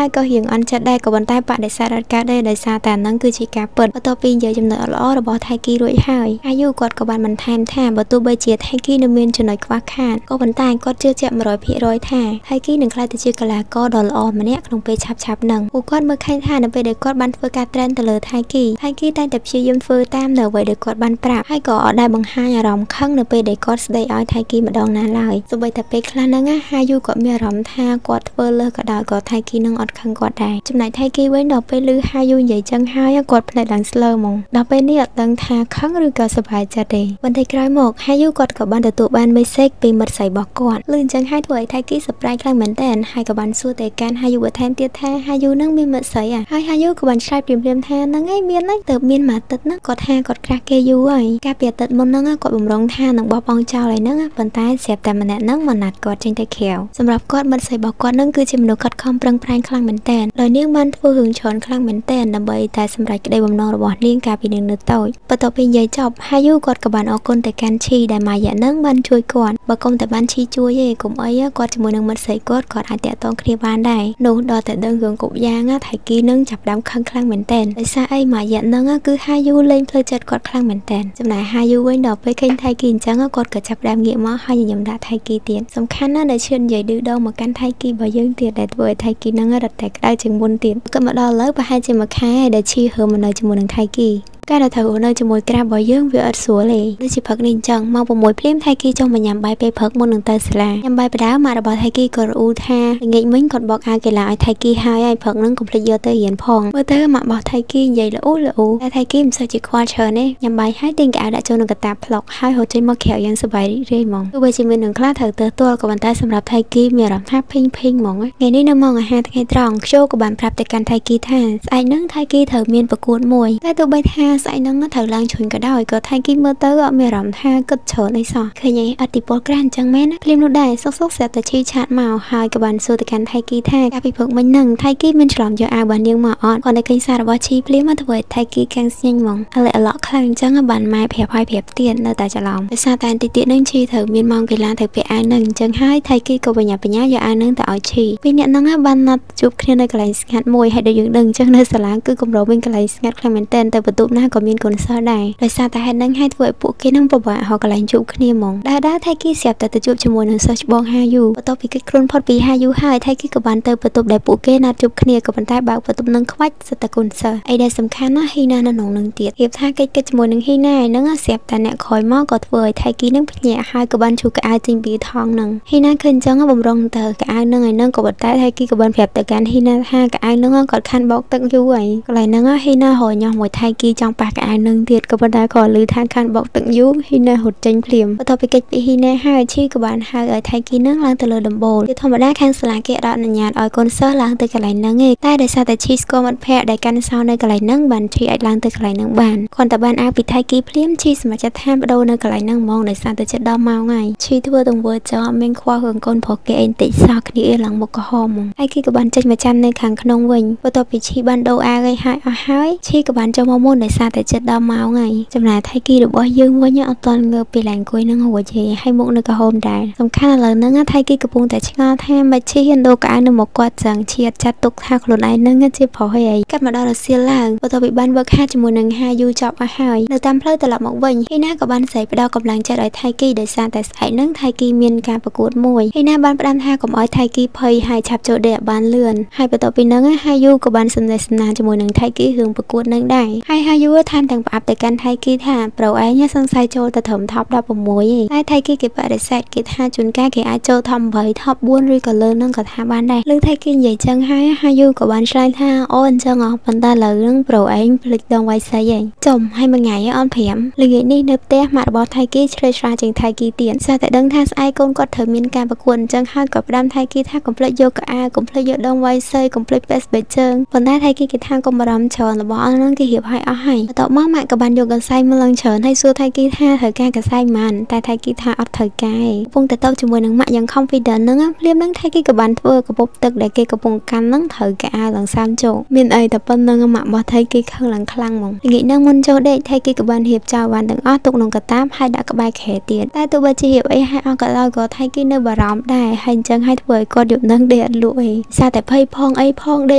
ើយក៏រៀងអន់ចិត្តដែរក៏ប៉ុន្តែបដិសេធអត់កើតដែរដោយសារតែហ្នឹងគឺជាការពិតបន្ទាប់ពីនិយាយចំណុចល្អរបស់ថៃគីរួចហើយហាយូគាត់ក៏បានបន្ថែមថាបើទោះបីជាថៃគីនៅមានចំណុចខ្វះខាតក៏ប៉ុន្តែគាត់ជឿជាក់ 100% ថាថៃគីនឹងក្លាយទៅជាកីឡាករដ៏ល្អម្នាក់ក្នុងពេលឆាប់ហ្នឹងពួកគាត់មើលឃើញថានៅពេលដែលគាត់បានធ្វើការ trend ទៅលើថៃគីតែងតែព្យាយាមធ្វើតាមនៅអ្វីដែលគាត់បានប្រាប់ហើយក៏អត់ដែលបង្ហាញអារម្មណ៍ខឹងនៅពេលដែលគាត់ស្ដីឲ្យថៃគីម្ដងណាឡើយសូម្បីតែពេលខ្លះហ្នឹងហាយូគាត់មានអារម្មណ៍ថាគាត់ធ្វើលើសក៏ដោយក៏ថៃគីនឹងអត់ខឹងគាត់ដែរចំណែកថៃគីវិញដល់ពេលឮហាយូនិយាយចឹងហើយគាត់ភ្នែកឡើងស្លើហ្មងដល់ពេលនេះអត់ដឹងថាខឹងឬក៏សប្បាយចិត្តទេបន្តិចក្រោយមកហាយូគាត់ក៏បានទទួលបាន message ពីមិត្តស្រីរបស់គាត់លឺអញ្ចឹងហើយធ្វើឲ្យថៃគី surprise ខ្លាំងមែនតើហើយក៏បានសួរទៅកាន់ហាយូបន្ថែមទៀតថាហាយូនឹងមានមិត្តស្រីហើយហាយូក៏បានឆ្លើយព្រាមៗថាហ្នឹងឯងមានហ្នឹងទៅមានមួយអាទិត្យហ្នឹងគាត់ថាគាត់ក្រាស់គេយូរហើយកាលពីអាទិត្យមុនហ្នឹងគាត់បំរុងថានឹងបោះបង់ចោលហើយហ្នឹងប៉ុន្តែស្រាប់តែម្នាក់ នឹងមកណាត់គាត់ចេញទៅខែវសម្រាប់គាត់មិនស្អីរបស់គាត់នឹងគឺជាមនុស្សខិតខំប្រឹងប្រែងខ្លាំងមែនទែនដោយនាងបានធ្វើរឿងច្រើនខ្លាំងមែនទែនដើម្បីតែសម្រេចក្តីបំណងរបស់នាងកាលពីនាងនៅតូចបន្ទាប់ពីនិយាយចប់ហាយូគាត់ក៏បានអរគុណទៅកាន់ឈីដែលម៉ាយ៉ានឹងបានជួយគាត់បើគុំតែបានឈីជួយទេគុំអីគាត់ជាមួយនឹងមិត្តស្រីគាត់អាចតាក់ទងគ្នាបានដែរនោះដល់តែដឹងរឿងគ្រប់យ៉ាងថៃគីនឹងចាប់ដើមខឹងខ្លាំងមែនទែនដោយសារអីម៉ាយ៉ានឹងគឺហាយូលេងផ្លូវចិត្តគាត់ខ្លាំងមែនទែនចំណែកហាយូវិញដល់ពេលឃើញថៃគីអញ្ចឹងគាត់ក៏ចាប់ដើមងាកមកហើយញញឹមដាក់ថៃគីទៀតសំខាន់ណាស់ដែលឈឿននិយាយឌឺដងមកកាន់ថៃគីរបស់យើងទៀតដែលធ្វើឲ្យថៃគីនឹងរត់តែក្តៅជាងមុនទៀតក៏មកដល់ឥឡូវប្រហែលជាមួយខែដែលឈីហើមនៅជាមួយនឹងថៃគីការដែលត្រូវនៅជាមួយក្រាបរបស់យើងវាអត់ស្រួលទេដូចជាព្រឹកនេះអញ្ចឹងមក6ភ្លាមថៃគីចង់មកញ៉ាំបាយពេលព្រឹកមុននឹងទៅសាលាញ៉ាំបាយបដាម៉ាក់របស់ថៃគីក៏រអ៊ូថាល្ងាចមិញគាត់បោកអាវកីឡាឲ្យថៃគីហើយព្រឹកនឹងកុំភ្លេចយកទៅរៀនផងមើលទៅម៉ាក់របស់ថៃគីនិយាយល្អតែថៃគីមិនសូវជាខ្វល់ច្រើនទេញ៉ាំបាយហើយទិញកៅអៅដាក់ចូលក្នុងកាតាផ្លុកហើយរត់ចេញមកក្រៅយ៉ាងសប្បាយរីករាយហ្មងទោះបីជាមាននឹងខ្លះត្រូវទៅទាល់ក៏ប៉ុន្តែសម្រាប់ថៃគីមានអារម្មណ៍ថាភិញហ្មងថ្ងៃនេះនៅម៉ោងអាហារថ្ងៃត្រង់ខ្ជូក៏បានប្រាប់ទៅកាន់ថៃគីថាស្អែកនឹងថៃគីត្រូវមានប្រកួតមួយតែទោះបីថាស្អែកនឹងត្រូវឡើងឈុញក៏ដោយក៏ថៃគីមើលទៅអត់មានអារម្មណ៍ថាគិតច្រើនអីសោះឃើញឯអតិពលក្រាស់អញ្ចឹងមែនណាភ្លាមនោះដែរសុកស្រាប់តែឈីឆាតមកហើយក៏បានសួរទៅកាន់ថៃគីថាកាលពីព្រឹកមិញហ្នឹងថៃគីមានច្រឡំយកអាវរបស់នាងមកអត់គាត់តែឃើញសាររបស់ឈីភ្លាមមកធ្វើឲ្យថៃគីខាំងស្ញែងហ្មងឥឡូវអាឡក់ខ្លាំងអញ្ចឹងបានម៉ែប្រាប់ទៀតនៅតែច្រឡំដោយសារតែតិចទៀតហ្នឹងឈីត្រូវមានម៉ោងកីឡាទៅពាក់អាវហ្នឹងអញ្ចឹងហើយថៃគីក៏បញ្ញាយកអាវហ្នឹងទៅឲ្យឈីពីអ្នកហ្នឹងបានណាត់ជួបគ្នានៅកន្លែងស្ងាត់មួយហើយដូចយើងដឹងអញ្ចឹងនៅសាលាគឺកម្រមានកន្លែងស្ងាត់ខ្លាំងមែនទែនទៅបន្ទប់ណាក៏មានកូនសិស្សដែរដោយសារតែហេតុហ្នឹងហើយធ្វើឲ្យពួកគេនឹងពិបាករកកន្លែងជួបគ្នាហ្មងដែរថៃគីស្រាប់តែទៅជួបជាមួយនឹងសិស្សច្បងហាយូបន្ទាប់ពីគេខ្លួនផុតពីហាយូហើយថៃគីក៏បានទៅបន្ទប់ដែលពួកគេណាត់ជួបគ្នាក៏ប៉ុន្តែបើកបន្ទប់នឹងខ្វាច់សិតតែកូនសិស្សអីដែលសំខាន់ណាស់ហ៊ីណានៅក្នុងនឹងទៀតរៀបថាកិច្ចជាមួយនឹងហ៊ីណាហ្នឹងស្រាប់តែអ្នកក្រោយមកក៏ធ្វើឲ្យថៃគីនឹងភ្ញាក់ហើយក៏បានជួកៅចេញពីថងហ្នឹងហ៊ីណាឃើញអញ្ចឹងបំរុងទៅកៅហ្នឹងឯហ្នឹងក៏ប៉ុន្តែថៃគីក៏បានប្រាប់ទៅកាន់ហ៊ីណាថាកៅហ្នឹងគាត់ខាន់បោកទឹកយូរហើយកន្លែងហ្នឹងហ៊ីណារញ៉ោះមួយថៃគីចង់ប៉ះកៅហ្នឹងទៀតក៏ប៉ុន្តែក៏ឮថាខាន់បោកទឹកយូរហ៊ីណារត់ចេញភ្លាមបន្ទាប់ពីកិច្ចពីហ៊ីណាហើយឈីក៏បានហៅឲ្យថៃគីនឹងឡើងទៅលើដំបូលជាធម្មតាខាងសាលាគេអត់អនុញ្ញាតឲ្យកូនសិស្សឡើងទៅកន្លែងហ្នឹងទេតែដោយសារតែឈីស្គាល់មិត្តភ័ក្តិដែលកាន់សោនៅកន្លែងហ្នឹងបានឈីអាចឡើងទៅកន្លែងហ្នឹងបានគាត់តែបានអាវពីថៃគីភ្លាមឈីសម្រេចចិត្តថាបដូរនៅកន្លែងហ្នឹងហ្មងដោយសារតែចិត្តដល់ម៉ោងហើយឈីធ្វើទង្វើចោលអត់មានខ្វល់រឿងកូនប្រុសគេអីបន្តិចសោះគ្នាអៀឡើងមុខក្រហមហ្មងហើយគីក៏បានចេញមកចាំនៅខាងក្នុងវិញបន្ទាប់ពីឈីបានដូរអាវឲ្យអស់ហើយឈីក៏បានចូលមកមុនដោយសារតែចិត្តដល់ម៉ោងហើយចំណែកថៃគីរបស់យើងវិញអត់ទាន់ងើបពីឡើងអង្គុយនឹងរួចទេហើយមុខនៅក្រហមដែរសំខាន់ឥឡូវហ្នឹងថៃគីកំពុងតែឆ្ងល់ថាមិនឈីហ៊ានដូរកៅអៅនៅមកគាត់ចឹងឈីអត់ចាត់ទុកថាខ្លួនឯងហ្នឹងជាប្រុសអីកាត់មកដល់រសៀលឡើងបន្ទាប់ពីបានវឹកហាត់ជាមួយនឹងហាយូចប់អស់ហើយនៅតាមផ្លូវត្រឡប់មកវិញហ៊ីណាក៏បានស្រីផ្ដល់កម្លាំងចិត្តឲ្យថៃគីដោយសារតែស្អែកហ្នឹងថៃគីមានការប្រកួតមួយហ៊ីណាបានផ្ដាំថាកុំឲ្យថៃគីភ័យហើយឆាប់ចូលដេកបានលឿនហើយបន្ទាប់ពីហ្នឹងហាយូក៏បានសំណេះសំណាលជាមួយនឹងថៃគីរឿងប្រកួតនឹងដែរហើយហាយូថែមទាំងប្រាប់ទៅកាន់ថៃគីថាប្រូឯងសង្ស័យចូលទៅត្រឹមថប់16ឯងតែថៃគីគេបដិសេធគេថាជួនកាលគេអាចចូលថប់8ថប់4ឬក៏លើនឹងក៏ថាបានដែរលើថៃគីនិយាយចឹងហើយហាយូក៏បានឆ្លើយថាអូអញ្ចឹងប៉ុន្តែលើនឹងប្រូឯងភ្លេចដងវាយសីឯងចំហើយមួយថ្ងៃអត់5ល្ងាចនេះនៅផ្ទះម៉ាក់របស់ថៃគីឆ្លេឆ្លាជាងថៃគីទៀតស្អាតតែដឹងថាស្អែកកូនគាត់ត្រូវមានការប្រកួតអញ្ចឹងហើយក៏ផ្ដាំថៃគីថាកុំភ្លេចយកកៅអៅកុំភ្លេចយកដងវាយសីកុំភ្លេចពេស្បេជើងប៉ុន្តែថៃគីគេថាកុំបារម្ភច្រើនរបស់អស់ហ្នឹងគេរៀបឲ្យអស់ហើយបន្ទាប់មកម៉ាក់ក៏បានយកកន្សែងមកឡើងច្រើនហើយសួរថៃគីថាត្រូវការកន្សែងប៉ុន្មានតែថៃគីថាអត់ត្រូវការទេកំពុងតែតបជាមួយនឹងម៉ាក់យ៉ាង confident ហ្នឹងភ្លាមហ្នឹងថៃគីក៏បានធ្វើកាពប់ទឹកដែលគេកំពុងកាន់ហ្នឹងត្រូវកៅអៅឡើង30ជោគមានអីតែប៉ុណ្្នឹងម៉ាក់របស់ថៃគីខឹងឡើងខ្លាំងហ្មងល្ងាចហ្នឹងមុនចូលដេកថៃគីក៏បានរៀបចោលបានទាំងអស់ទុកក្នុងកាតាបហើយដាក់ក្បែរខែទៀតតែទោះបីជារៀបអីហើយអស់ក៏ដោយក៏ថៃគីនៅបារម្ភដែរហើយអញ្ចឹងហើយធ្វើឲ្យគាត់យប់ហ្នឹងដេកអត់លក់អីសារតែភ័យផងអីផងដេ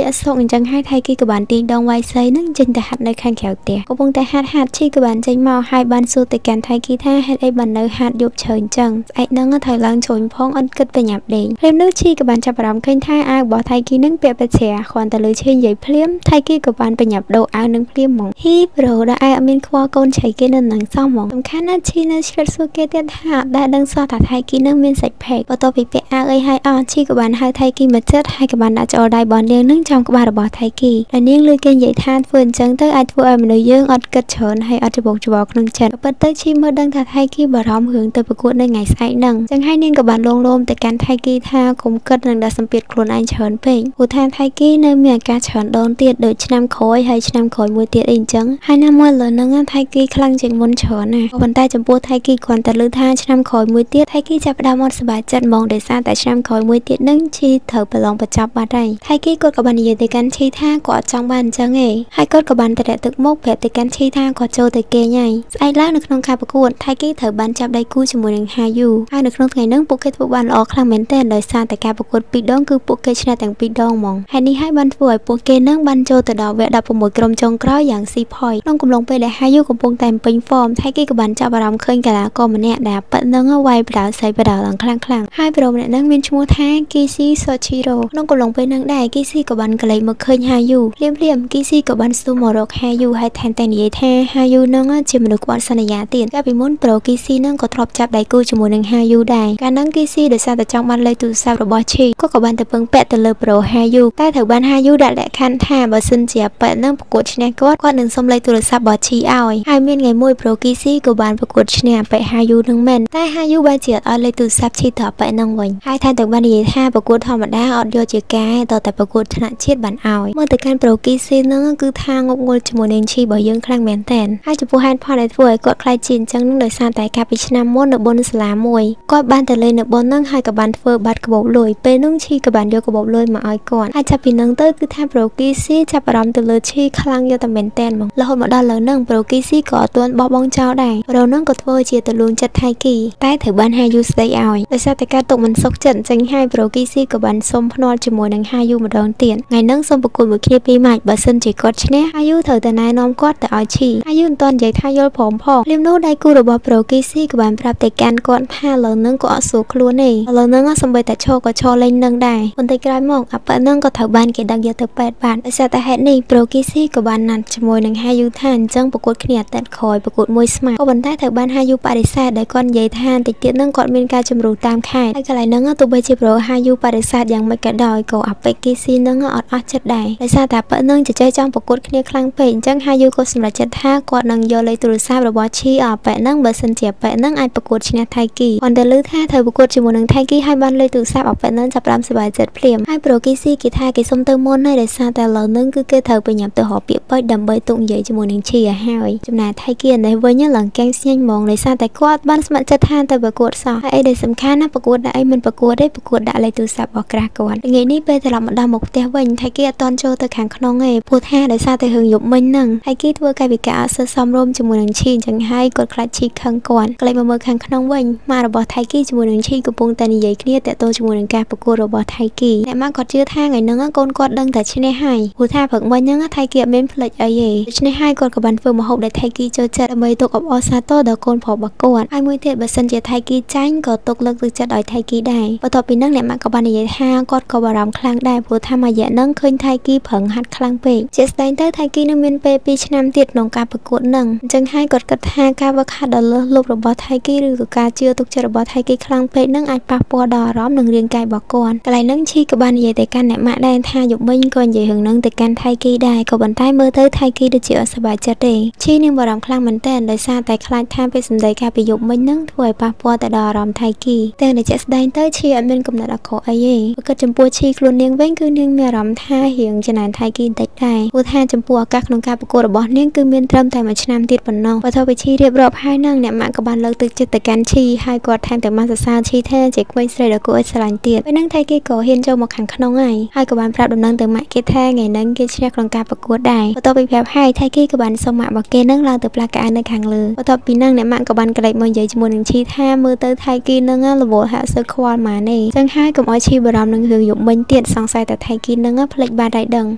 កអត់សុខអញ្ចឹងហើយថៃគីក៏បានទាញដងវាយសីហ្នឹងចេញទៅហាត់នៅខាងក្រៅផ្ទះកំពុងតែហាត់ឈីក៏បានចេញមកហើយបានសួរទៅកាន់ថៃគីថាហេតុអីបាននៅហាត់យប់ជ្រៅអញ្ចឹងស្អែកហ្នឹងត្រូវឡើងជ្រុញផងអត់គិតប្រញាប់ដេកភ្លាមនោះឈីក៏បានចាប់អារម្មណ៍ឃើញថាអាវរបស់ថៃគីហ្នឹងពាក់ពេជ្រគ្រាន់តែលើឈីនិយាយភ្លាមថៃគីក៏បានប្រញាប់ដូរអាវនឹងភ្លាមហ្មងហ៊ីប្រូដល់អាវអត់មានខ្វល់កូនឆៃគេនៅនឹងសោះហ្មងសំខាន់ណាស់ឈីនៅឆ្លៀតសួរគេទៀតថាដែលដឹងសោះថាថៃគីនឹងមានសាច់ផេកបន្ទាប់ពីពាក់អាវអីហើយអស់ឈីក៏បានហៅថៃគីមកចិត្តហើយក៏បានដាក់ចោលដៃរបស់នាងនឹងចំក្បាលរបស់ថៃគីហើយនាងលើគេនិយាយថាធ្វើអញ្ចឹងទៅអាចធ្វើឲ្យមនុស្ស យើងអត់គិតច្រើនហើយអត់ច្បងច្បល់ក្នុងចិត្តប៉ុន្តែឈីមើលដឹងថាថៃគីបារម្ភរឿងទៅប្រកួតនៅថ្ងៃស្អែកហ្នឹងចឹងហើយនាងក៏បានលងលោមទៅកាន់ថៃគីថាកុំគិតនឹងដាក់សម្ពាធខ្លួនឯងច្រើនពេកព្រោះថាថៃគីនៅមានអាការច្រើនដងទៀតដូចឆ្នាំក្រោយហើយឆ្នាំក្រោយមួយទៀតអីអញ្ចឹងហើយណាមួយលើហ្នឹងថៃគីខ្លាំងជាងមុនច្រើនណាស់ប៉ុន្តែចំពោះថៃគីគ្រាន់តែលើថាឆ្នាំក្រោយមួយទៀតថៃគីចាប់ផ្ដើមអត់សប្បាយចិត្តហ្មងដោយសារតែឆ្នាំក្រោយមួយទៀតនឹងឈីត្រូវប្រឡងបញ្ចប់បាត់ហើយថៃគីគាត់ក៏បាននិយាយទៅកាន់ឈីថាគាត់អត់ចង់បានអញ្ចឹងទេហើយគាត់ក៏បានតែរកទឹកមុខប្រាប់ទៅកាន់ឈីថាគាត់ចូលទៅគេងហើយស្អែកឡើងនៅក្នុងការប្រកួតថៃគីត្រូវបានចាប់ដៃគូជាមួយនឹងហាយូហើយនៅក្នុងថ្ងៃហ្នឹងពួកគេធ្វើបានល្អខ្លាំងមែនទែនដោយសារតែការប្រកួត2ដងគឺពួកគេឈ្នះទាំង2ដងហ្មងហើយនេះហើយបានធ្វើឲ្យពួកគេនឹងបានចូលទៅដល់វគ្គ16ក្រុមចុងក្រោយយ៉ាងស៊ីផុយក្នុងកំឡុងពេលដែលហាយូកំពុងតែពេញហ្វមថៃគីក៏បានចាប់អារម្មណ៍ឃើញកីឡាករម្នាក់ដែលប៉ិតនឹងវាយបដាស្អីបដាឡើងខ្លាំងហើយប្រូម្នាក់ហ្នឹងមានឈ្មោះថាគីស៊ីសូឈីរ៉ូក្នុងកំឡុងពេលហ្នឹងដែរគីស៊ីក៏បានកលេចមកឃើញហាយូភ្លាមគីស៊ីក៏បានស្ទុះមករកហាយូហើយថែមទាំងនិយាយថាហាយូនឹងជាមនុស្សគាត់សន្យាទៀតកាលពីមុនប្រូគីស៊ីនឹងក៏ធ្លាប់ចាប់ដៃគូជាមួយនឹងហាយូដែរកាលហ្នឹងគីស៊ីដោយសារតែចង់បានលេខទូរស័ព្ទរបស់ឈីគាត់ក៏បានទៅពឹងពាក់ទៅលើប្រូហាយូតែត្រូវបានហាយូដាក់លក្ខខណ្ឌថាបើសិនជាប៉ែតនឹងប្រកួតឈ្នះគាត់នឹងសុំលេខទូរស័ព្ទរបស់ឈីឲ្យហើយមានថ្ងៃមួយប្រូគីស៊ីក៏បានប្រកួតឈ្នះប៉ែហាយូនឹងមែនតែហាយូបានជាអត់លេខទូរស័ព្ទឈីទៅប៉ែនឹងវិញហើយថែមទាំងបាននិយាយថាប្រកួតធម្មតាអត់យកជាការតតែប្រកួតថ្នាក់ជាតិបានឲ្យមើលទៅកាន់ប្រូគីស៊ីនឹងគឺថាងប់ងល់ជាមួយនឹងឈីរបស់យើងខ្លាំងមែនតើហើយចំពោះហេតុផលដែលធ្វើឲ្យគាត់ខ្លាចជាអញ្ចឹងនឹងដោយសារតែកាលពីឆ្នាំមុននៅបុណ្យសាលាមួយគាត់បានទៅលេងនៅបុណ្យហ្នឹងហើយក៏បានធ្វើបាត់ក្បោបលុយពេលនោះឈីក៏បានយកក្បោបលុយមកឲ្យគាត់ហើយចាប់ពីហ្នឹងទៅគឺថាប្រូគីស៊ីចាប់អារម្មណ៍ទៅលើឈីខ្លាំងយកតែមែនតើហ្មងរហូតមកដល់លើហ្នឹងប្រូគីស៊ីក៏អត់ទាន់បោះបង់ចោលដែរប្រូហ្នឹងក៏ធ្វើជាទៅលួងចិត្តថៃគីតែត្រូវបានហាយូស្ដីឲ្យដោយសារតែការទុកមិនសុខចិត្តចេញហើយប្រូគីស៊ីក៏បានសុំភ្នាល់ជាមួយនឹងហាយូម្ដងទៀតថ្ងៃហ្នឹងសុំប្រកួតមួយគ្នាពីរម៉ាច់បើសិនជាគាត់ឈ្នះហាយូត្រូវតែណែនាំគាត់ទៅឲ្យឈីហាយូមិនទាន់និយាយថាយល់ព្រមផងលៀមនោះដៃគូរបស់ប្រូគីស៊ីក៏បានប្រាប់ទៅកាន់គាត់ថាលើនឹងក៏អត់ស្រួលខ្លួនទេលើនឹងសម្បីតែឈរក៏ឈរលេងនឹងដែរប៉ុន្តែក្រោយមកអាប៉ានឹងក៏ត្រូវបានគេដឹកយកទៅពេទ្យបានដោយសារតែហេតុនេះប្រូគីស៊ីក៏បានណាត់ជាមួយនឹងហាយូថាអញ្ចឹងប្រកួតគ្នាអាទិត្យក្រោយប្រកួតមួយស្មើក៏ប៉ុន្តែត្រូវបានហាយូបដិសេធដោយគាត់និយាយថាតិចទៀតនឹងគាត់មានការជំរុះតាមខេត្តហើយកន្លែងហ្នឹងទោះបីជាប្រូហាយូបដិសេធយ៉ាងម៉េចក៏ដោយក៏អាប៉េគីស៊ីនឹងអត់អស់ចិត្តដែរដោយសារតែអាប៉ានឹងជជែកចង់ប្រកួតគ្នាខ្លាំងពេកអញ្ចឹងហាយូក៏សម្រេចចិត្តថាគាត់នឹងយកលេខទូរស័ព្ទរបស់ឈីអាប៉ែនឹងបើសិនជាប៉ែនឹងអាចប្រកួតឈ្នះថៃគីគាត់ទៅលើថាត្រូវប្រកួតជាមួយនឹងថៃគីហើយបានលេខទូរស័ព្ទអាប៉ែនឹងចាប់ផ្ដើមសប្បាយចិត្តភ្លាមហើយប្រូគីស៊ីគេថាគេសុំទៅមុនហើយដោយសារតែលើនឹងគឺគេត្រូវបញ្ញាប់ទៅរកពាក្យពេចន៍ដើម្បីទុកនិយាយជាមួយនឹងឈីឲ្យហើយចំណែកថៃគីនេះវិញឡើងកែងស្ញាញ់ហ្មងដោយសារតែគាត់បានស្ម័គ្រចិត្តថាទៅប្រកួតសោះហើយអីដែលសំខាន់ណាប្រកួតដាក់អីមិនប្រកួតទេប្រកួតដាក់លេខទូរស័ព្ទរបស់ក្រាស់គាត់ថ្ងៃនេះពេលត្រឡប់មកដល់មកផ្ទះវិញថៃគីអត់តន់ចូលទៅខាងក្នុងទេព្រោះថាដោយសារតែរឿងយប់មិញហ្នឹងថៃគីធ្វើកាយវិការអត់សូវសមរម្យជាមួយនឹងឈីអញ្ចឹងហើយគាត់ខ្លាចឈីខឹងគាត់ក្លែងមកមើលខាងក្នុងវិញម៉ារបស់ថៃគីជាមួយនឹងឈីកំពុងតែនិយាយគ្នាតាក់ទងជាមួយនឹងការប្រកួតរបស់ថៃគីតែម៉ាគាត់ជឿថាថ្ងៃហ្នឹងកូនគាត់ដឹងតែឈ្នះហើយព្រោះថាព្រឹកមិញហ្នឹងថៃគីអត់មានភ្លេចអីទេដូច្នេះហើយគាត់ក៏បានធ្វើម្ហូបដែលថៃគីចូលចិត្តដើម្បីទុកអបអរសាទរដល់កូនប្រុសរបស់គាត់ហើយមួយទៀតបើសិនជាថៃគីចាញ់ក៏ទុកលើកទឹកចិត្តឲ្យថៃគីដែរបន្ទាប់ពីហ្នឹងអ្នកម៉ាក់ក៏បាននិយាយថាគាត់ក៏បារម្ភខ្លាំងដែរព្រោះថាមួយរយៈហ្នឹងឃើញថៃគីប្រឹងហាត់ខ្លាំងពេកជាស្ដែងទៅថៃគីនឹងមានពេល2ឆ្នាំទៀតក្នុងការប្រកួតហ្នឹងអញ្ចឹងហើយគាត់គិតថាការវឹកហាត់ដ៏លើសលប់របស់ថៃគីឬក៏ការជឿទុកចិត្តរបស់ថៃគីខ្លាំងពេកហ្នឹងអាចប៉ះពាល់ដល់អារម្មណ៍និងរាងកាយរបស់គាត់កន្លែងហ្នឹងឈីក៏បាននិយាយទៅកាន់អ្នកម៉ាក់ដែរថាយប់មិញក៏និយាយរឿងហ្នឹងទៅកាន់ថៃគីដែរក៏ប៉ុន្តែមើលទៅថៃគីដូចជាអត់សប្បាយចិត្តទេឈីនឹងបារម្ភខ្លាំងមែនទែនដោយសារតែខ្លាចថាពេលសម្ដីការពីយប់មិញហ្នឹងធ្វើឲ្យប៉ះពាល់ទៅដល់អារម្មណ៍ថៃគីតែនៅជាក់ស្ដែងទៅឈីអត់មានកំណត់អាក្រក់អីទេបើគិតចំពោះឈីខ្លួននាងវិញគឺនាងមានអារម្មណ៍ថារៀងចំណានថៃគីបន្តិចដែរព្រោះថាចំពោះឱកាសក្នុងការប្រកួតរបស់នាងគឺមានត្រឹមតែមួយឆ្នាំទៀតប៉ុណ្ណោះបើថាវិធីរៀបរាប់ហើយនឹងអ្នកម៉ាក់ក៏បានលើកទឹកចិត្តទៅកាន់ឈីហើយគាត់ថែមទាំងបានសរសើរឈីថាជាក្មេងស្រីដ៏គួរឲ្យស្រឡាញ់ទៀតពេលហ្នឹងថៃគីក៏ហ៊ានចូលមកខាងក្នុងហើយក៏បានប្រាប់ដំណឹងទៅម៉ាក់គេថាថ្ងៃហ្នឹងគេឈ្នះក្នុងការប្រកួតដែរបន្ទាប់ពីប្រាប់ហើយថៃគីក៏បានសុំម៉ាក់របស់គេនឹងឡើងទៅផ្លាស់កៅអៅនៅខាងលើបន្ទាប់ពីហ្នឹងអ្នកម៉ាក់ក៏បានកលេចមកនិយាយជាមួយនឹងឈីថាមើលទៅថៃគីនឹងរវល់ហាក់សូវខ្វល់ម៉ានេះចឹងហើយកុំឲ្យឈីបារម្ភនឹងរឿងយប់មិញទៀតសង្ស័យតែថៃគីនឹងភ្លេចបាត់ហើយដឹ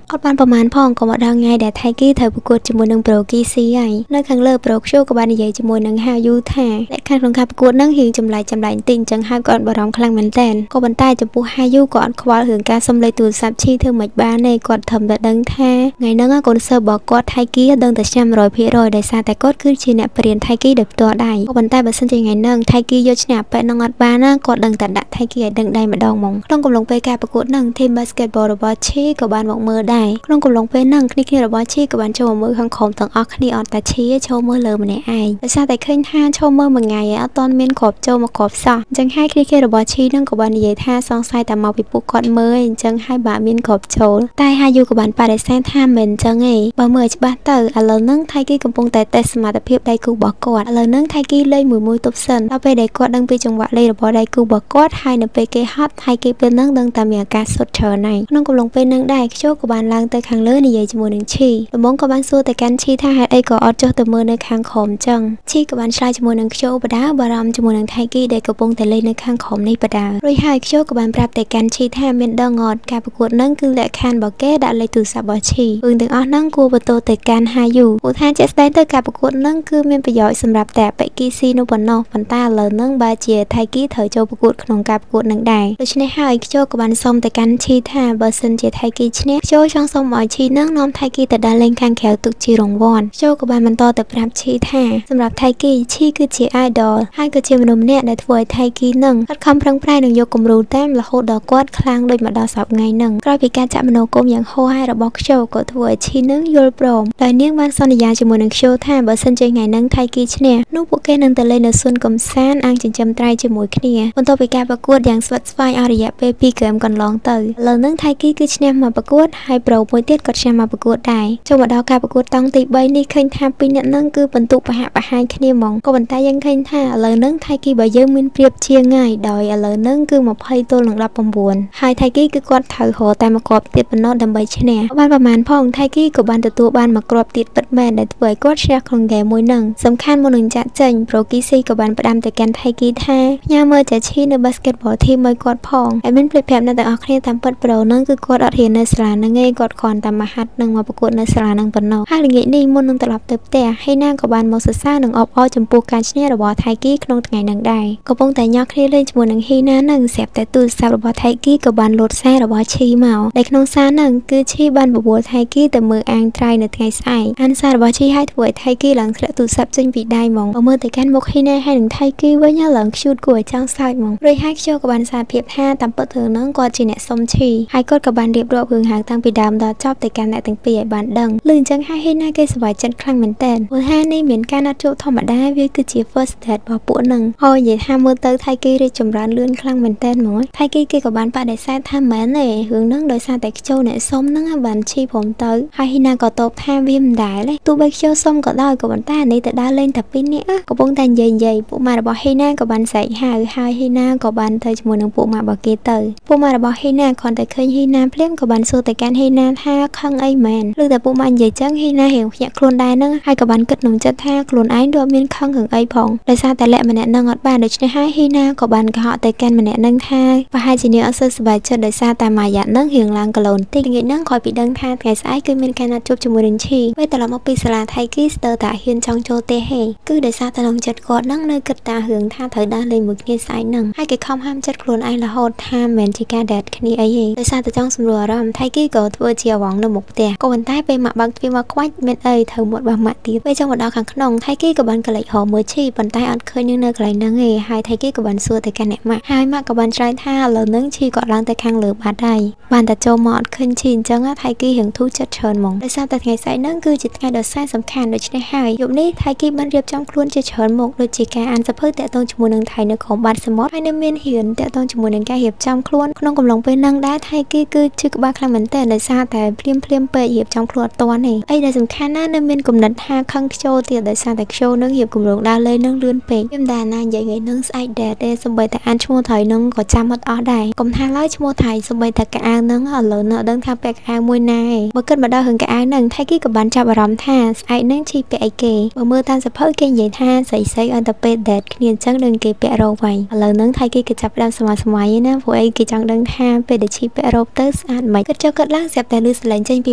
ងអត់បានប្រមាណផងក៏មកដល់ថ្ងៃដែលថៃគីត្រូវប្រកួតជាមួយនឹងប្រូគីស៊ីហើយនៅខាងលើប្រូខ្ជូក៏បាននិយាយជាមួយនឹងហាយូថាលក្ខខណ្ឌក្នុងការប្រកួតនឹងរៀងចម្លែកបន្តិចអញ្ចឹងហើយក៏អត់បារម្ភខ្លាំងមែនតើក៏ប៉ុន្តែចំពោះហាយូក៏អត់ខ្វល់រឿងការសុំលេខទូរស័ព្ទឈីធ្វើមិនបានទេគាត់ធំតែដឹងថាថ្ងៃហ្នឹងកូនសិស្សរបស់គាត់ថៃគីដឹងតែឆ្នាំ 100% ដោយសារតែគាត់គឺជាអ្នកបរៀនថៃគីដោយផ្ទាល់ដៃក៏ប៉ុន្តែបើសិនជាថ្ងៃហ្នឹងថៃគីយកឈ្នះប៉ែនឹងអត់បានណាគាត់ដឹងតែដាក់ថៃគីឲ្យដឹងដៃម្ដងហ្មងក្នុងកំឡុងពេលការប្រកួតហ្នឹង team basketball របស់ឈីក៏បានមកមើលដែរក្នុងកំឡុងពេលហ្នឹងគ្នារបស់ឈីក៏បានចូលមកមើល ខាងក្រុមទាំងអស់គ្នាអត់តាឈីចូលមើលលើម្នាក់ឯងដោយសារតែឃើញថាចូលមើលមួយថ្ងៃអត់ទាន់មានគ្រាប់ចូលមកគ្រាប់សោះអញ្ចឹងហើយគ្នាគេរបស់ឈីនឹងក៏បាននិយាយថាសង្ស័យតែមកពីពួកគាត់មើលអញ្ចឹងហើយបើមានគ្រាប់ចូលតែហាយូក៏បានបដិសេធថាមិនអញ្ចឹងទេបើមើលច្បាស់ទៅឥឡូវហ្នឹងថៃគីកំពុងតែតេស្តសមត្ថភាពដៃគូរបស់គាត់ឥឡូវហ្នឹងថៃគីលេងមួយទប់សិនដល់ពេលដែលគាត់ដឹងពីចង្វាក់លេងរបស់ដៃគូរបស់គាត់ហើយនៅពេលគេហត់ថៃគីពេលហ្នឹងដឹងតែមានអាការសុទ្ធច្រើនហើយក្នុងកំឡុងពេលហ្នឹងដែរខ្ជិលក៏បានឡើងទៅខាងលើនិយាយជាមួយនឹងឈីដំបូងក៏បានសួរទៅកាន់ឈីថាហេតុអីក៏អត់ចុះទៅមើលនៅខាងក្រោមអញ្ចឹងឈីក៏បានឆ្លើយជាមួយនឹងខ្ជិលបដាបារម្ភជាមួយនឹងថៃគីដែលកំពុងតែលេងនៅខាងក្រោមនេះបដារួចហើយខ្ជិលក៏បានប្រាប់ទៅកាន់ឈីថាមានដឹងអត់ការប្រកួតហ្នឹងគឺលក្ខខណ្ឌរបស់គេដាក់លេខទូរស័ព្ទរបស់ឈីរឿងទាំងអស់ហ្នឹងគួរបន្ទោទៅកាន់ហាយូព្រោះថាជាក់ស្ដែងទៅការប្រកួតហ្នឹងគឺមានប្រយោជន៍សម្រាប់តែបេគីស៊ីនោះប៉ុណ្ណោះប៉ុន្តែឥឡូវហ្នឹងបើជាថៃគីត្រូវចូលប្រកួតក្នុងការប្រកួតហ្នឹងដែរដូច្នេះហើយខ្ជិលក៏បានសុំទៅកាន់ឈីថាបើសិនជាថៃគីឈ្នះខ្ជិលចង់សុំឲ្យឈីហ្នឹងនាំថៃគីទៅដើរលេងខាងក្រៅទុកជារង្វាន់ខ្ជិលក៏បានបន្តទៅប្រាប់ឈីថាសម្រាប់ថៃគីឈីគឺជា idol ហើយក៏ជាមនុស្សម្នាក់ដែលធ្វើឲ្យថៃគីហ្នឹងខិតខំប្រឹងប្រែងនឹងយកគំរូតាមរហូតដល់គាត់ខ្លាំងដូចមកដល់សប្តាហ៍ថ្ងៃហ្នឹងក្រោយពីការចាក់មនោគមយ៉ាងហោហែរបស់ខ្ជិលក៏ធ្វើឲ្យឈីហ្នឹងយល់ព្រមដោយនាងបានសន្យាជាមួយនឹងខ្ជិលថាបើសិនជាថ្ងៃហ្នឹងថៃគីឈ្នះនោះពួកគេនឹងទៅលេងនៅសួនកំសាន្តអាងចិញ្ចឹមត្រីជាមួយគ្នាបន្ទាប់ពីការប្រកួតយ៉ាងស្វិតស្វាញអស់រយៈពេល2 ហ្គេមកន្លងទៅឥឡូវហ្នឹងថៃគីគឺឈ្នះមកប្រកួតហើយប្រូមួយទៀតក៏ឈ្នះមកប្រកួតដែរចូលមកដល់ការប្រកួតតង់ទី3នេះឃើញថាពីរអ្នកហ្នឹងគឺបន្ទុកប្រហាក់ប្រហែលគ្នាហ្មងក៏ប៉ុន្តែយើងឃើញថាឥឡូវហ្នឹងថៃគីបើយើងមានប្រៀបជាងហើយដោយឥឡូវហ្នឹងគឺ20ទល់នឹង19ហើយថៃគីគឺគាត់ត្រូវរកតែមួយគ្រាប់ទៀតប៉ុណ្ណោះដើម្បីឈ្នះបានប្រហែលផងថៃគីក៏បានទទួលបានមួយគ្រាប់ទៀតពិតមែនដែលធ្វើឲ្យគាត់ឈ្នះក្នុងហ្គេមមួយហ្នឹងសំខាន់មុននឹងចាក់ចេញប្រូគីស៊ីក៏បានផ្ដាំទៅកាន់ថៃគីថាផ្ញើមើលចាឈីនៅ basketball team ឲ្យគាត់ផងហើយមានភ្លេចប្រាប់អ្នកទាំងអស់គ្នាតាមពិតប្រូហ្នឹងគឺគាត់អត់រៀននៅសាលាហ្នឹងឯងគាត់គ្រាន់តែមកហាត់នឹងមកប្រកួតនៅសាលាហ្នឹងប៉ុណ្ណោះហើយល្ងាចនេះមុននឹងត្រឡប់ទៅផ្ទះហេណាក៏បានមកសរសើរនិងអបអរចំពោះការឈ្នះរបស់ថៃគីក្នុងថ្ងៃហ្នឹងដែរកំពុងតែញ៉ាំគ្នាលេងជាមួយនឹងហ៊ីណាហ្នឹងស្រាប់តែទូរស័ព្ទរបស់ថៃគីក៏បានលោតសាររបស់ឈីមកដែលក្នុងសារហ្នឹងគឺឈីបានបបួលថៃគីទៅមើលអាងត្រៃនៅថ្ងៃស្អែកអានសាររបស់ឈីឲ្យធ្វើឲ្យថៃគីឡើងធ្លាក់ទូរស័ព្ទចេញពីដៃហ្មងមើលទៅកាន់មុខហ៊ីណាហើយនឹងថៃគីវិញឡើងខ្ជូតគួរឲ្យចង់សើចហ្មងរួចហើយខ្ជិលក៏បានសារភាពថាតាមពិតរឿងហ្នឹងគាត់ជាអ្នកសុំឈីហើយគាត់ក៏បានរៀបរាប់រឿងហៅតាំងពីដើមដល់ចប់ទៅកាន់អ្នកទាំងពីរឲ្យបានដឹងលឺអញ្ចឹងហើយហ៊ីណាគេសប្បាយចិត្តខ្លាំងមែនតើព្រោះថានេះមានការណាត់ជួបធម្មតាវាគឺជា first date របស់ពួកហ្នឹងហើយនិយាយថាមើលទៅថៃគីរីកចម្រើនលឿនខ្លាំងមែនតើហ្មងថៃគីគេក៏បានបដិសេធថាមែនទេរឿងហ្នឹងដោយសារតែខ្ជិលអ្នកសុំហ្នឹងបានឈីព្រមទៅហើយហ៊ីណាក៏តបថាវាមិនដែរទេទោះបីខ្ជិលសុំក៏ដោយក៏ប៉ុន្តែនេះទៅដើរលេងតែពីរនាក់កំពុងតែនិយាយពួកម៉ាក់របស់ហ៊ីណាក៏បានស្រែកហៅហើយហ៊ីណាក៏បានទៅជាមួយនឹងពួកម៉ាក់របស់គេទៅពួកម៉ាក់របស់ហ៊ីណាគ្រាន់តែឃើញហ៊ីណាភ្លាមក៏បានសួរទៅកាន់ហ៊ីណាថាខឹងអីមែនឬតែពួកម៉ាក់និយាយចឹងហ៊ីណារៀងភ្ញាក់ខ្លួនដែរហ្នឹងហើយក៏បានគិតក្នុងចិត្តថាខ្លួនឯងដូចមានខឹងរឿងអីផងដោយសារតែលាក់ម្នាក់ហ្នឹងអត់បានដូច្នេះហើយហ៊ីណាក៏បានកុហកទៅកាន់ម្នាក់ហ្នឹងថាប្រហែលជានាងអត់សូវសប្បាយចិត្តដោយសារតែម៉ាយ៉ាហ្នឹងរៀងឡើងគីឡូបន្តិចថ្ងៃហ្នឹងក្រោយពីដឹងថាថ្ងៃស្អែកគឺមានការណាត់ជួបជាមួយនឹងឈីពេលត្រឡប់មកពីសាលាថៃគីស្ទើរតែហ៊ានចង់ចូលទេហេគឺដោយសារតែក្នុងចិត្តគាត់ហ្នឹងនៅគិតតារឿងថាត្រូវដើរលេងមួយគ្នាស្អែកហ្នឹងហើយគេខំហាមចិត្តខ្លួនឯងរហូតថាមិនមែនជាការដេតគ្នាអីទេដោយសារតែចង់សម្រួលអារម្មណ៍ថៃគីក៏ធ្វើជាអវងនៅមុខផ្ទះក៏ប៉ុន្តែពេលម៉ាក់បើកទ្វារមកខ្វាច់មានអីត្រូវមាត់របស់ម៉ាក់ទៀតពេលចង់មកដល់ខាងក្នុងថៃគីក៏បានកលិចរមើលឈីប៉ុន្តែអត់ឃើញនៅកន្លែងហ្នឹងទេហើយថៃគីក៏បានសួរទៅកាន់អ្នកម៉ាក់ហើយម៉ាក់ក៏បានឆ្លើយថាឥឡូវហ្នឹងឈីក៏ឡើងទៅខាងលើបាត់ហើយបានតែចូលមកអត់ឃើញឈីអញ្ចឹងថៃគីរៀងធូរចិត្តច្រើនហ្មងដោយសារតែថ្ងៃស្អែកហ្នឹងគឺជាថ្ងៃដ៏សែនសំខាន់ដូច្នេះហើយយប់នេះថៃគីបានរៀបចំខ្លួនជាច្រើនមុខដូចជាការអានសភៅតាក់ទងជាមួយនឹងថៃនៅក្រោមបាតសមុទ្រហើយនៅមានហ៊ានតាក់ទងជាមួយនឹងការរៀបចំខ្លួនក្នុងកំឡុងពេលហ្នឹងដែរថៃគីគឺជឿក្បាលខ្លាំងមែនទែនដោយសារតែភ្លាមពេករៀបចំខ្លួនអត់ទាន់ទេអីដែលសំខាន់ណាស់នៅមានគំនិតថាខឹងខ្ជិលទៀតដោយសារតែខ្ជិលនឹងរៀបគម្រោងដើរលេងនឹងលឿនពេកខ្ញុំដែរណានិយាយនឹងស្អែកដែរទេសូម្បីតែអានឈ្មោះថៃនឹងក៏ចាំអត់អស់ដែរកុំថាឡើយឈ្មោះថៃសូម្បីតែកៅអៅនឹងឥឡូវនៅដឹងថាពាក់កៅអៅមួយណាឯងបើគិតមកដល់រឿងកៅអៅនឹងថៃគីក៏បានចាប់អារម្មណ៍ថាស្អែកនឹងឈីពាក់អីគេបើមើលតាមសភៅគេនិយាយថាស្អីឲ្យតែពេល date គ្នាអញ្ចឹងនឹងគេពាក់រ៉ូវវិញឥឡូវនឹងថៃគីក៏ចាប់ផ្ដើមស្ម័យឯណាព្រោះអីគេចង់ដឹងថាពេលដែលឈីពាក់រ៉ូវទៅស្អាតមិនគិតចុះគិតឡើងស្រាប់តែលឺសលេងចេញពី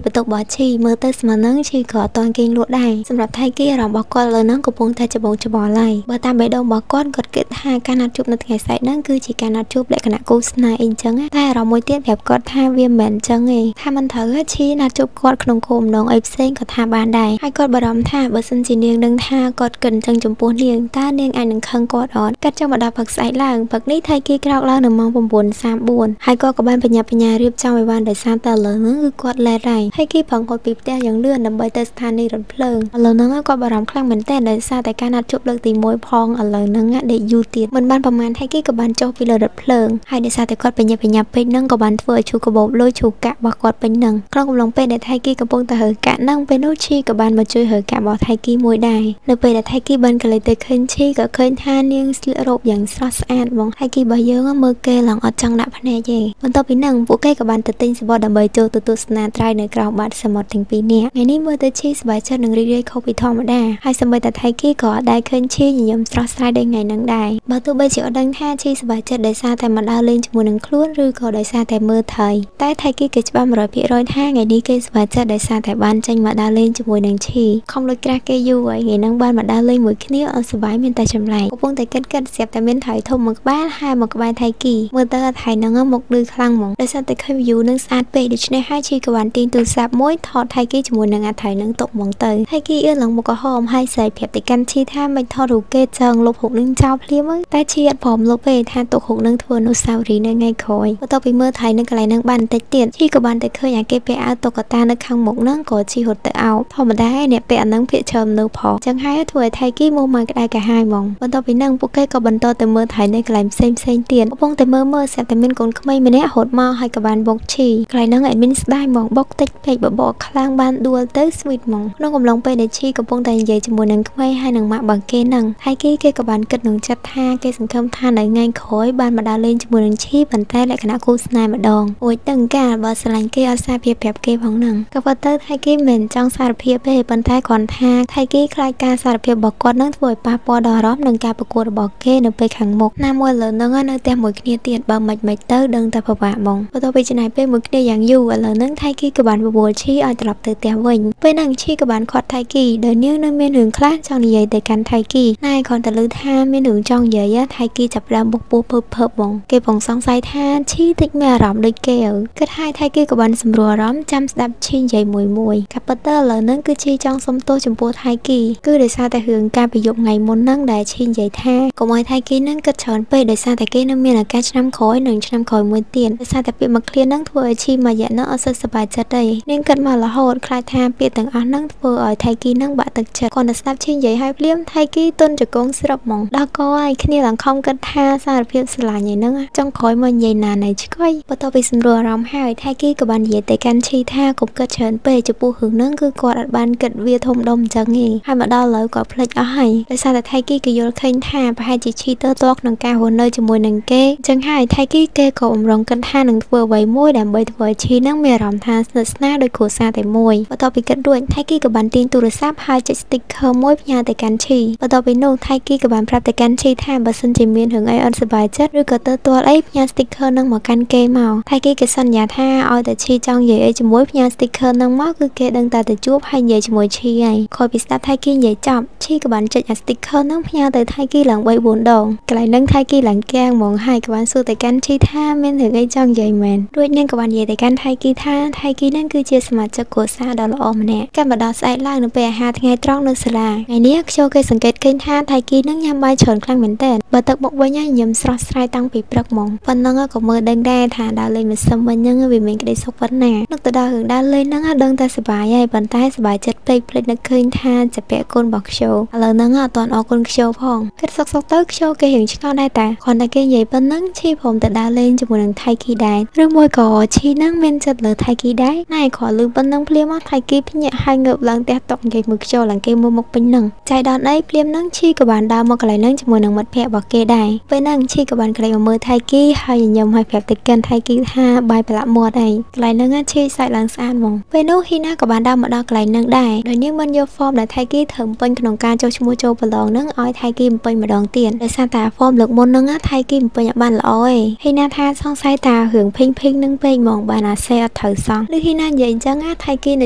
បន្ទប់របស់ឈីមើលទៅស្មើនឹងឈីក៏អត់ទាន់គេងលក់ដែរសម្រាប់ថៃគីអារម្មណ៍របស់គាត់ឥឡូវហ្នឹងកំពុងតែច្បងច្បល់ហើយបើតាមបេះដូងរបស់គាត់គិតថាការណាត់ជួបនៅថ្ងៃស្អែកហ្នឹងគឺជាការណាត់ជួបលក្ខណៈគូស្នេហ៍អីចឹងតែអារម្មណ៍មួយទៀតប្រាប់គាត់ថាវាមិនមែនចឹងទេថាមិនត្រូវឈីណាត់ជួបគាត់ក្នុងគោលបំណងអីផ្សេងក៏ថាបានដែរហើយគាត់បារម្ភថាបើសិនជានាងដឹងថាគាត់គិតចឹងចំពោះនាងតើនាងអាចនឹងខឹងគាត់អត់កាត់ចង់មកដល់ផឹកស្អែកឡើងផឹកនេះថៃគីក្រោកឡើងនៅម៉ោង 9:34 ហើយគាត់ក៏បានបញ្ញារៀបចំឲ្យបានដោយសារតែឥឡូវហ្នឹងគឺគាត់ឡេតហើយថៃគីប្រឹងហត់ពីផ្ទះយ៉ាងលឿន ដើម្បីទៅស្ថានីយ៍រថភ្លើងឥឡូវហ្នឹងគាត់បារម្ភខ្លាំងមែនទែនដោយសារតែការណាត់ជួបលើកទី1ផងឥឡូវហ្នឹងដេកយូរទៀតមិនបានប្រហែលថៃគីក៏បានចុះពីលើរថភ្លើងហើយដោយសារតែគាត់បញ្ញាពេកហ្នឹងក៏បានធ្វើឲ្យឈូកបោបលុយឈូកាក់របស់គាត់ពេញហ្នឹងក្នុងកំឡុងពេលដែលថៃគីកំពុងតែហើកាក់ហ្នឹងពេលនោះឈីក៏បានមកជួយហើកាក់របស់ថៃគីមួយដែរនៅពេលដែលថៃគីបានកលេចទៅឃើញឈីក៏ឃើញថានាងស្លៀករ៉ូបយ៉ាងស្រស់ស្អាតហ្មងថៃគីរបស់យើងមើលគេឡើងអត់ចង់ដាក់ភ្នែកទេបន្ទាប់ពីហ្នឹងពួកគេក៏បានទៅទិញសំបុត្រដើម្បីចូលទៅទស្សនាត្រីនៅក្រោមបាតសមុទ្រទាំងពីរនាក់ថ្ងៃនេះមើលទៅឈីសប្បាយចិត្តនិងរីករាយខុសពីធម្មតាហើយសូម្បីតែថៃគីក៏អត់ដែលឃើញឈីញញឹមស្រស់ស្រាយដូចថ្ងៃហ្នឹងដែរបើទោះបីជាអត់ដឹងថាឈីសប្បាយចិត្តដោយសារតែមកដើរលេងជាមួយនឹងខ្លួនឬក៏ដោយសារតែមើលត្រីតែថៃគីគេច្បាស់ 100% ថាថ្ងៃនេះគេសប្បាយចិត្តដោយសារតែបានចេញមកដើរលេងជាមួយនឹងឈីខំលុយក្រាស់គេយូរហើយថ្ងៃហ្នឹងបានមកដើរលេងមួយគ្នាអត់សប្បាយមានតែចម្លែកកំពុងតែគិតស្រាប់តែមានថៃធំមួយក្បាលហើយមកក្បែរថៃគីមើលទៅថៃហ្នឹងមកឌឺខ្លាំងហ្មងដោយសារតែឃើញ view នឹងស្អាតពេកដូច្នេះហើយឈីក៏បានទាញទូរស័ព្ទមួយថតថៃគីជាមួយនឹងថៃហ្នឹងទុកហ្មងទៅថៃគីអឿនឡើងមុខក៏ហមហើយស្រែកប្រាប់ទៅកាន់ឈីថាមិនថតរូបគេចង់លុបរូបនឹងចោលភ្លាមតែឈីអត់ព្រមលុបទេថាទុករូបនឹងធ្វើអនុស្សាវរីយ៍នៅថ្ងៃក្រោយបន្ទាប់ពីមើលថៃនៅកន្លែងហ្នឹងបានបន្តិចទៀតឈីក៏បានទៅឃើញអាគេពាក់អាវតុក្កតានៅខាងមុខហ្នឹងក៏ឈីរត់ទៅអោបធម្មតាអ្នកពាក់អាហ្នឹងភាកច្រើននៅផងចឹងហើយធ្វើឲ្យថៃគីមកមកក្តៅកាហាយហ្មងបន្ទាប់ពីហ្នឹងពួកគេក៏បន្តទៅមើលថៃនៅកន្លែងផ្សេងទៀតកំពុងតែមើលស្រាប់តែមានកូនក្មេងម្នាក់រត់មកហើយក៏បានបុកឈីកន្លែងហ្នឹងអត់មានស្ដាយហ្មងបុកតិចពេកបបកខ្លាំងបានដួលទៅស្វីតហ្មងក្នុងកំឡុងពេលដែលឈីកំពុងតែនិយាយជាមួយនឹងក្មេងហើយនឹងម៉ាក់របស់គេហ្នឹងថៃគីគេក៏បានគិតនឹងចិត្តថាគេសង្ឃឹមថានៅថ្ងៃក្រោយបានមកដើរលេងជាមួយនឹងឈីប៉ុន្តែលក្ខណៈគូស្នេហ៍ម្ដងអួយដឹងការបើស្រឡាញ់គេអត់សារភាពប្រាប់គេផងហ្នឹងក៏ប៉ុន្តែថៃគីមិនចង់សារភាពទេប៉ុន្តែគ្រាន់ថាថៃគីខ្លាចការសារភាពរបស់គាត់នឹងធ្វើឲ្យប៉ះពាល់ដល់អារម្មណ៍និងការប្រកួតរបស់គេនៅពេលខាងមុខណាមួយលើហ្នឹងនៅផ្ទះមួយគ្នាទៀតបើមិនទៅដឹងតែពិបាកហ្មងបន្ទាប់ពីចំណាយពេលមួយគ្នាយ៉ាងយូរឥឡូវហ្នឹងថៃគីក៏បានបបួលឈីឲ្យត្រឡប់ទៅផ្ទះវិញពេលហ្នឹងឈីក៏បានខាត់ថៃគីដោយនាងនៅមានរឿងខ្លះចង់និយាយទៅកាន់ថៃគីណែគ្រាន់តែឮថាមានរឿងចង់និយាយថៃគីចាប់ផ្ដើមបុកពោះភើបហ្មងគេផងសង្ស័យថាឈីតិចមានអារម្មណ៍ដូចគេគិតហើយថៃគីក៏បានសម្រួលអារម្មណ៍ចាំស្ដាប់ឈីនិយាយមួយកាពិតទៅឥឡូវហ្នឹងគឺឈីចង់សុំទោសចំពោះថៃគីគឺដោយសារតែរឿងការប្រយុទ្ធថ្ងៃមុនហ្នឹងដែលឈីនិយាយថាកុំឲ្យថៃគីហ្នឹងគិតច្រើនពេកដោយសារតែគេនៅមានឱកាសឆ្នាំក្រោយនិងឆ្នាំក្រោយមួយទៀតដោយសារតែពាក្យមួយឃ្លាហ្នឹងធ្វើឲ្យឈីមួយរយៈហ្នឹងអត់សូវសប្បាយចិត្តទេនាងគិតមករហូតខ្លាចថាពាក្យទាំងអស់ហ្នឹងធ្វើឲ្យថៃគីហ្នឹងបាក់ទឹកចិត្តគាត់ទៅស្ដាប់ឈីនិយាយឲ្យភ្លាមថៃគីទន់ជង្គង់ស្រាប់ហ្មងដល់កឲ្យគ្នាឡើងខំគិតថាសារភាពស្រឡាញ់ឯហ្នឹងចង់ក្រោយមកនិយាយណាណៃឆ្កុយបន្ទាប់ពីសម្រួលអារម្មណ៍ហើយថៃគីក៏បាននិយាយទៅកាន់ឈីថាកុំគិតច្រើនពេកចំពោះរឿងហ្នឹងគឺគាត់អត់បានគិតវាធំដុំអញ្ចឹងទេហើយមកដល់ឥឡូវក៏ភ្លេចអស់ហើយដោយសារតែថៃគីក៏យល់ឃើញថាប្រហែលជាឈីទៅតក្នុងការរស់នៅជាមួយនឹងគេអញ្ចឹងហើយថៃគីគេក៏បំរុងគិតថានឹងធ្វើអ្វីមួយដើម្បីធ្វើឲ្យឈីហ្នឹងមានអារម្មណ៍ថាស្និទ្ធស្នាលដោយគ្រួសារតែមួយបន្ទាប់ពីគិតរួចថៃគីក៏បានទាញទូរស័ព្ទហើយចុច sticker មួយផ្ញើទៅកាន់ឈីបន្ទាប់ពីនោះថៃគីក៏បានប្រាប់ទៅកាន់ឈីថាបើសិនជាមានរឿងអីអត់សប្បាយចិត្តឬក៏ទៅទាល់អីផ្ញើ sticker ហ្នឹងមកកាន់គេមកថៃគីក៏សន្យាថាឲ្យតែឈីចង់និយាយអីជាមួយផ្ញើ sticker ហ្នឹងមកគឺគេដឹងតែទៅជួបហើយនិយាយជាមួយឈីហើយក្រោយពីស្ដាប់ថៃគីនិយាយចប់ឈីក៏បានចុចអា sticker ហ្នឹងផ្ញើទៅថៃគីឡើង 3-4 ដងកន្លែងហ្នឹងថៃគីឡើងកៀងហ្មងហើយក៏បានសួរទៅកាន់ឈីថាមានរឿងអីចង់និយាយមែនរួចនាងក៏បាននិយាយទៅកាន់ថៃគីថាថៃគីហ្នឹងគឺជាសមាជិកគ្រួសារដ៏ល្អម្នាក់កាលមកដល់ស្អែកឡើងនៅពេលអាហារថ្ងៃត្រង់នៅសាលាថ្ងៃនេះខ្ជិលគេសង្កេតឃើញថាថៃគីហ្នឹងញ៉ាំបាយច្រើនខ្លាំងមែនតើបើទឹកមកវិញញ៉ាំស្រស់ស្រាយតាំងពីព្រឹកហ្មងប៉ុណ្ណឹងក៏មើលដឹងដែរថាដើរលេងម្សិលមិញហ្នឹងវាមានក្តីសុខប៉ុណ្ណានឹកទៅដល់រឿងដើរលេងហ្នឹងដឹងតែសប្បាយហើយប៉ុន្តែសប្បាយចិត្តពេកភ្លេចនឹកឃើញថាជាពាក់កូនរបស់ខ្ជិលឥឡូវហ្នឹងអត់ទាន់អរគុណខ្ជិលផងគិតសុកទៅខ្ជិលគេរៀងឆ្ងល់ដែរតាគ្រាន់តែគេនិយាយប៉ុណ្ណឹងឈីព្រមទៅដើរលេងជាមួយនឹងថៃគីដែរឬមួយក៏ឈីហ្នឹងមានចិត្តលើថៃគីដែរណែគ្រាន់លឺប៉ុណ្ណឹងភ្លាមថៃគីភ្ញាក់ហើយងើបឡើងផ្ទះតុកនិយាយមួយខ្ជិលឡើងគេមើលមុខពេញហ្នឹងចៃដន្យអីភ្លាមហ្នឹងឈីក៏បានដើរមកកន្លែងហ្នឹងជាមួយនឹងមិត្តភ័ក្តិរបស់គេដែរពេលហ្នឹងឈីក៏បានក្រេកមកមើលថៃគីហើយញញឹមឲ្យប្រាប់ទៅកាន់ថៃគីថាបាយប្រឡាក់មាត់ហើយកន្លែងហ្នឹងឈីសាច់ឡើងស្អាតហ្មងពេលនោះហ៊ីណាក៏បានដើរមកដល់កន្លែងហ្នឹងដែរដោយនាងបានយក form ដែលថៃគីធ្វើពេញក្នុងការចុះឈ្មោះចូលប្រឡងហ្នឹងឲ្យថៃគីពេញម្ដងទៀតដោយសារតែ form លើកមុនហ្នឹងថៃគីពេញអត់បានល្អទេហ៊ីណាថាសង្ស័យតារឿងភេងហ្នឹងពេកហ្មងបានអាសេអត់ត្រូវសោះឬហ៊ីណានិយាយអញ្ចឹងថៃគីន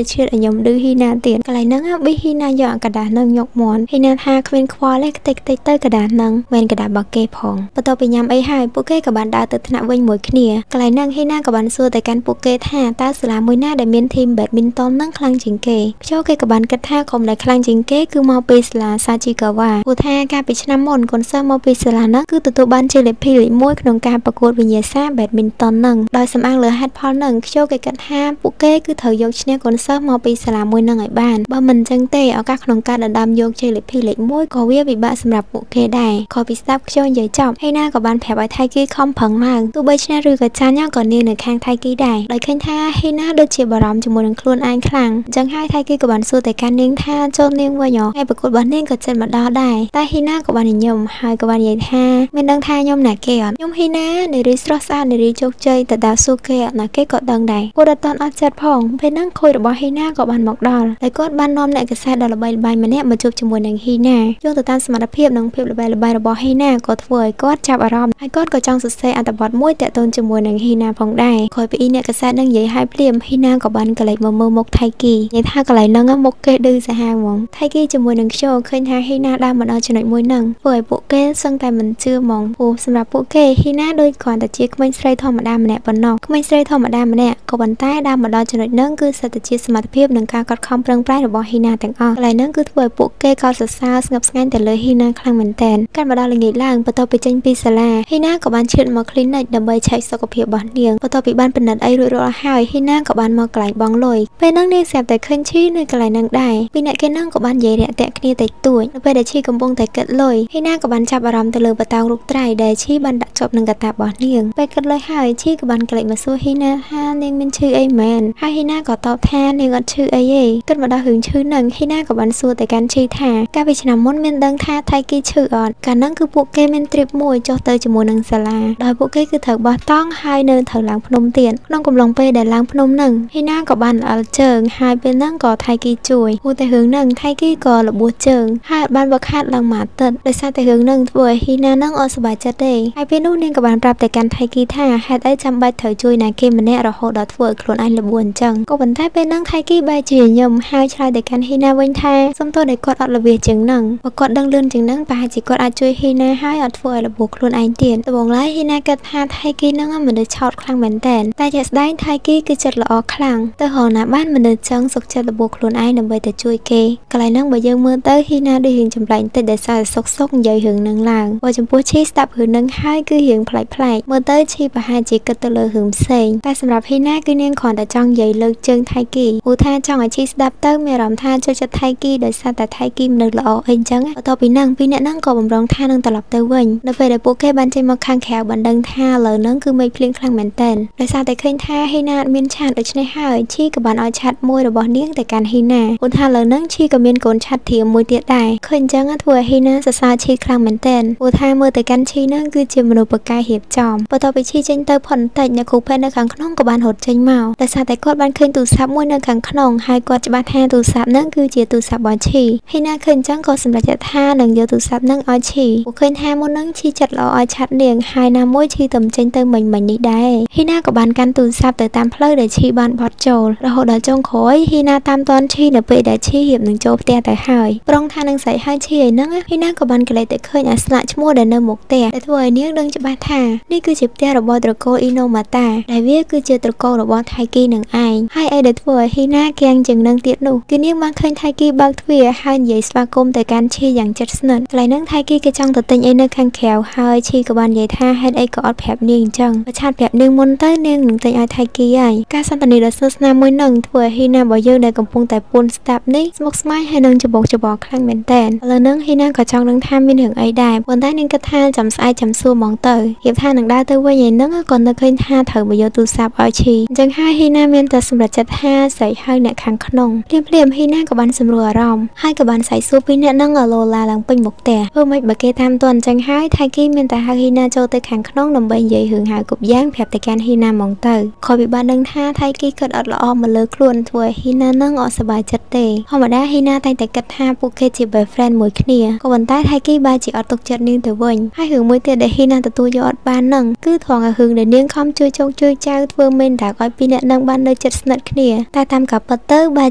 ៅឈៀតឲ្យខ្ញុំឌឺហ៊ីណាទៀតកន្លែងហ្នឹងប៊ីហ៊ីណាយកអាកដាស់ហ្នឹងយកមាត់ហ៊ីណាថាគ្មានខ្វល់ទេខ្ទេចទៅកដាស់ហ្នឹងមិនកដាស់របស់គេផងបន្ទាប់ពីញ៉ាំអីហើយពួកគេក៏បានដើរទៅថ្នាក់វិញមួយគ្នាកន្លែងហ្នឹងហ៊ីណាក៏បានសួរទៅកាន់ពួកគេថាតើសាលាមួយណាដែលមានធីម badminton ហ្នឹងខ្លាំងជាងគេខ្ជិលគេក៏បានគិតថាក្រុមដែលខ្លាំងជាងគេគឺមកពីសាលាសាជីកាវ៉ាព្រោះថាកាលពីឆ្នាំមុនកូនសិស្សមកពីសាលាហ្នឹងគឺទទួលបានជាលេខ2លេខ1ក្នុងការប្រកួតវិញ្ញាសា badminton ហ្នឹងដោយសំអាងលើហេតុផលហ្នឹងខ្ជិលគេគិតថាពួកគេគឺត្រូវយកឈ្នះកូនសិស្សមក ពីសាលាមួយនឹងឲ្យបានបើមិនចឹងទេឱកាសក្នុងការដណ្ដើមយកជ័យលាភីលេខ1ក៏វាពិបាកសម្រាប់ពួកគេដែរខពីស្ដាប់ខ្ញុំនិយាយចប់ហើយណាក៏បានប្រាប់ឲ្យថៃគីខំប្រឹងឡើងទោះបីឈ្នះឬក៏ចាញ់ក៏នាងនៅខាងថៃគីដែរដោយឃើញថាហេណាដូចជាបារម្ភជាមួយនឹងខ្លួនឯងខ្លាំងអញ្ចឹងហើយថៃគីក៏បានសួរទៅកាន់នាងថាចូលនាងវិញថ្ងៃប្រកួតរបស់នាងក៏ចិត្តមកដល់ដែរតែហេណាក៏បានញញឹមហើយក៏បាននិយាយថាមានដឹងថាខ្ញុំណាគេអត់ខ្ញុំហេណានារីស្រស់ស្អាតនារីជោគជ័យទៅដល់សួរគេអត់ណាគេក៏ដឹងដែរគាត់អត់តន់អត់ចិត្តផងពេលហ្នឹងខូចរបស់ហេណាក៏បានមកដល់ហើយគាត់បាននាំអ្នកកសែតដ៏ល្បីល្បាញម្នាក់មកជួបជាមួយនឹងហេណាយោងទៅតាមសមត្ថភាពនិងភាពល្បីល្បាញរបស់ហេណាក៏ធ្វើឲ្យគាត់ចាប់អារម្មណ៍ហើយគាត់ក៏ចង់សរសេរអត្ថបទមួយទាក់ទងជាមួយនឹងហេណាផងដែរក្រោយពីអ្នកកសែតនឹងនិយាយឲ្យភ្លាមហេណាក៏បានកលេចមកមើលមុខថៃគីនិយាយថាកន្លែងហ្នឹងមុខគេឌឺសាហាវហ្មងថៃគីជាមួយនឹងខ្យល់ឃើញថាហេណាដើរមកដល់ចំណុចមួយហ្នឹងធ្វើឲ្យពួកគេសឹងតែមិនជឿហ្មងព្រោះសម្រាប់ពួកគេហេណាដូចគ្រាន់តែជាក្មេងស្រីធម្មតាម្នាក់ប៉ុណ្ណោះក្មេងស្រីធម្មតាម្នាក់ក៏ប៉ុន្តែដើរមកដល់ចំណុចហ្នឹងគឺសិតតែជាសមត្ថភាពនិងការកត់ខំប្រឹងប្រែងរបស់ហេណាទាំងអស់កន្លែងហ្នឹងគឺធ្វើឲ្យពួកគេកោតសរសើរស្ងប់ស្ងាត់ទៅលើហេណាខ្លាំងមែនទែនកាត់មកដល់ល្ងាចឡើងបន្ទាប់ពីចេញពីសាលាហេណាក៏បានឈានមក clinic ដើម្បីឆែកសុខភាពរបស់នាងបន្ទាប់ពីបានពិនិត្យអីរួចរាល់ហើយហេណាក៏បានមកកន្លែងបងលុយពេលហ្នឹងនាងស្រាប់តែឃើញឈីនៅកន្លែងហ្នឹងដែរពីអ្នកគេហ្នឹងក៏បាននិយាយរាក់ទាក់គ្នាតិចតួចនៅពេលដែលឈីកំពុងតែគិតលុយហេណាក៏បានចាប់អារម្មណ៍ទៅលើបតោងរូបត្រីដែលឈីបានដាក់ជាប់នឹងកតារបស់នាងពេលគិតលុយហើយឈីក៏បានកលេចមកសួរហេណាថានាងមានឈឺអីមែនហើយហេណាក៏តបថានាងអត់ឈឺអីទេគិតមកដល់រឿងឈឺហ្នឹងហេណាក៏បានសួរទៅកាន់ឈីថាកាលពីឆ្នាំមុនមានដឹងថាថៃគីឈឺអត់កាលហ្នឹងគឺពួកគេមានទ្រីបមួយចុះទៅជាមួយនឹងសាលាដោយពួកគេគឺត្រូវបោះតង់ហើយនៅត្រូវឡើងភ្នំទៀតក្នុងកំឡុងពេលដែលឡើងភ្នំហ្នឹងហេណាក៏បានល្អិលជើងហើយពេលហ្នឹងក៏ថៃគីជួយព្រោះតែរឿងហ្នឹងថៃគីក៏របួសជើងហើយអត់បានវឹកហាត់ឡើងមួយអាទិត្យដោយសារតែរឿងហ្នឹងធ្វើឲ្យហេណាហ្នឹងអត់សប្បាយចិត្តទេហើយពេលនោះនាងក៏បានប្រាប់ទៅកាន់ថៃគីថាហេតុអីចាំបាច់ត្រូវជួយណាគេម្នាក់រហូតដល់ធ្វើឲ្យខ្លួនឯងរបួសអញ្ចឹងក៏ប៉ុន្តែពេលហ្នឹងថៃគីបែរជាញញឹមហើយឆ្លើយទៅកាន់ហេណាវិញថាសុំទោសដែលគាត់អត់ល្វីជាងហ្នឹងបើគាត់ដឹងលឿនជាងហ្នឹងប្រហែលជាគាត់អាចជួយហេណាហើយអត់ធ្វើឲ្យរបួសខ្លួនឯងទៀតដំបូងឡើយហេណាគិតថាថៃគីហ្នឹងមនុស្សឆោតខ្លាំងមែនតើតែជាក់ស្ដែងថៃគីគឺចិត្តល្អខ្លាំងទៅរកណាបានមនុស្សចង់សុខចិត្តរបួសខ្លួនឯងដើម្បីទៅជួយគេកន្លែងហ្នឹងបើយើងមើលទៅហេណាដូចរៀងចម្លែកបន្តិចដែលសារសុកនិយាយរឿងហ្នឹងឡើងបើចំពោះឈីស្ដាប់រឿងហ្នឹងហើយគឺរឿងប្លែកមើលទៅឈីប្រហែលជាគិតទៅលើរឿងផ្សេងតែសម្រាប់ហេណាគឺនាងគ្រាន់តែចង់និយាយលើកជើងថៃគីព្រោះថាចង់ឲ្យឈីស្ដាប់ទៅមានអារម្មណ៍ថាចូលចិត្តថៃគីដោយសារតែថៃគីមនុស្សល្អអីចឹងបន្ទាប់ពីហ្នឹងពីអ្នកហ្នឹងក៏បំរុងថានឹងត្រឡប់ទៅវិញនៅពេលដែលពួកគេបានចេញមកខាងក្រៅបានដឹងថាលើហ្នឹងគឺមេឃភ្លៀងខ្លាំងមែនតើដោយសារតែឃើញថាហេណាអត់មានឆាតដូច្នេះហើយឈីក៏បានឲ្យឆាតមួយរបស់នាងទៅកាន់ហេណាព្រោះថាលើហ្នឹងឈីក៏មានកូនឆាតធៀមមួយទៀតដែរឃើញចឹងធ្វើឲ្យហេណាសរសើរឈីខ្លាំងមែនតើព្រោះថាមើលទៅកាន់ឈីហ្នឹងគឺជាមនុស្សប្រកែករៀបចំបន្ទាប់ពីឈីចេញទៅផុតបន្តិចអ្នកគ្រូពេទ្យនៅខាងក្នុងក៏បានរត់ចេញមកដោយសារតែគាត់បានឃើញទូរស័ព្ទមួយនៅខាងក្នុងហើយគាត់ច្បាស់ថាទូរស័ព្ទហ្នឹងគឺជាទូរស័ព្ទរបស់ឈីហេណាឃើញចឹងក៏សម្រេចចិត្តថានឹងយកទូរស័ព្ទហ្នឹងឲ្យឈីព្រោះឃើញថាមុនហ្នឹងឈីចិត្តល្អឲ្យឆាតនាងហើយណាមួយឈីទៅចេញទៅមិញនេះដែរហេណាក៏បានកាន់ទូរស័ព្ទទៅតាមផ្លូវដែលឈីបានបត់ចូលរហូតដល់ចុងក្រោយហេណាតាមតាន់ឈីនៅពេលដែលឈីរៀបនឹងចូលផ្ទះទៅហើយប្រងថានឹងស្អីហើយឈីឯហ្នឹងហេណាក៏បានកលេចទៅឃើញអាស្លាកឈ្មោះដែលនៅមុខផ្ទះដែលធ្វើឲ្យនាងដឹងច្បាស់ថានេះគឺជាផ្ទះរបស់ត្រកូលអ៊ីណូម៉ាតាដែលវាគឺជាត្រកូលរបស់ថៃគីនឹងឯងហើយអីដែលធ្វើឲ្យហេណាគាំងជាងនឹងទៀតនោះគឺនាងបានឃើញថៃគីបើកទ្វារហើយនិយាយស្វាគមន៍ទៅកាន់ឈីយ៉ាងជិតស្និទ្ធកន្លែងហ្នឹងថៃគីក៏ចង់ទៅទិញអីនៅខាងក្រៅហើយឈីក៏បាននិយាយថាហេតុអីក៏អត់ប្រាប់នាងអញ្ចឹងបើឆាតប្រាប់នាងមុនទៅនាងនឹងទិញឲ្យថៃគីហើយការសន្ទនាដ៏ស្និទ្ធស្នាលមួយនឹងធ្វើឲ្យហេណារបស់យើងដែលកំពុងតែពួនស្ដាប់នេះស្មុគស្មាញហើយនឹងច្បោកច្បល់ខ្លាំងមែនតើឥឡូវហ្នឹងហេណាក៏ចង់នឹងថាមានរឿងអីដែរប៉ុន្តែនាងគិតថាចាំស្អែកចាំសួរហ្មងទៅរៀបថានឹងដើរទៅវិញឯហ្នឹងក៏នឹកឃើញថាត្រូវមកយកទូរស័ព្ទឲ្យឈីអញ្ចឹងហើយហេណាមានតែសម្រេចចិត្តថាស្រែកហៅអ្នកខាងក្នុងភ្លាមហេណាក៏បានសម្រួលអារម្មណ៍ហើយក៏បានសែកសួរពីអ្នកហ្នឹងឲ្យលោឡាឡើងពេញមុខផ្ទះធ្វើម៉េចបើគេតាមទាន់អញ្ចឹងហើយថៃគីមានតែហៅហេណាចូលទៅខាងក្នុងដើម្បីនិយាយរឿងហៅគ្រប់យ៉ាងប្រាប់ទៅកាន់ហេណាហ្មងទៅខកពីបានដឹងថាថៃគីគិតអត់ល្អមកលើខ្លួនធ្វើឲ្យហេណាហ្នឹងអត់សប្បាយចិត្តទេធម្មតាហេណាតែងតែគិតថាពួកគេជា boyfriend មួយគ្នាក៏ប៉ុន្តែថៃគីបែរជាអត់ទុកចិត្តនាងទៅវិញហើយរឿងមួយទៀតដែលហេណាទទួលយកអត់បានហ្នឹងគឺត្រង់រឿងដែលនាងខំជួយចុងជួយចៅធ្វើមេនតាឲ្យពីរអ្នកហ្នឹងបាននៅជិតស្និទ្ធគ្នាតែតាមការពិតទៅបែរ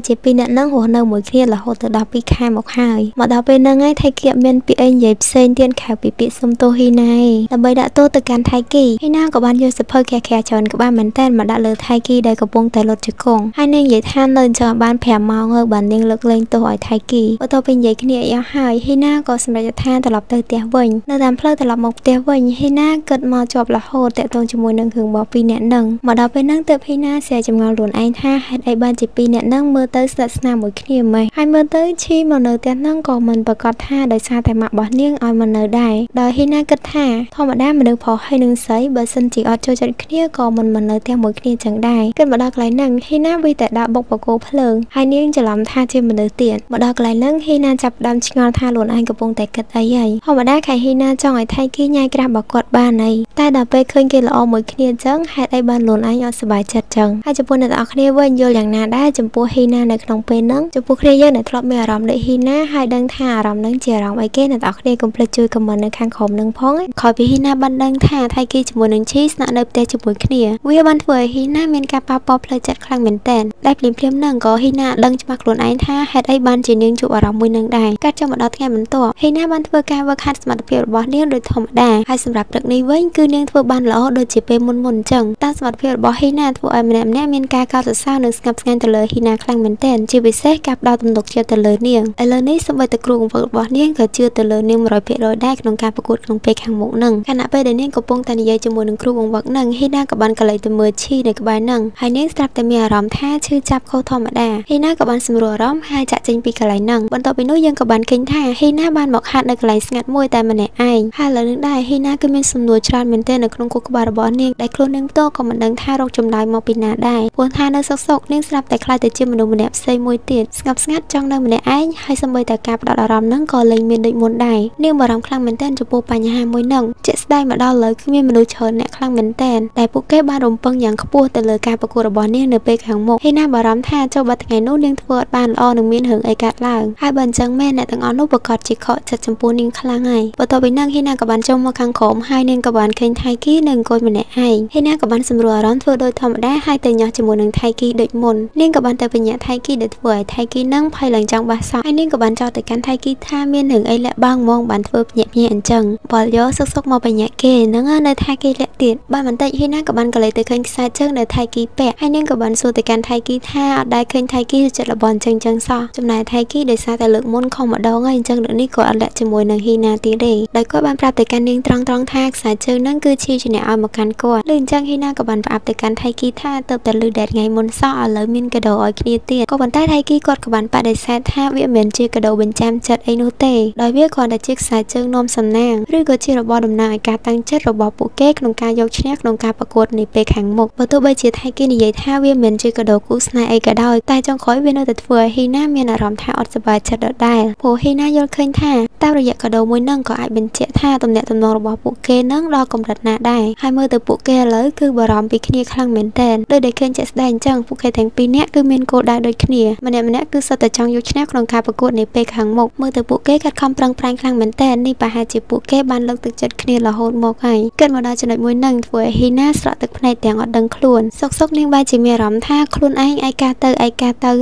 ជាពីរអ្នកហ្នឹងរស់នៅមួយគ្នារហូតទៅដល់2ខែមកហើយមកដល់ពេលហ្នឹងហើយថៃគីអត់មានពាក្យអីនិយាយផ្សេងទៀតក្រៅពីពាក្យសុំទោសហេណាដើម្បីដាក់ទោសទៅកាន់ថៃគីហេណាក៏បានយកសភៅខាច្រើនក្បាលមែនតើមកដាក់លើថៃគីដែលកំពុងតែលុតជង្គង់ហើយនាងនិយាយថានៅចង់បាន5ម៉ោងហើយបាននាងលើកលែងទោសឲ្យថៃគីបន្ទាប់ពីនិយាយគ្នាអស់ហើយហេណាក៏សម្រេចថាត្រឡប់ទៅផ្ទះវិញនៅតាមផ្លូវត្រឡប់មកផ្ទះវិញហេណាគិតមកជាប់រហូតតាក់ទងជាមួយនឹងរឿងរបស់ពីរអ្នកហ្នឹងមកដល់ពេលហ្នឹងទើបហេណាសែចម្ងល់ខ្លួនឯងថាហេតុអីបានជាពីរ ពីអ្នកនឹងមើលទៅស្និទ្ធស្នាលមួយគ្នាម៉េចហើយមើលទៅឈីមកនៅផ្ទះនឹងក៏មិនប្រកាសថាដោយសារតែម៉ាក់របស់នាងឲ្យមកនៅដែរដោយហ៊ីណាគិតថាធម្មតាមនុស្សប្រុសហើយនឹងស្រីបើសិនជាអត់ចូលចិត្តគ្នាក៏មិននៅផ្ទះមួយគ្នាចឹងដែរគិតមកដល់កន្លែងហ្នឹងហ៊ីណាវិតែដាក់បុកបកគោភ្លើងហើយនាងច្រឡំថាជាមនុស្សទៀតមកដល់កន្លែងហ្នឹងហ៊ីណាចាប់ផ្ដើមឆ្ងល់ថាខ្លួនឯងកំពុងតែគិតអីហើយធម្មតាខែហ៊ីណាចង់ឲ្យថៃគីញ៉ាយក្រាស់របស់គាត់បានអីតែដល់ពេលឃើញគេល្អមួយគ្នាចឹងហេតុអីបានខ្លួនឯងអត់សប្បាយចិត្តចឹងហើយចំពោះអ្នកទាំងអស់គ្នាវិញយល់យ៉ាងណាដែរចំពោះហ៊ីណានៅក្នុងពេលហ្នឹងចំពោះគ្នាយើងដែលធ្លាប់មានអារម្មណ៍ដូចហ៊ីណាហើយដឹងថាអារម្មណ៍ហ្នឹងជាអារម្មណ៍អីគេអ្នកទាំងអស់គ្នាកុំភ្លេចជួយខមមិននៅខាងក្រោមហ្នឹងផងក្រោយពីហ៊ីណាបានដឹងថាថៃគីជាមួយនឹងឈីស្នាក់នៅផ្ទះជាមួយគ្នាវាបានធ្វើឲ្យហ៊ីណាមានការប៉ះពាល់ផ្លូវចិត្តខ្លាំងមែនទែនដែលភ្លាមៗហ្នឹងក៏ហ៊ីណាដឹងច្បាស់ខ្លួនឯងថាហេតុអីបានជានាងជួបអារម្មណ៍មួយនឹងដែរកាត់ចូលមកដល់ថ្ងៃបន្ទាប់ហ៊ីណាបានធ្វើការវឹកហាត់សមត្ថភាពរបស់នាងដោយធម្មតាហើយសម្រាប់ព្រឹកនេះវិញគឺនាងធ្វើបានល្អដូចជាពេលមុនអញ្ចឹងតាមសមត្ថភាពរបស់ហ៊ីណាធ្វើឲ្យម្នាក់ៗមានការកោតសរសើរនិងស្ងប់ស្ងាត់ទៅលើហ៊ីណាខ្លាំងមែនទែនជាពិសេសការផ្ដល់ទំនុកចិត្តទៅលើនាងឥឡូវនេះសូម្បីតែគ្រូបង្វឹករបស់នាងក៏ជឿទៅលើនាង 100% ដែរក្នុងការប្រកួតក្នុងពេលខាងមុខហ្នឹងខណៈពេលដែលនាងកំពុងតែនិយាយជាមួយនឹងគ្រូបង្វឹកហ្នឹងហ៊ីណាក៏បានកលៃទៅមើលឈីនៅក្បែរហ្នឹងហើយនាងស្រាប់តែមានអារម្មណ៍ថាឈឺចាប់ខុសធម្មតាហ៊ីណាក៏បានសម្រួលអារម្មណ៍ហើយចាក់ចេញពីកន្លែងហ្នឹងបន្ទាប់ពីនោះយើងក៏បានឃើញថាហ៊ីណាបានមកហាត់នៅកន្លែងស្ងាត់មួយតែម្នាក់ឯងហើយឥឡូវនេះដែរហ៊ីណាគឺមានសំណួរច្រើនមែនទែននៅក្នុងខួរក្បាលរបស់នាងដែលខ្លួននាងផ្ទាល់ក៏មិនដឹងថារកចម្លើយមកពីណាដែរព្រោះថានៅសុកនាងស្រាប់តែខ្លាចទៅជាមនុស្សម្នាក់ផ្សេងមួយទៀតស្ងប់ស្ងាត់ចង់នៅម្នាក់ឯងហើយសូម្បីតែការផ្ដោតអារម្មណ៍ហ្នឹងក៏លែងមានដូចមុនដែរនាងបារម្ភខ្លាំងមែនទែនចំពោះបញ្ហាមួយហ្នឹងជាក់ស្ដែងមកដល់ឥឡូវគឺមានមនុស្សច្រើនអ្នកខ្លាំងមែនទែនដែលពួកគេបានរំពឹងយ៉ាងខ្ពស់ទៅលើការប្រកួតរបស់នាងនៅពេលខាងមុខហ៊ីណាបារម្ភថាចុះបើថ្ងៃនោះនាងធ្វើអត់បានល្អនឹងមានរឿងអីកើតឡើងហើយបើអញ្ចឹងមែនអ្នកទាំងអស់នោះប្រកាសជាខកចិត្តចំពោះនាងខ្លាំងហើយបន្ទាប់ពីហ្នឹងហ៊ីណាក៏បានចុះមកខាងក្រោមហើយនាងក៏បានឃើញថៃគីនៅអង្គុយម្នាក់ឯងហ៊ីណាក៏បានសម្រួលអារម្មណ៍ធ្វើដោយធម្មតាហើយទៅញាស់ជាមួយនឹងថៃគីដូចមុននាងក៏បានទៅបញ្ញាថៃគីដែលធ្វើឲ្យថៃគីនឹងភ័យឡើងចង់បះសក់ហើយនាងក៏បានចោទទៅកាន់ថៃគីថាមានរឿងអីលាក់បាំងហ្មងបានធ្វើភ្ញាក់អញ្ចឹងបលយកសុកមកបញ្ញាគេហ្នឹងនៅថៃគីលាក់ទៀតបានបន្តិចហ៊ីណាក៏បានកលេចទៅឃើញខ្សែជើងដែលថៃគីពាក់ហើយនាងក៏បានសួរទៅកាន់ថៃគីថាអត់ដែលឃើញថៃគីចិត្តលបអញ្ចឹងសោះចំណែកថៃគីដោយសារតែលើកមុនខំម្ដងហើយអញ្ចឹងរឿងនេះក៏អត់លាក់ជាមួយនឹងហ៊ីណាទៀតទេដោយគាត់បានប្រាប់ទៅកាន់នាងត្រង់ថាខ្សែជើងហ្នឹងគឺឈីជាអ្នកឲ្យមកកាន់គាត់លើអញ្ចឹងហ៊ីណាក៏បានប្រាប់ទៅកាន់ថៃគីថាទៅតែលឺដែលថ្ងៃមុនសោះឥឡូវមានកាដូឲ្យគ្នាទៀតក៏ប៉ុន្តែថៃគីគាត់ក៏បានបដិសេធថាវាមិនជាកាដូបញ្ចាំចិត្តអីនោះទេដោយវាគ្រាន់តែជាខ្សែជើងនាំសំណាងឬក៏ជារបស់តំណាងឲ្យការតាំងចិត្តរបស់ពួកគេក្នុងការយកឈ្នះក្នុងការប្រកួតនាពេលខាងមុខបើទោះបីជាថៃគីនិយាយថាវាមិនជាកាដូគូស្នេហ៍អីក៏ដោយតែចុងក្រោយវានៅតែធ្វើឲ្យហ៊ីណាមានអារម្មណ៍ថាអត់សប្បាយចិត្តដដែលព្រោះហ៊ីណាយល់ឃើញថាតាមរយៈកាដូមួយហ្នឹងក៏អាចបញ្ជាក់ថាទំនាក់ទំនងរបស់ពួកគេនឹងដល់កម្រិតណាដែរហើយមើលទៅពួកគេឥឡូវគឺបារម្ភពីគ្នាខ្លាំងមែនទែនដោយដែលឃើញជាក់ស្ដែងអញ្ចឹងពួកគេទាំងពីរនាក់គឺមានគោលដៅដូចគ្នាម្នាក់គឺសុទ្ធតែចង់យកឈ្នះក្នុងការប្រកួតនាពេលខាងមុខមើលទៅពួកគេខិតខំប្រឹងប្រែងខ្លាំងមែនទែននេះប្រហែលជាពួកគេបានលើកទឹកចិត្តគ្នារហូតមកហើយគិតមកដល់ចំណុចមួយហ្នឹងធ្វើឲ្យហ៊ីណាស្រក់ទឹកភ្នែកទាំងអត់ដឹងខ្លួនសុកនាងបែរជាមានអារម្មណ៍ថាខ្លួនឯងឯកាទៅ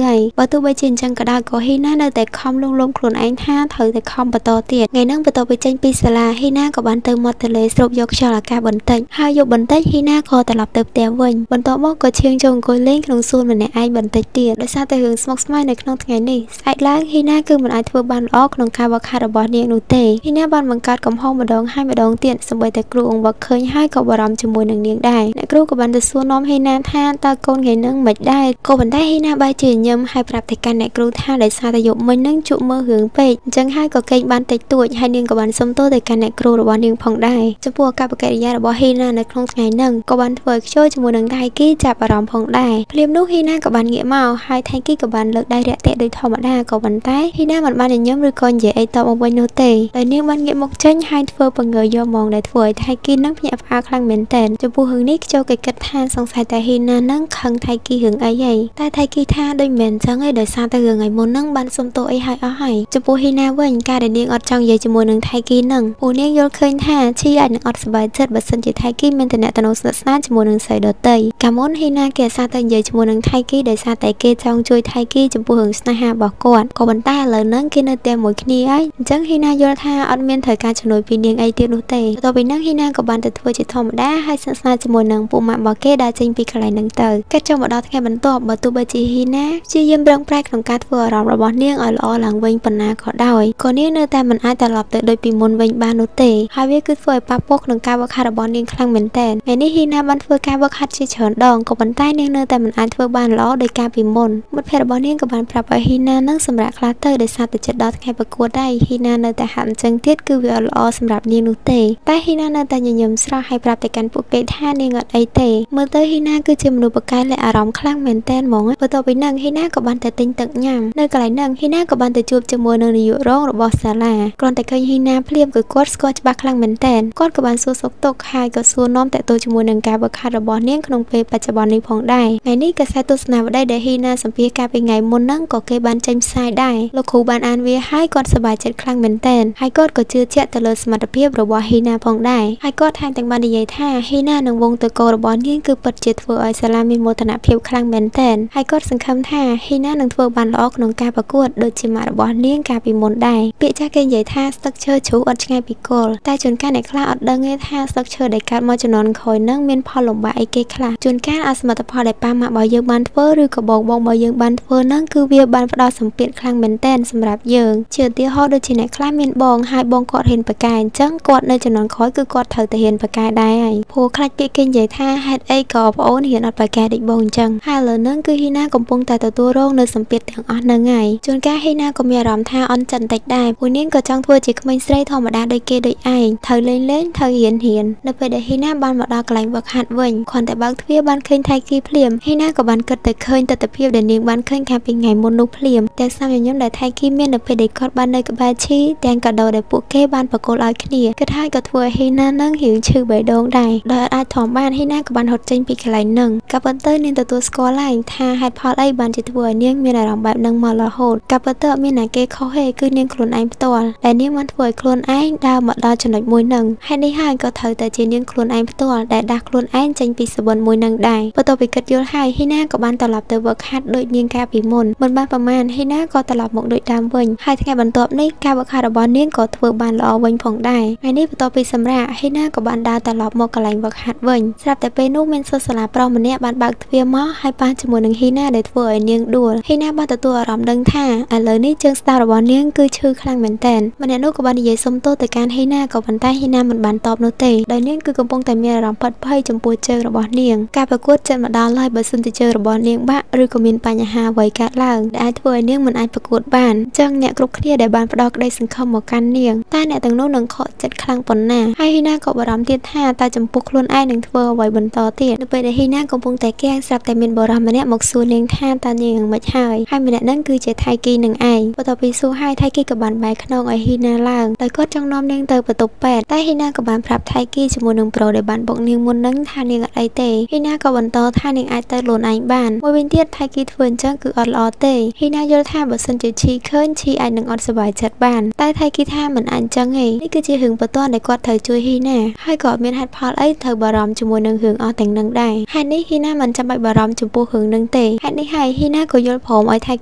ហើយបើទោះបីជាអញ្ចឹងក៏ដោយក៏ហ៊ីណានៅតែខំលងខ្លួនឯងថាត្រូវតែខំបន្តទៀតថ្ងៃហ្នឹងបន្ទាប់ពីចេញពីសាលាហ៊ីណាក៏បានទៅមាត់ទន្លេស្រូបយកខ្យល់អាកាសបន្តិចហើយយកបន្តិចហ៊ីណាក៏ត្រឡប់ទៅផ្ទះវិញបន្ទាប់មកក៏ឈៀងចូលអង្គុយលេងក្នុងសួនម្នាក់ឯងបន្តិចទៀតដោយសារតែរឿងស្មុគស្មាញនៅក្នុងថ្ងៃនេះស្អែកឡើងហ៊ីណាគឺមិនអាចធ្វើបានល្អក្នុងការវឹកហាត់របស់នាងនោះទេហ៊ីណាបានបង្កើតកំហុសម្ដងហើយម្ដងទៀតសូម្បីតែគ្រូអង្គវឹកឃើញហើយក៏បារម្ភជាមួយនឹងនាងដែរអ្នកគ្រូក៏បានទៅសួរនាំហ៊ីណាថាតើកូនថ្ងៃហ្នឹងមិនដែរក៏ប៉ុន្តែហ៊ីណាបែរជាញឹមហើយប្រាប់ទៅកាន់អ្នកគ្រូថាដោយសារតែយប់មិញហ្នឹងជក់មើលរឿងពេកអញ្ចឹងហើយក៏គេងបានតិចតួចហើយនាងក៏បានសុំទោសទៅកាន់អ្នកគ្រូរបស់នាងផងដែរចំពោះអាកប្បកិរិយារបស់ហ៊ីណានៅក្នុងថ្ងៃហ្នឹងក៏បានធ្វើឲ្យខ្ជិលជាមួយនឹងថៃគីចាប់អារម្មណ៍ផងដែរភ្លាមនោះហ៊ីណាក៏បានងាកមកហើយថៃគីក៏បានលើកដៃរាក់ទាក់ដោយធម្មតាក៏ប៉ុន្តែហ៊ីណាមិនបានញញឹមឬក៏និយាយអីតបមកវិញនោះទេដោយនាងបានងាកមកចេញហើយធ្វើពង្រើយកមកដែលធ្វើឲ្យថៃគីនឹងភ្ញាក់ផ្អើលខ្លាំងមែនទែនចំពោះរឿងនេះខ្ជិលគេគិតថាសង្ស័យតែហ៊ីណានឹងខឹងថៃគីរឿងអីហើយតែថៃគីថាដូចមិនមែនចឹងឯងដោយសារតែរឿងថ្ងៃមុនហ្នឹងបានសុំទោសអីហើយអស់ហើយចំពោះហ៊ីណាវិញការដែលនាងអត់ចង់និយាយជាមួយនឹងថៃគីហ្នឹងពួកនាងយល់ឃើញថាឈីអាចនឹងអត់សប្បាយចិត្តបើសិនជាថៃគីមានតំណែងស្និទ្ធស្នាលជាមួយនឹងស្រីដទៃកាលមុនហ៊ីណាគេអាសាតែនិយាយជាមួយនឹងថៃគីដោយសារតែគេចង់ជួយថៃគីចំពោះរឿងស្នេហារបស់គាត់ក៏ប៉ុន្តែឥឡូវហ្នឹងគេនៅតែមួយគ្នាហើយអញ្ចឹងហ៊ីណាយល់ថាអត់មានត្រូវការជំនួយពីនាងអីទៀតនោះទេបន្ទាប់ពីហ្នឹងហ៊ីណាក៏បានទៅធ្វើជាធម្មតាហើយស្និទ្ធស្នាលជាមួយនឹងពួកម៉ាក់របស់គេដែលចេញពីកន្លែងហ្នឹងទៅគេចង់មកដល់ថ្ងៃបន្ទាប់បើទោះបីជាហ៊ីណាព្យាយាមប្រឹងប្រែងក្នុងការធ្វើអារម្មណ៍របស់នាងឲ្យល្អឡើងវិញប៉ុណ្ណាក៏ដោយក៏នាងនៅតែមិនអាចត្រឡប់ទៅដូចពីមុនវិញបាននោះទេហើយវាគឺធ្វើឲ្យប៉ះពាល់ក្នុងការវឹកហាត់របស់នាងខ្លាំងមែនទែនថ្ងៃនេះហ៊ីណាបានធ្វើការវឹកហាត់ជាច្រើនដងក៏ប៉ុន្តែនាងនៅតែមិនអាចធ្វើបានល្អដូច ការពីមុនមិត្តភ័ក្តិរបស់នាងក៏បានប្រាប់ឲ្យហ៊ីណានឹងសម្រាប់ខ្លះទៅដោយសារតែចិត្តដល់ថ្ងៃប្រកួតដែរហ៊ីណានៅតែហាក់អញ្ចឹងទៀតគឺវាអត់ល្អសម្រាប់នាងនោះទេតែហ៊ីណានៅតែញញឹមស្រស់ហើយប្រាប់ទៅកាន់ពួកគេថានាងអត់អីទេមើលទៅហ៊ីណាគឺជាមនុស្សប្រកែកលែអារម្មណ៍ខ្លាំងមែនតែនហ្មងបន្ទាប់ពីនឹងហ៊ីណាក៏បានទៅទិញទឹកញ៉ាំនៅកន្លែងហ្នឹងហ៊ីណាក៏បានទៅជួបជាមួយនឹងនាយករងរបស់សាលាគ្រាន់តែឃើញហ៊ីណាភ្លាមគឺគាត់ស្គាល់ច្បាស់ខ្លាំងមែនតែនគាត់ក៏បានសួរសុខទុក្ខហើយក៏សួរនាំតាក់ទងជាមួយនឹងការវឹកហាត់របស់នាងក្នុងពេលបច្ចុប្បន្ននេះផងដែរថ្ងៃនេះកាសែតទស្សនាវដ្តីដែលហ៊ីណាសម្ភាសកាលពីថ្ងៃមុនហ្នឹងក៏គេបានចេញផ្សាយដែរលោកគ្រូបានអានវាហើយគាត់សប្បាយចិត្តខ្លាំងមែនតែនហើយគាត់ក៏ជឿជាក់ទៅលើសមត្ថភាពរបស់ហ៊ីណាផងដែរហើយគាត់ថែមទាំងបាននិយាយថាហ៊ីណានិងវងតកោរបស់នាងគឺពិតជាធ្វើឲ្យសាលាមានមោទនភាពខ្លាំងមែនតែនហើយគាត់សង្ឃឹមថាហ៊ីណានឹងធ្វើបានល្អក្នុងការប្រកួតដូចជាម៉ាក់របស់នាងកាលពីមុនដែរពាក្យចាស់គេនិយាយថាស្លឹកឈើជ្រុះអត់ឆ្ងាយពីគល់តែជួនកាលអ្នកខ្លះអត់ដឹងទេថាស្លឹកឈើដែលកាត់មកជំនាន់ក្រោយនឹងមានផលលំបាកអីគេខ្លះជួនកាលអសមិទ្ធផលដែលប៉ាម៉ាក់របស់យើងបានធ្វើឬក៏បងរបស់យើងបានធ្វើនឹងគឺវាបានផ្ដល់សម្ពាធខ្លាំងមែនតែនសម្រាប់យើងជាឧទាហរណ៍ដូចជាអ្នកខ្លះមានបងហើយបងគាត់ហ៊ានប្រកែអញ្ចឹងគាត់នៅជំនាន់ក្រោយគឺគាត់ត្រូវតែហ៊ានប្រកែដែរហើយព្រោះខ្លាចពាក្យគេនិយាយថាហេតុអីក៏ប្អូនហ៊ានអត់ប្រកែដូចបងអញ្ចឹងហើយឥឡូវហ្នឹងគឺហ៊ីណាកំពុងតែទទួលរងនៅសម្ពាធទាំងអស់ហ្នឹងហើយជួនកាលហ៊ីណាក៏មានអារម្មណ៍ថាអន់ចិត្តបន្តិចដែរព្រោះនាងក៏ចង់ធ្វើជាក្មេងស្រីធម្មតាដូចគេដូចឯងត្រូវលេងត្រូវហ៊ាននៅពេលដែលហ៊ីណាបានមកដល់កន្លែងវឹកហាត់វិញគ្រាន់តែបើកទ្វារបានឃើញថៃគីភ្លាមហ៊ីណាក៏បានគិតទៅឃើញទស្សនវិជ្ជាដែលនាងបានឃើញកាលពីថ្ងៃមុននោះភ្លាមទាំងស្នាមញញឹមដែលថៃគីមាននៅពេលដែលគាត់បាននៅក្បែរឈីទាំងកាដូដែលពួកគេបានប្រគល់ឲ្យគ្នាគិតហើយក៏ធ្វើឲ្យហ៊ីណានឹងរៀងឈឺបេះដូងដែរដោយអាចធំបានហ៊ីណាក៏បានហត់ចេញពីកន្លែងហ្នឹងក៏ប៉ុន្តែនាងទទួលស្គាល់ឡើងថាហេតុផលអីបានជាធ្វើឲ្យនាងមានអារម្មណ៍បែបហ្នឹងមករហូតក៏ប៉ុន្តែអត់មានណាគេខុសទេគឺនាងខ្លួនឯងផ្ទាល់ដែលនាងបានធ្វើឲ្យខ្លួនឯងដើរមកដល់ចំណុចមួយហ្នឹងហេតុនេះហើយក៏ត្រូវតែជានាងខ្លួនឯងផ្ទាល់ដែលដាស់ខ្លួនឯងចេញពីសវនមួយហ្នឹងដែរបន្ទាប់ពីគិតយល់ហើយហ៊ីណាក៏បានត្រឡប់ទៅវឹកហាត់ដូចនាងកាលពីមុនមិនបានប្រមាណហ៊ីណាក៏ត្រឡប់មកដូចដើមវិញហើយថ្ងៃបន្ទាប់នេះការវឹកហាត់របស់នាងក៏ធ្វើបានល្អវិញផងដែរថ្ងៃនេះបន្ទាប់ពីសម្រាកហ៊ីណាក៏បានដើរត្រឡប់មកកន្លែងវឹកហាត់វិញស្រាប់តែពេលនោះមានសិស្សសាលាប្រុសម្នាក់បានបើកទ្វារមកហើយប៉ះជាមួយនឹងហ៊ីណាដែលធ្វើឲ្យនាងដួលហ៊ីណាបានទទួលអារម្មណ៍ដឹងថាឥឡូវនេះជើងស្ដាំរបស់នាងគឺឈឺខ្លាំងមែនទែនម្នាក់នោះក៏បាននិយាយសុំទោសទៅកាន់ហ៊ីណាក៏ប៉ុន្តែហ៊ីណាមិនបានតបនោះទេដោយនាងគឺកំពុងតែមានអារម្មណ៍ផិតភ័យចំពោះជើងរបស់នាងការប្រកួតចិត្តមកដល់ហើយបើសិនជាជើងរបស់នាងបាក់ឬក៏មានបញ្ហាអ្វីកើតឡើងដែលអាចធ្វើឲ្យនាងមិនអាចប្រកួតបានអញ្ចឹងអ្នកគ្រប់គ្នាដែលបានផ្ដល់ក្តីសង្ឃឹមមកកាន់នាងតែអ្នកទាំងនោះនឹងខកចិត្តខ្លាំងប៉ុណ្ណាហើយហ៊ីណាក៏បារម្ភទៀតថាតើចំពោះខ្លួនឯងនឹងធ្វើអ្វីបន្តទៀតនៅពេលដែលហ៊ីណាកំពុងតែគាំងស្រាប់តែមានបុរសម្នាក់មកសួរនាងថាតើនាងនឹងមិនហើយម្នាក់ហ្នឹងគឺជាថៃគីនឹងឯងបន្ទាប់ពីសួរហើយថៃគីក៏បានបែរខ្នងឲ្យហ៊ីណាឡើងដោយគាត់ចង់នាំនាងទៅបន្ទប់ពេទ្យតែហ៊ីណាក៏បានប្រាប់ថៃគីជាមួយនឹងប្រូដែលបានបុកនាងមុនហ្នឹងថានាងអត់អីទេហ៊ីណាក៏បន្តថានាងអាចទៅខ្លួនឯងបានមួយវិញទៀតថៃគីធ្វើអញ្ចឹងគឺអត់ល្អទេហ៊ីណាយល់ថាបើសិនជាឈីឃើញឈីអាចនឹងអត់សុបាយចិត្តបានតែថៃគីថាមិនអាចអញ្ចឹងទេនេះគឺជារឿងបន្ទាន់ដែលគាត់ត្រូវជួយហ៊ីណាហើយក៏អត់មានហេតុផលអីត្រូវបារម្ភជាមួយនឹងរឿងអស់ទាំងនឹងដែរហេតុនេះហ៊ីណាមិនចាំបាច់បារម្ភចំពោះរឿងនឹងទេហេតុនេះហើយហ៊ីណាក៏យល់ព្រមឲ្យថៃ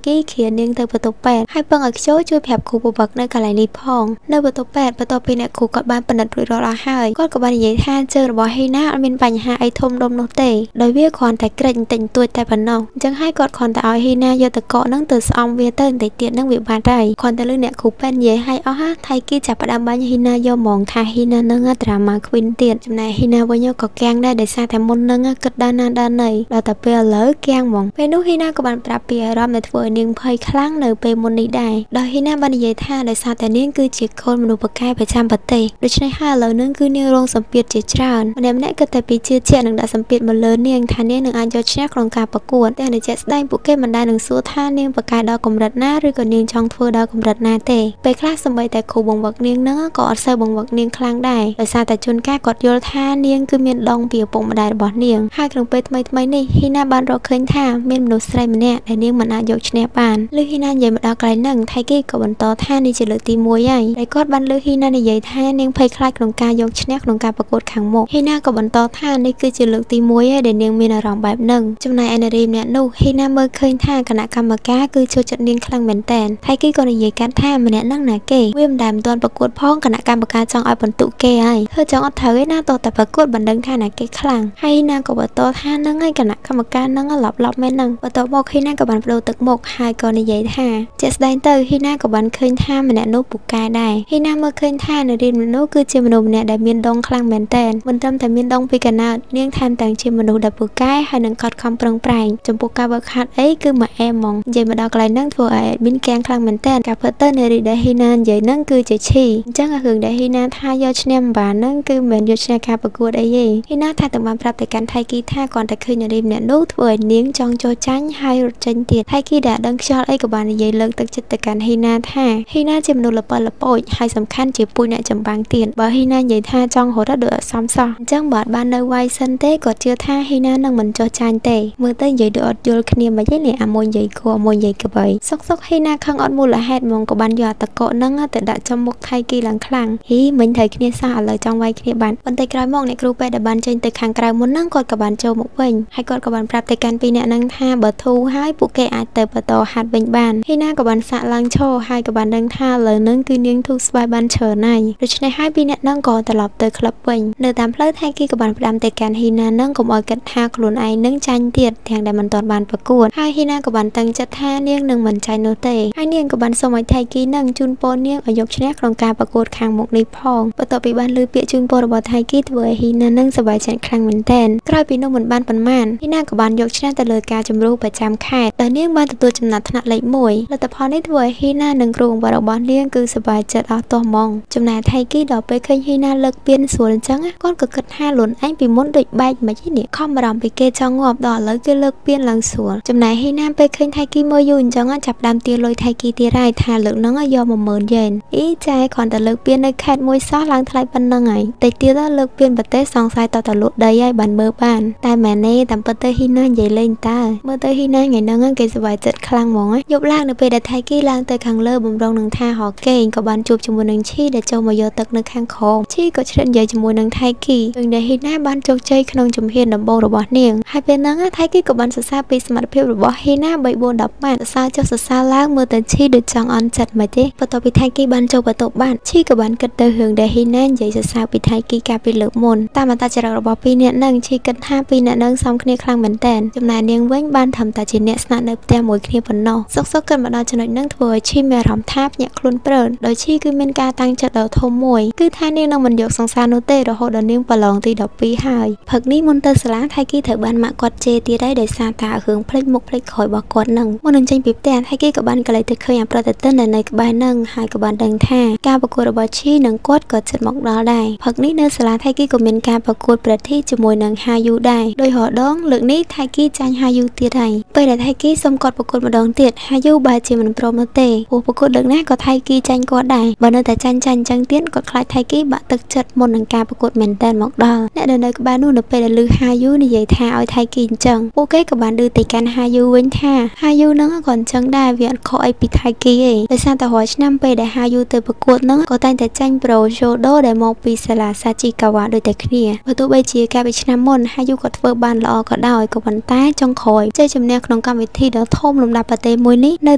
គីឃាននាងទៅបន្ទប់ពេទ្យហើយពឹងឲ្យខ្ជិលជួយប្រាប់គ្រូបវឹកនៅកន្លែងនេះផងនៅបន្ទប់ពេទ្យបន្ទាប់ពីអ្នកគ្រូគាត់បានពិនិត្យរួចរាល់អស់ហើយគាត់ក៏បាននិយាយថាជើងរបស់ហ៊ីណាអត់មានបញ្ហាអីធំដុំនោះទេដោយវាគ្រាន់តែក្រិចបន្តិចបន្តួចតែប៉ុណ្ណោះអញ្ចឹងហើយគាត់គ្រាន់តែឲ្យហ៊ីណាយកតកកនឹងទៅស្អំវាទៅបន្តិចទៀតនឹងវាបានហើយគ្រាន់តែលើអ្នកគ្រូពេទ្យនិយាយឲ្យអស់ថៃគីចាប់ផ្ដើមបាញ់ហ៊ីណាយកហ្មងថាហ៊ីណានឹងត្រាម៉ាខ្វីនទៀតចំណែកហ៊ីណាវិញក៏កាំងដែរដោយសារតែមុននឹងគិតដល់ណាដល់ណីដល់តែពេលឥឡូវកាំងហ្មងពេលនោះហ៊ីណាក៏បានប្រាប់ពីអារម្មណ៍ដែលធ្វើឲ្យនាងភ័យខ្លាំងនៅពេលមុននេះដែរដោយហ៊ីណាបាននិយាយថាដោយសារតែនាងគឺជាកូនមនុស្សប្រកែកប្រចាំប្រទេសដូច្នេះហើយឥឡូវនឹងគឺនាងរងសម្ពាធជាច្រើនម្នាក់គិតតែពីជឿជាក់នឹងដាក់សម្ពាធមកលើនាងថានាងនឹងអាចយកឈ្នះក្នុងការប្រកួតតែនៅជាក់ស្ដែងពួកគេមិនដែលនឹងសួរថានាងប្រកែកដល់កម្រិតណាឬក៏នាងចង់ធ្វើដល់កម្រិតណាទេពេលខ្លះសម្បីតែគ្រូបង្វឹកនាងនឹងក៏អត់សូវបង្វឹកនាងខ្លាំងដែរដោយសារតែជួនកាលគាត់យល់ថានាងគឺមានដងពីឪពុកម្ដាយរបស់នាងហើយក្នុងពេលថ្មីនេះហ៊ីណាបានរកឃើញថាមានមនុស្សស្រីម្នាក់ដែលនាងមិនអាចយកឈ្នះបានលឺហ៊ីណានិយាយមកដល់កន្លែងហ្នឹងថៃគីក៏បន្តថានេះជាលើកទី1ហើយហើយគាត់បានលឺហ៊ីណានិយាយថានាងភ័យខ្លាចក្នុងការយកឈ្នះក្នុងការប្រកួតខាងមុខហ៊ីណាក៏បន្តថានេះគឺជាលើកទី1ហើយដែលនាងមានអារម្មណ៍បែបហ្នឹងចំណែកឯនារីម្នាក់នោះហ៊ីណាមើលឃើញថាគណៈកម្មការគឺចូលចិត្តនាងខ្លាំងមែនតើថៃគីក៏និយាយកាត់ថាម្នាក់ហ្នឹងណាគេវាមិនដែលមិនទាន់ប្រកួតផងគណៈកម្មការចង់ឲ្យបន្ទុកគេហើយធ្វើចង់អត់ត្រូវឯណាតោះតែប្រកួតបណ្ដឹងថាណាគេខ្លាំងហើយហ៊ីណាក៏បន្តថាហ្នឹងហើយគណៈកម្មការហ្នឹងឡប់មែនហ្នឹងបន្ទាប់មកហ៊ីណាក៏បានបដូរទឹកមុខហើយក៏និយាយថាជាក់ស្ដែងទៅហ៊ីណាក៏បានឃើញថាម្នាក់នោះពូកែដែរហ៊ីណាមើលឃើញថានារីម្នាក់នោះគឺជាមនុស្សម្នាក់ដែលមានដងខ្លាំងមែនតើមិនត្រឹមតែមានដងពីកណើតនាងថែមទាំងជាមនុស្សដែលពូកែហើយនឹងខិតខំប្រឹងប្រែងចំ ពោះការបើកខាត់អីគឺមកអែមហ្មងនិយាយមកដល់កន្លែងហ្នឹងធ្វើឲ្យមានកាំងខ្លាំងមែនតើការពិតទៅនារីដែលហ៊ីណានិយាយហ្នឹងគឺជាឈីអញ្ចឹងរឿងដែលហ៊ីណាថាយកឈ្នះម្បានហ្នឹងគឺមិនមែនយកឈ្នះការប្រកួតអីទេហ៊ីណាថាទាំងបានប្រាប់ទៅកាន់ថៃគីថាគាត់តែឃើញនារីម្នាក់នោះធ្វើឲ្យនាងចង់ចូលចាញ់ហើយរត់ចេញទៀតថៃគីដែលដឹងខ្យល់អីក៏បាននិយាយលើកទឹកចិត្តទៅកាន់ហ៊ីណាថាហ៊ីណាជាមនុស្សល្ពៅល្ពូចហើយសំខាន់ជាពូជអ្នកចម្បាំងទៀតបើហ៊ីណានិយាយថាចង់រត់ដូចអត់សមសោះអញ្ចឹងបើបាននៅវាយសិនទេគាត់ជឿថាហ៊ីណានឹងមិនចោះចាញ់ទេមើលទៅនិយាយដូចអត់យល់គ្នាមិនទេនេះអាមួយនិយាយគួរមួយនិយាយក្បៃសុកហ៊ីណាខឹងអត់មូលហេតុហ្មងក៏បានយកអតកកហ្នឹងទៅដាក់ចំមុខថៃគីឡើងខ្លាំងហ៊ីមិញត្រូវគ្នាសោះឥឡូវចង់វាយគ្នាបានបន្តិចក្រោយមកអ្នកគ្រូពេទ្យដែលបានចេញទៅខាងក្រៅមុនហ្នឹងគាត់ក៏បានចូលមកវិញហើយគាត់ក៏បានប្រាប់ទៅកាន់ពីរអ្នកហ្នឹងថាបើធូរហើយពួកគេអាចទៅបន្តហាត់វិញបានហ៊ីណាក៏បានសាក់ឡើងឈរហើយក៏បានដឹងថាឥឡូវហ្នឹងគឺនាងធូរស្បើយបានច្រើនហើយដូច្នេះហើយពីរអ្នកហ្នឹងក៏ត្រឡប់ទៅក្លឹបវិញនៅតាមផ្លូវថៃគីក៏បានផ្ដាំទៅកាន់ហ៊ីណាហ្នឹងកុំឲ្យគិតថាខ្លួនឯងនឹងចាញ់ទៀតទាំងដែលមិនទាន់បានប្រកួតហើយហ៊ីណាក៏បានតាំងចិត្តថានាងនឹងមិនចាញ់នោះទេហើយនាងក៏បានសូមឲ្យថៃគីហ្នឹងជូនពរនាងឲ្យយកឈ្នះក្នុងការប្រកួតខាងមុខនេះផងបន្ទាប់ពីបានលើពាក្យជូនពររបស់ថៃគីធ្វើឲ្យហ៊ីណាហ្នឹងសប្បាយចិត្តខ្លាំងមែនទែនក្រោយពីនោះមិនបានប៉ុន្មានហ៊ីណាក៏បានយកឈ្នះទៅលើការជំរុះប្រចាំខេត្តដែលនាងបានទទួលចំណាត់ថ្នាក់លេខ1លទ្ធផលនេះធ្វើឲ្យហ៊ីណានិងគ្រូបង្វឹករបស់នាងគឺសប្បាយចិត្តអស់ទោះហ្មងចំណែកថៃគីដល់ពេលឃើញហ៊ីណាលើកពានស្រួលអញ្ចឹងគាត់ក៏គិតថាខ្លួនឯងពីមុនដូចបែកមិនហីនេះខំបារម្ភពីគេចង់ងាប់ដល់ឥឡូវគេលើកពានឡើងស្រួលចំណែកហ៊ីណាពេលឃើញថៃគីមើលយូរអញ្ចឹងចាប់ដើមទាលុយថៃគីទៀតហើយថាលើកហ្នឹងយក10000 យេនអ៊ីចែគ្រាន់តែលើកពាននៅខេត្តមួយសោះឡើងថ្លៃប៉ុណ្ណឹងហើយតិចទៀតលើកពានប្រទេសសង្ស័យតលក់ដីហើយបានមើលបានតែមែនទេតាមពិតទៅហ៊ីណានិយាយលេងតើមើលទៅហ៊ីណាថ្ងៃហ្នឹងគេសប្បាយចិត្តខ្លាំងហ្មងយប់ឡើងនៅពេលដែលថៃគីឡើងទៅខាងលើបំរុងនឹងថាហោគេងក៏បានជួបជាមួយនឹងឈីដែលចូលមកយកទឹកនៅខាងក្រោមឈីក៏ឆ្លៀតនិយាយជាមួយនឹងថៃគីរឿងដែលហ៊ីណាបានជោគជ័យក្នុងជំហានដំបូងរបស់នាងហើយពេលហ្នឹងថៃគីក៏បានសរសើរពីសមត្ថភាពរបស់ហ៊ីណា3 4 10ម៉ាត់សរសើរចុះសរសើរឡើងមើលទៅឈីដូចចង់អន់ចិត្តមិនទេបន្ទាប់ពីថៃគីបានចូលបន្ទប់បាត់ឈីក៏បានគិតទៅរឿងដែលហ៊ីណានិយាយសរសើរពីថៃគីកាលពីលើកមុនតាមអត្តចរិតរបស់ពីរអ្នកហ្នឹងឈីគិតថាពីរអ្នកហ្នឹងសមគ្នាខ្លាំងមែនតើចំណែកនាងវិញបានធ្វើតែជាអ្នកស្នាក់នៅផ្ទះមួយគ្នាប៉ុណ្ណោះសុកគិតមកដល់ចំណុចហ្នឹងធ្វើឲ្យឈីមានអារម្មណ៍ថាភ្ញាក់ខ្លួនព្រើនដោយឈីគឺមានការតាំងចិត្តដ៏ធំមួយគឺថានាងនឹងមិនយកសង្សារនោះទេរហូតដល់នាងប្រឡងទី12ហើយផឹកនេះមុនទៅសាលាថៃគីត្រូវបានម៉ាក់គាត់ជេរទៀតហើយដោយសារតែរឿងភ្លេចមុខភ្លេចក្រោយរបស់គាត់នឹងមុននឹងចេញពីផ្ទះថៃគីក៏បានកន្លែងទៅឃើញអាប្រតិទិនដែលនៅក្បែរនឹងហើយក៏បានដឹងថាការប្រកួតរបស់ឈីនិងគាត់ក៏ជិតមកដល់ដែរផឹកនេះនៅសាលាថៃគីក៏មានការប្រកួតប្រតិជាមួយនឹងហាយូដែរដោយរដងលើកនេះថៃគីចាញ់ហាយូទៀតហើយពេលដែលថៃគីសុំគាត់ប្រកួតម្ដងទៀតហាយូបែរជាមិនព្រមនោះទេព្រោះប្រកួតលើកណាក៏ថៃគីចាញ់គាត់ដែរបើនៅតែចាញ់អញ្ចឹងទៀតគាត់ខ្លាចថៃគីបាក់ទឹកចិត្តមុននឹងការប្រកួតមែនតើមកដល់អ្នកដែលនៅក្បែរនោះនៅពេលដែលឮហាយូនិយាយថាឲ្យថៃគីអញ្ចឹងពួកគេក៏បានឮទៅកាន់ហាយូវិញថាហាយូនឹងក៏អញ្ចឹងដែរវាអត់ខុសអីពីថៃគីទេដោយសារតែរាល់ឆ្នាំពេលដែលហាយូទៅប្រកួតនឹងក៏តែងតែចាញ់ប្រូយូដូដែលមកពីសាលាសាជីកាវ៉ាដូចតែគ្នាបើទោះបីជាកាលពីឆ្នាំមុនហាយូក៏ធ្វើបានល្អក៏ដោយក៏ប៉ុន្តែចុងក្រោយជ័យជំនះក្នុងកម្មវិធីដ៏ធំលំដាប់ប្រទេសមួយនេះន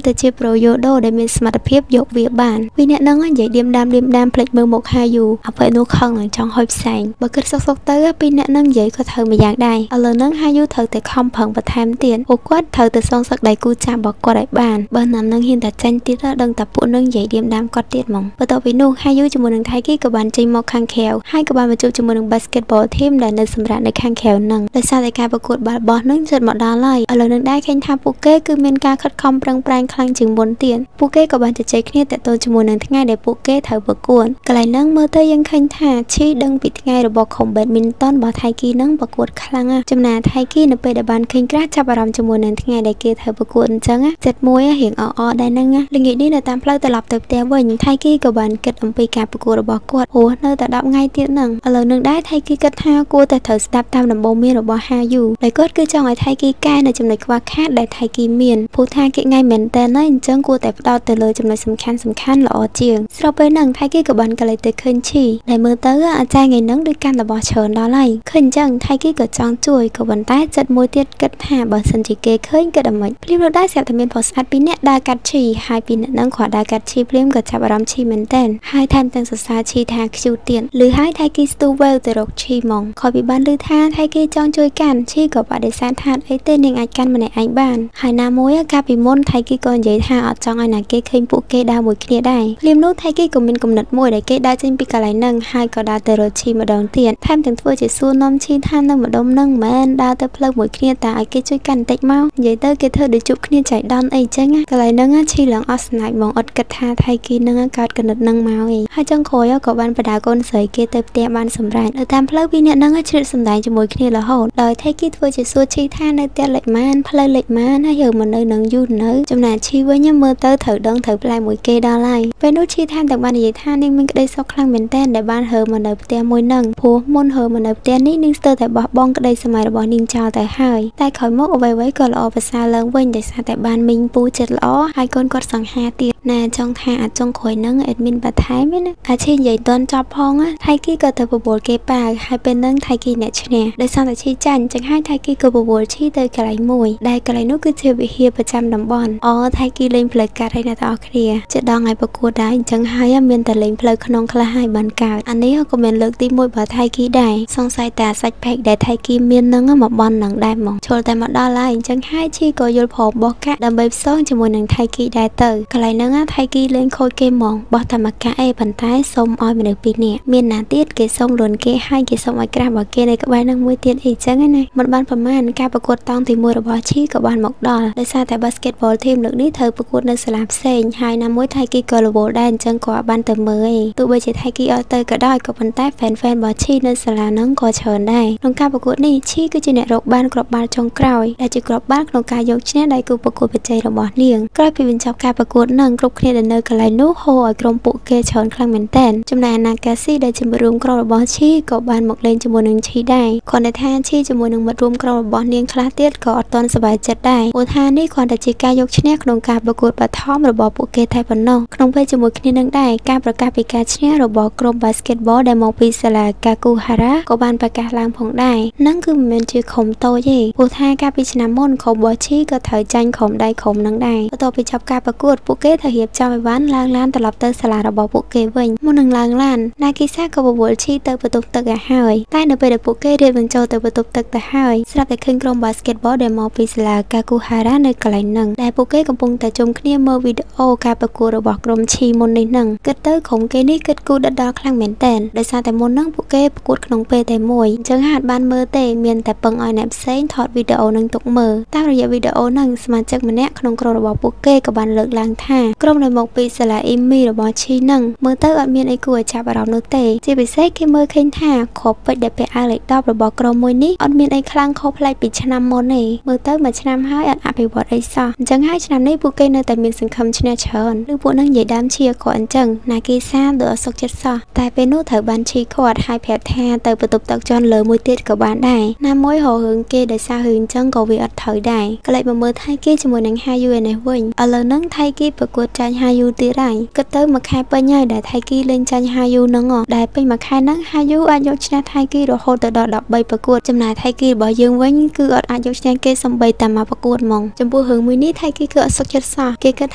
ៅតែជាប្រូយូដូដែលមានសមត្ថភាពយកវាបានពីអ្នកនឹងនិយាយឌៀមដាមភ្លេចមើលមុខហាយូអ្វីនោះខឹងនឹងចង់ហុយផ្សែងបើគិតសុកទៅពីអ្នកនឹងនិយាយក៏ត្រូវមួយយ៉ាងដែរឥឡូវហ្នឹងហាយូត្រូវតែខំប្រឹងបន្ថែមទៀតពួកគាត់ត្រូវទៅសងសឹកដៃគូចាស់របស់គាត់ឲ្យបានបើណាំនឹងហ៊ានតែចាញ់ទៀតដឹងតែពួកនឹងនិយាយឌៀមដាមគាត់ទៀតហ្មងបន្ទាប់ពីនោះហាយូជាមួយនឹងថៃគីក៏បានចេញមកខាងក្រៅហើយក៏បានមកជួបជាមួយនឹង basketball team ដែលនៅសម្រាប់នៅខាងក្រៅហ្នឹងដោយសារតែការប្រកួតបាល់បោះនឹងជិតមកដល់ហើយឥឡូវនឹងដែរឃើញថាពួកគេគឺមានការខិតខំប្រឹងប្រែងខ្លាំងជាងមុនទៀតពួកគេក៏បានជជែកគ្នាទាក់ទងជាមួយនឹងថ្ងៃដែលពួកគេត្រូវប្រកួតកន្លែងហ្នឹងមើលទៅយើងឃើញថាឈីដឹងពីថ្ងៃរបស់ខុំ badminton របស់ថៃគីហ្នឹងប្រកួតខ្លាំងណាស់ចំណែកថៃគីនៅពេលដែលបានឃើញក្រាស់ចាប់អារម្មណ៍ជាមួយនឹងថ្ងៃដែលគេត្រូវប្រកួតអញ្ចឹងចិត្តមួយរៀងអអដែរហ្នឹងល្ងាចនេះនៅតាមផ្លូវត្រឡប់ទៅផ្ទះវិញថៃគីក៏បានគិតអំពីការប្រកួតរបស់គាត់ព្រោះនៅតែ10ថ្ងៃទៀតហ្នឹងឥឡូវនឹងដែរថៃគីគិតថាគួរតែត្រូវស្ដាប់តាមដំបូន្មានរបស់ហាយូដែលគាត់គឺចង់ឲ្យថៃគីកែនៅចំណុចខ្វះខាតដែលថៃគីមានព្រោះថាគេថ្ងៃមែនតើអញ្ចឹងគួរតែផ្ដោតទៅលើចំណុចសំខាន់ល្អជាងស្របពេលហ្នឹងថៃគីក៏បានកន្លែងទៅឃើញឈីដែលមើលទៅអាចារ្យថ្ងៃហ្នឹងដូចកាន់របស់ច្រើនដល់ហើយឃើញអញ្ចឹងថៃគីក៏ចង់ជួយក៏ប៉ុន្តែចិត្តមួយទៀតគិតថាបើសិនជាគេឃើញគិតអ្មេចភ្លាមនោះដែរស្រាប់តែមានប្រុសស្អាតពីរនាក់ដើរកាត់ឈីហើយពីរនាក់ហ្នឹងគាត់ដើរកាត់ឈីភ្លាមក៏ចាប់អារម្មណ៍ឈីមែនតើហើយថែមទាំងសរសើរឈីថាខ្ជូតទៀតឮហើយថៃគីស្ទុះវែវទៅរកឈីហ្មងខ້ອຍពីបានឮថាថៃគីចង់ជួយកាន់ឈីក៏បដិសេធថាអីទេនាងអាចកាន់ម្នាក់ឯងបានហើយណាមួយកាលពីមុនថៃគីក៏និយាយថាអត់ចង់ឲ្យណាគេឃើញពួកគេដើរមួយគ្នាដែរភ្លាមនោះថៃគីក៏មានគំនិតមួយដែលគេដើរចេញពីកន្លែងហ្នឹងហើយក៏ដើរទៅរកឈីម្ដងទៀតថែមទាំងធ្វើជាសួរនាំឈីថានៅម្ដុំហ្នឹងមិនមែនដើរទៅផ្លូវមួយគ្នាតែឲ្យគេ ជួយកាន់បន្តិចមកនិយាយទៅគេធ្វើដូចជួបគ្នាចៃដន្យអីចឹងកន្លែងហ្នឹងឈីឡើងអស់ស្នាច់មកអត់គិតថាថៃគីហ្នឹងកើតកណិតហ្នឹងមកឯងហើយចុងក្រោយក៏បានបដាកូនស្រីគេទៅផ្ទះបានសម្រេចនៅតាមផ្លូវពីរនាក់ហ្នឹងជ្រៀតសម្ដែងជាមួយគ្នារហូតដោយថៃគីធ្វើជាសួរឈីថានៅផ្ទះលេខម៉ានផ្លូវលេខម៉ានហើយយើងមកនៅនឹងយូរនៅចំណែកឈីវិញមើលទៅត្រូវដឹងត្រូវផ្លែមួយគេដល់ហើយពេលនោះឈីថាទាំងបាននិយាយថានាងមានក្តីសោកខ្លាំងមែនទែនដែលបានហើរមកនៅផ្ទះមួយហ្នឹងព្រោះមុនហើរមកនៅផ្ទះនេះនាងស្ទើរតែបោះបង់ក្តីសម័យរបស់នាងចោលទៅហើយតែក្រោយមកអ្វីៗក៏ល្អប្រសើរឡើងវិញដោយសារតែបានមីងពូចិត្តល្អហើយកូនគាត់សង្ហាទៀតណាចង់ថាអាចចុងក្រោយហ្នឹងអេដមីនបាត់ថែមណាអាឈីនិយាយតន់ចប់ផងថៃគីក៏ទៅបបួលគេប៉ាហើយពេលហ្នឹងថៃគីអ្នកឈ្នះដោយសារតែឈីចាញ់ចឹងហើយថៃគីក៏បបួលឈីទៅកន្លែងមួយដែលកន្លែងនោះគឺជាវិហារប្រចាំតំបន់ថៃគីលេងផ្លូវកាត់ហើយអ្នកទាំងអស់គ្នាជិតដល់ថ្ងៃប្រកួតដែរអញ្ចឹងហើយមានតែលេងផ្លូវក្នុងខ្លះហើយបានកើតអានេះក៏មានលើកទី1របស់ថៃគីដែរសង្ស័យតែសាច់ផេកដែលថៃគីមានហ្នឹងមកបន់នឹងដែរហ្មងចូលតែមកដល់ហើយអញ្ចឹងហើយឈីក៏យល់ព្រមបោះកាក់ដើម្បីផ្សងជាមួយនឹងថៃគីដែរទៅកន្លែងហ្នឹងថៃគីលេងខូចគេហ្មងបោះតែមកកាក់អីប៉ុន្តែសុំឲ្យមនុស្សពីរនាក់មានណាទៀតគេសុំលួនគេហើយគេសុំឲ្យក្រាស់របស់គេនៅក្បែរនឹងមួយទៀតអីចឹងណាមិនបានប្រមាណការប្រកួតតង់ទី1របស់ឈីក៏បានមកដល់ដោយសារតែ basketball team លើកនេះត្រូវប្រកួតនៅសាលាផ្សេងហើយណាមួយថៃគីក៏រវល់ដែរអញ្ចឹងក៏បានទៅមើលឯងទោះបីជាថៃគីអត់ទៅក៏ដោយក៏ប៉ុន្តែ fan របស់ឈីនៅសាលាហ្នឹងក៏ច្រើនដែរក្នុងការប្រកួតនេះឈីគឺជាអ្នករកបានគ្រាប់បាល់ចុងក្រោយដែលជាគ្រាប់បាល់ក្នុងការយកឈ្នះដៃគូប្រកួតប្រជែងរបស់នាងក្រោយពីបញ្ចប់ការប្រកួតហ្នឹងគ្រប់គ្នាដែលនៅកន្លែងនោះហូរឲ្យក្រុមពួកគេច្រើនខ្លាំងមែនទែនចំណែកណាកាស៊ីដែលជាមិត្តរួមក្រុមរបស់ឈីក៏បានមកលេងជាមួយនឹងឈីដែរគ្រាន់តែថាឈីជាមួយនឹងមិត្តរួមក្រុមរបស់នាងខ្លះទៀតក៏អត់ទាន់សប្បាយចិត្តដែរព្រោះថានេះគ្រាន់តែជាការយកឈ្នះក្នុងការប្រកួតបឋមរបស់ពួកគេតែប៉ុណ្ណោះក្នុងពេលជាមួយគ្នានឹងដែរការប្រកាសពីការឈ្នះរបស់ក្រុម basketball ដែលមកពីសាលា Kakuhara ក៏បានប្រកាសឡើងផងដែរនឹងគឺមិនមែនជាក្រុមតូចទេព្រោះថាកាលពីឆ្នាំមុនក្រុមរបស់ឈីក៏ត្រូវចាញ់ក្រុមដៃក្រុមនឹងដែរបន្ទាប់ពីចប់ការប្រកួតពួកគេត្រូវរៀបចំឲ្យបានឡើងឡានត្រឡប់ទៅសាលារបស់ពួកគេវិញមុននឹងឡើងឡានណាគីសាក៏បបួលឈីទៅបន្ទប់ទឹកឲ្យហើយតែនៅពេលដែលពួកគេរៀបបញ្ចូលទៅបន្ទប់ទឹកទៅហើយស្រាប់តែឃើញក្រុម basketball ដែលមកពីសាលា Kakuhara នៅកន្លែងហ្នឹងដែលពួកគេកំពុងតែជុំគ្នាមើលវីដេអូការប្រកួតរបស់ក្រុមឈីមុននេះហ្នឹងគិតទៅក្រុមគេនេះគិតគូរដិតដល់ខ្លាំងមែនតើដោយសារតែមុនហ្នឹងពួកគេប្រកួតក្នុងពេលតែមួយអញ្ចឹងហាត់បានមើលទេមានតែពឹងឲ្យអ្នកផ្សេងថតវីដេអូនឹងទុកមើលតាមរយៈវីដេអូហ្នឹងសមាជិកម្នាក់ក្នុងក្រុមរបស់ពួកគេក៏បានលើកឡើងថាក្រុមដែលមកពីសាលាអ៊ីមីរបស់ឈីហ្នឹងមើលទៅអត់មានអីគួរឲ្យចាប់អារម្មណ៍នោះទេជាពិសេសគេមើលឃើញថាគ្រាប់ពេជ្រដែលពាក់អាវលេខ10របស់ក្រុមមួយនេះអត់មានអីខ្លាំងខុសប្លែកពីឆ្នាំមុនទេមើលទៅមួយឆ្នាំហើយអត់អភិវឌ្ឍអីសោះអញ្ចឹងហើយឆ្នាំនេះពួកគេនៅតែមានសង្ឃឹមឈ្នះច្រើនឬពួកនឹងនិយាយដើមឈីក៏អញ្ចឹងណាគេសាដូចអត់សុខចិត្តសោះតែពេលនោះត្រូវបានឈីគាត់ហើយប្រាប់ថាទៅបន្ទប់ទឹកជន់លើមួយទៀតក៏បានដែរណាមួយរហរឿងគេដោយសាររឿងអញ្ចឹងក៏វាអត់ត្រូវដែរក្លែកមកមើលថៃគេជាមួយនឹងហាយូឯនេះវិញឥឡូវហ្នឹងថៃគេប្រកួតចាញ់ហាយូទៀតហើយគិតទៅមួយខែពេញហើយដែលថៃគេលេងចាញ់ហាយូហ្នឹងដែលពេញមួយខែហ្នឹងហាយូអាចយកឈ្នះថៃគេរហូតទៅដល់13ប្រកួតចំណែកថៃគេរបស់យើងវិញគឺអត់អាចយកឈ្នះគេសំបីតែមកប្រកួតហ្មងចំពោះរឿងមួយនេះថៃគេគឺអត់សុខចិត្តសោះគេគិត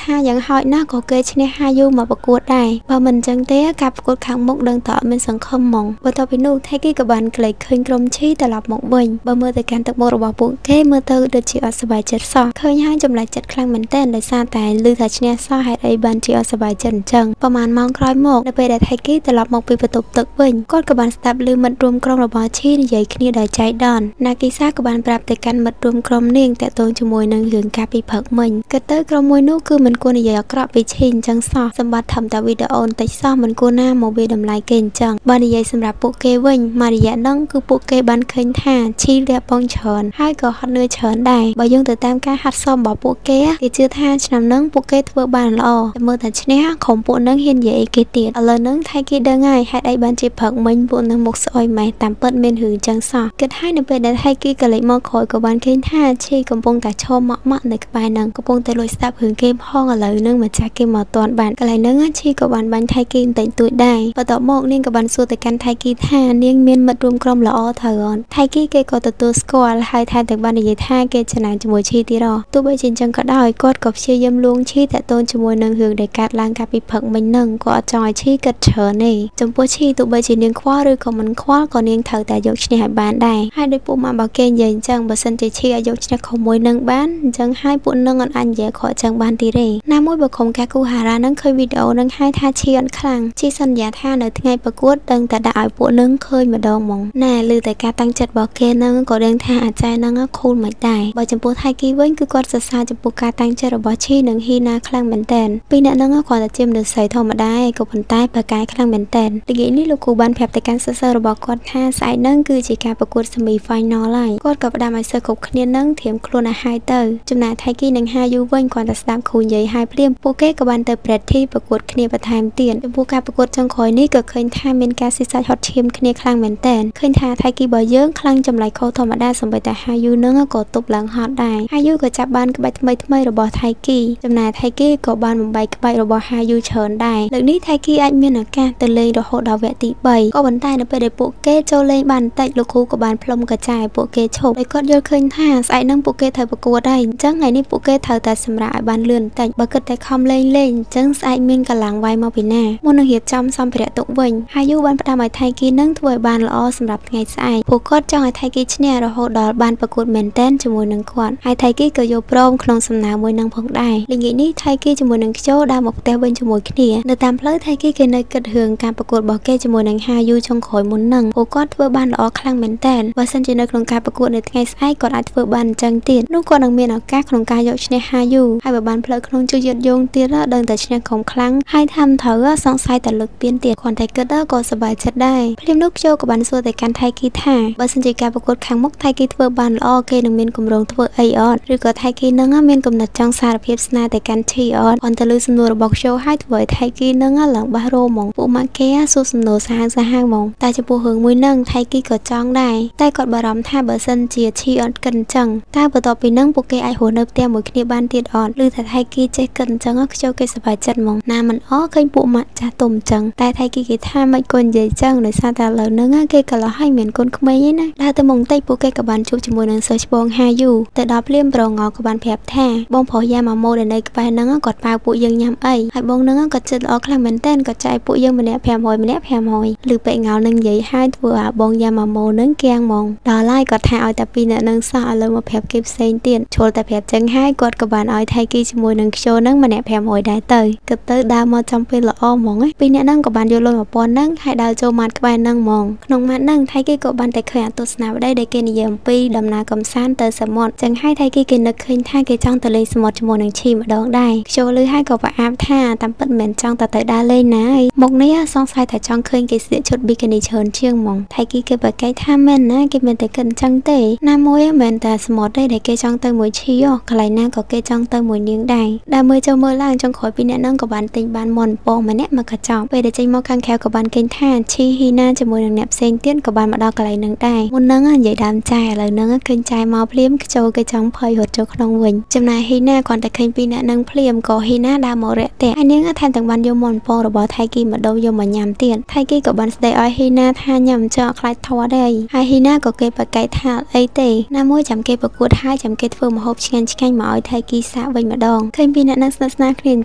ថាយ៉ាងហោចណាស់ក៏គេឈ្នះហាយូមកប្រកួតដែរបើមិនអញ្ចឹងទេការប្រកួតខាងមុខដឹងតើអត់មានសង្ឃឹមហ្មងបន្ទាប់ពីនោះថៃគេក៏បានក្លែកឃើញក្រុមឈីត្រឡប់មកវិញបើមើលទៅកាន់ទឹកមុខរបស់ពួកគេមើលទៅដូចជាអត់សប្បាយចិត្តសោះឃើញហើយចម្លែកចិត្តខ្លាំងមែនទែនដោយសារតែឮថាឈ្នះសោះហេតុអីបានជាអត់សប្បាយចិត្តអញ្ចឹងប្រហែលម៉ោងក្រោយមកនៅពេលដែលថៃគេត្រឡប់មកពីបន្ទប់ទឹកវិញគាត់ក៏បានស្ដាប់ឮមិត្តរួមក្រុមរបស់ឈីនិយាយគ្នាដោយចៃដន្យណាគីសាក៏បានប្រាប់ទៅកាន់មិត្តរួមក្រុមនាងតាក់ទងជាមួយនឹងរឿងការពីព្រឹកមិញគិតទៅក្រុមមួយនោះគឺមិនគួរនិយាយអាក្រក់ពីឈីអញ្ចឹងសោះសម្បត្តិធំតែវីដេអូបន្តិចសោះមិនគួរណាមកវាតម្លៃគេអញ្ចឹងបើនិយាយសម្រាប់ពួកគេវិញមករយៈហ្នឹងគឺពួកគេបានឃើញថាឈីលះបង់ច្រើនហើយក៏ហត់នឿយច្រើនដែរបើយើងទៅតាមការហាត់សមរបស់ពួកគេជឿថាឆ្នាំហ្នឹងពួកគេធ្វើបានល្អតែមើលតែឈ្នះក្រុមពួកហ្នឹងហ៊ាននិយាយអីគេទៀតឥឡូវហ្នឹងថៃគេដឹងហើយហេតុអីបានជាព្រឹកមិញពួកហ្នឹងមុខស្អុយម៉េះតាមពិតមានរឿងអញ្ចឹងសោះគិតហើយនៅពេលដែលថៃគេក៏លេចមកក្រោយក៏បានឃើញថាឈីកំពុងតែឈរម៉ក់នៅក្បែរហ្នឹងកំពុងតែលួចស្ដាប់រឿងគេផងឥឡូវហ្នឹងម្ចាស់គេមកតន់បានកន្លែងហ្នឹងឈីក៏បានបាញ់ថៃគេបន្តិចតួចដែរបន្ទាប់មកនាងក៏បានសួរទៅកាន់ថៃគេថានាងមានមិត្តរួមក្រុមល្អត្រូវអត់ថៃគេក៏ទទួលស្គាល់ហើយថែមទាំងបាននិយាយថាគេចំណាយជាមួយឈីទៀតទោះបីជាអញ្ចឹងក៏ដោយគាត់ក៏ព្យាយាមលួងឈីតាក់ទងជាមួយ ជាមួយនឹងរឿងដែលកើតឡើងកាលពីផឹកមិញនឹងក៏អត់ចង់ឲ្យឈីគិតច្រើនទេចំពោះឈីទោះបីជានាងខ្វល់ឬក៏មិនខ្វល់ក៏នាងត្រូវតែយកឈ្នះឲ្យបានដែរហើយដោយពួកម៉ាក់បោកគេនិយាយអញ្ចឹងបើសិនជាឈីឲ្យយកឈ្នះខុសមួយនឹងបានអញ្ចឹងហើយពួកនឹងអត់អាចនិយាយខុសអញ្ចឹងបានទីទេណាមួយបើក្រុមការគូហារ៉ានឹងឃើញវីដេអូនឹងហើយថាឈីអត់ខ្លាំងឈីសន្យាថានៅថ្ងៃប្រកួតដឹងតែដាក់ឲ្យពួកនឹងឃើញម្ដងហ្មងណាឮតែការតាំងចិត្តរបស់គេនឹងក៏ដឹងថាអាចារ្យនឹងខូលមិនដែរបើចំពោះថៃគីវិញគឺគាត់សរសើរចំពោះការតាំងចិត្តរបស់ឈីនិងហ៊ីណាខ្លាំងមែនទែនពីរអ្នកនឹងគាត់តែជាមនុស្សធម្មតាក៏ប៉ុន្តែប្រកែកខ្លាំងមែនទែនល្ងាចនេះលោកគ្រូបានប្រាប់ទៅកាន់សិស្សរបស់គាត់ថាស្អែកនឹងគឺជាការប្រកួត semi final ហើយគាត់ក៏ផ្ដាំឲ្យសិស្សគ្រប់គ្នានឹងត្រៀមខ្លួនឲ្យហើយទៅចំណែកថៃគីនិងហាយូវិញគាត់តែស្ដាប់គ្រូនិយាយហើយភ្លាមពួកគេក៏បានទៅ practice ប្រកួតគ្នាបន្ថែមទៀតចំពោះការប្រកួតចុងក្រោយនេះក៏ឃើញថាមានការស៊ីសាច់ហត់ឈាមគ្នាខ្លាំងមែនទែនឃើញថាថៃគីរបស់យើងខ្លាំងចម្លែកខុសធម្មតាសូម្បីតែហាយូនឹងក៏ទប់ឡើងហត់ដែរហាយូក៏ចាប់បានក្បាច់ថ្មីរបស់ថៃគីចំណែកថៃគីក៏បានបំបីក្បាច់របស់ហាយូច្រើនដែរលើកនេះថៃគីអាចមានឱកាសទៅលេងរហូតដល់វគ្គទី3ក៏ប៉ុន្តែនៅពេលដែលពួកគេចូលលេងបានបន្តិចលោកគ្រូក៏បានផ្លុំកញ្ចែពួកគេឈប់ហើយគាត់យល់ឃើញថាស្អែកនឹងពួកគេត្រូវប្រកួតហើយអញ្ចឹងថ្ងៃនេះពួកគេត្រូវតែសម្រាប់ឲ្យបានលឿនបន្តិចបើគិតតែខំលេងអញ្ចឹងស្អែកមានកម្លាំងវាយមកពីណាមុននឹងរៀបចំសម្ភារៈទុកវិញហាយូបានផ្ដាំឲ្យថៃគីនឹងធ្វើឲ្យបានល្អសម្រាប់ថ្ងៃស្អែកពួកគាត់ចង់ឲ្យថៃគីឈ្នះរហូតដល់បានប្រកួតមែនទែនជាមួយនឹងគាត់ហើយថៃគីក៏យកព្រមក្នុងសំណើមួយនឹងផងដែរល្ងាចនេះថៃគីជាមួយនឹងខ្ជោដើរមកផ្ទះវិញជាមួយគ្នានៅតាមផ្លូវថៃគីគេនៅគិតរឿងការប្រកួតរបស់គេជាមួយនឹងហាយូចុងក្រោយមុននឹងពួកគាត់ធ្វើបានល្អខ្លាំងមែនទែនបើសិនជានៅក្នុងការប្រកួតនៅថ្ងៃស្អែកគាត់អាចធ្វើបានអញ្ចឹងទៀតនោះគាត់នឹងមានឱកាសក្នុងការយកឈ្នះហាយូហើយបើបានផ្លូវក្នុងជួយយត់យងទៀតដឹងតែឈ្នះក្រុមខ្លាំងហើយថាមិនត្រូវសង្ស័យតែលើកពៀនទៀតគាត់តែគិតក៏សប្បាយចិត្តដែរភ្លាមនោះខ្ជោក៏បានសួរទៅកាន់ថៃគីថាបើសិនជាការប្រកួតខាងមុខថៃគីធ្វើបានល្អគេនឹងមានគម្រោងធ្វើអីអត់ឬក៏ថៃគីនឹងមានកំណត់ចង់សារភាពស្នេហ៍ទៅកាន់ឈីអត់អន្តលើសំណួររបស់ខ្ជោហើយធ្វើឲ្យថៃគីនឹងឡើងបះរោហ្មងពួកម៉ាក់គេសួរសំណួរសាហាវហ្មងតែចំពោះរឿងមួយនឹងថៃគីក៏ចង់ដែរតែគាត់បារម្ភថាបើសិនជាឈីអត់គិតអញ្ចឹងតើបន្ទាប់ពីនឹងពួកគេអាចរស់នៅផ្ទះមួយគ្នាបានទៀតអត់ឬថាថៃគីចេះគិតអញ្ចឹងខ្ជោគេសប្បាយចិត្តហ្មងណាមិនអឃើញពួកម៉ាក់ចាស់ទុំអញ្ចឹងតែថៃគីគេថាមិនគួរនិយាយអញ្ចឹងដោយសារតែឥឡូវហ្នឹងគេកន្លោះឲ្យមានកូនក្មេងឯណាដើរទៅមុខបន្តិចពួកគេក៏បានជួបជាមួយនឹងសិស្សច្បងហាយូទៅដល់ភ្លាមប្រងក៏បានប្រាប់ថាបងប្រុសយ៉ាម៉ាម៉ូដែលនៅក្បែរហ្នឹងគាត់ប៉ាវពួកយើងញ៉ាំអីហើយបងហ្នឹងក៏ចិត្តល្អខ្លាំងមែនទែនក៏ចែកពួកយើងម្នាក់500ម្នាក់500ឬពេកងោនឹងនិយាយហើយធ្វើឲ្យបងយ៉ាម៉ាម៉ូហ្នឹងគៀងហ្មងដល់ហើយគាត់ថាឲ្យតែពីរអ្នកហ្នឹងសោះឥឡូវមកប្រាប់គេផ្សេងទៀតឈុលតែប្រាប់ចឹងហើយគាត់ក៏បានឲ្យថៃគីជាមួយនឹងខ្ជោហ្នឹងម្នាក់500ដែរទៅគិតទៅដើរមកចំពេលល្អហ្មងពីរអ្នកហ្នឹងក៏បានយកលុយ1000ហ្នឹងហើយដើរចូលម៉ាត់ក្បែរហ្នឹងហ្មងក្នុងម៉ាត់ហ្នឹងថៃគីក៏បានតែឃើញអទស្សនាវដ្តីដែលគេនិយាយអំពីដំណើរកំសាន្តទៅសមុទ្រចឹងហើយថៃគីគេនឹកឃើញថាគេចង់ទៅលេងសមុទ្រជាមួយនឹងឈីម្ដងដែរខ្ជោលឺហើយក៏ប្រអាប់ថាតាមពិតមិនចង់ទៅដើរលេងណាហើយមកនេះសង្ស័យថាចង់ឃើញគេស្លៀកឈុតប៊ីកានីច្រើនជាងហ្មងថៃគីគេប្រកែកថាមែនណាគេមិនតែគិតអញ្ចឹងទេណាមួយមិនតែសមុទ្រទេដែលគេចង់ទៅមួយឈីកន្លែងណាក៏គេចង់ទៅមួយនាងដែរដើរមើលចូលមើលឡើងចុងក្រោយពីអ្នកហ្នឹងក៏បានទិញបានមន់ពងម្នាក់មកកញ្ចប់ពេលដែលចេញមកខាងក្រៅក៏បានឃើញថាឈីហ៊ីណាជាមួយនឹងអ្នកផ្សេងទៀតក៏បានមកដល់កន្លែងហ្នឹងដែរមុនហ្នឹងនិយាយដើមចែឥឡូវហ្នឹងឃើញចែមកភ្លាមខ្ជោគេចង់ភ័យរត់ចូលក្នុងវិញចំណែកហ៊ីណាគាត់តែឃើញពីអ្នកហ្នឹងភ្លាមក៏ហ៊ីណាដើរមករាក់តែហើយនាងថែមទាំងបានយកមន់ពងរបស់ថៃគីមកដូរយកមកញ៉ាំទៀតថៃគីក៏បានស្ដីឲ្យហ៊ីណាថាញ៉ាំចោលខ្លាចធေါ်ដែរហើយហ៊ីណាក៏គេប្រកែកថាអីទេណាមួយចាំគេប្រកួតហើយចាំគេធ្វើម្ហូបឆ្ងាញ់មកឲ្យថៃគីសាកវិញម្ដងឃើញពីអ្នកហ្នឹងស្និទ្ធស្នាលគ្នាអញ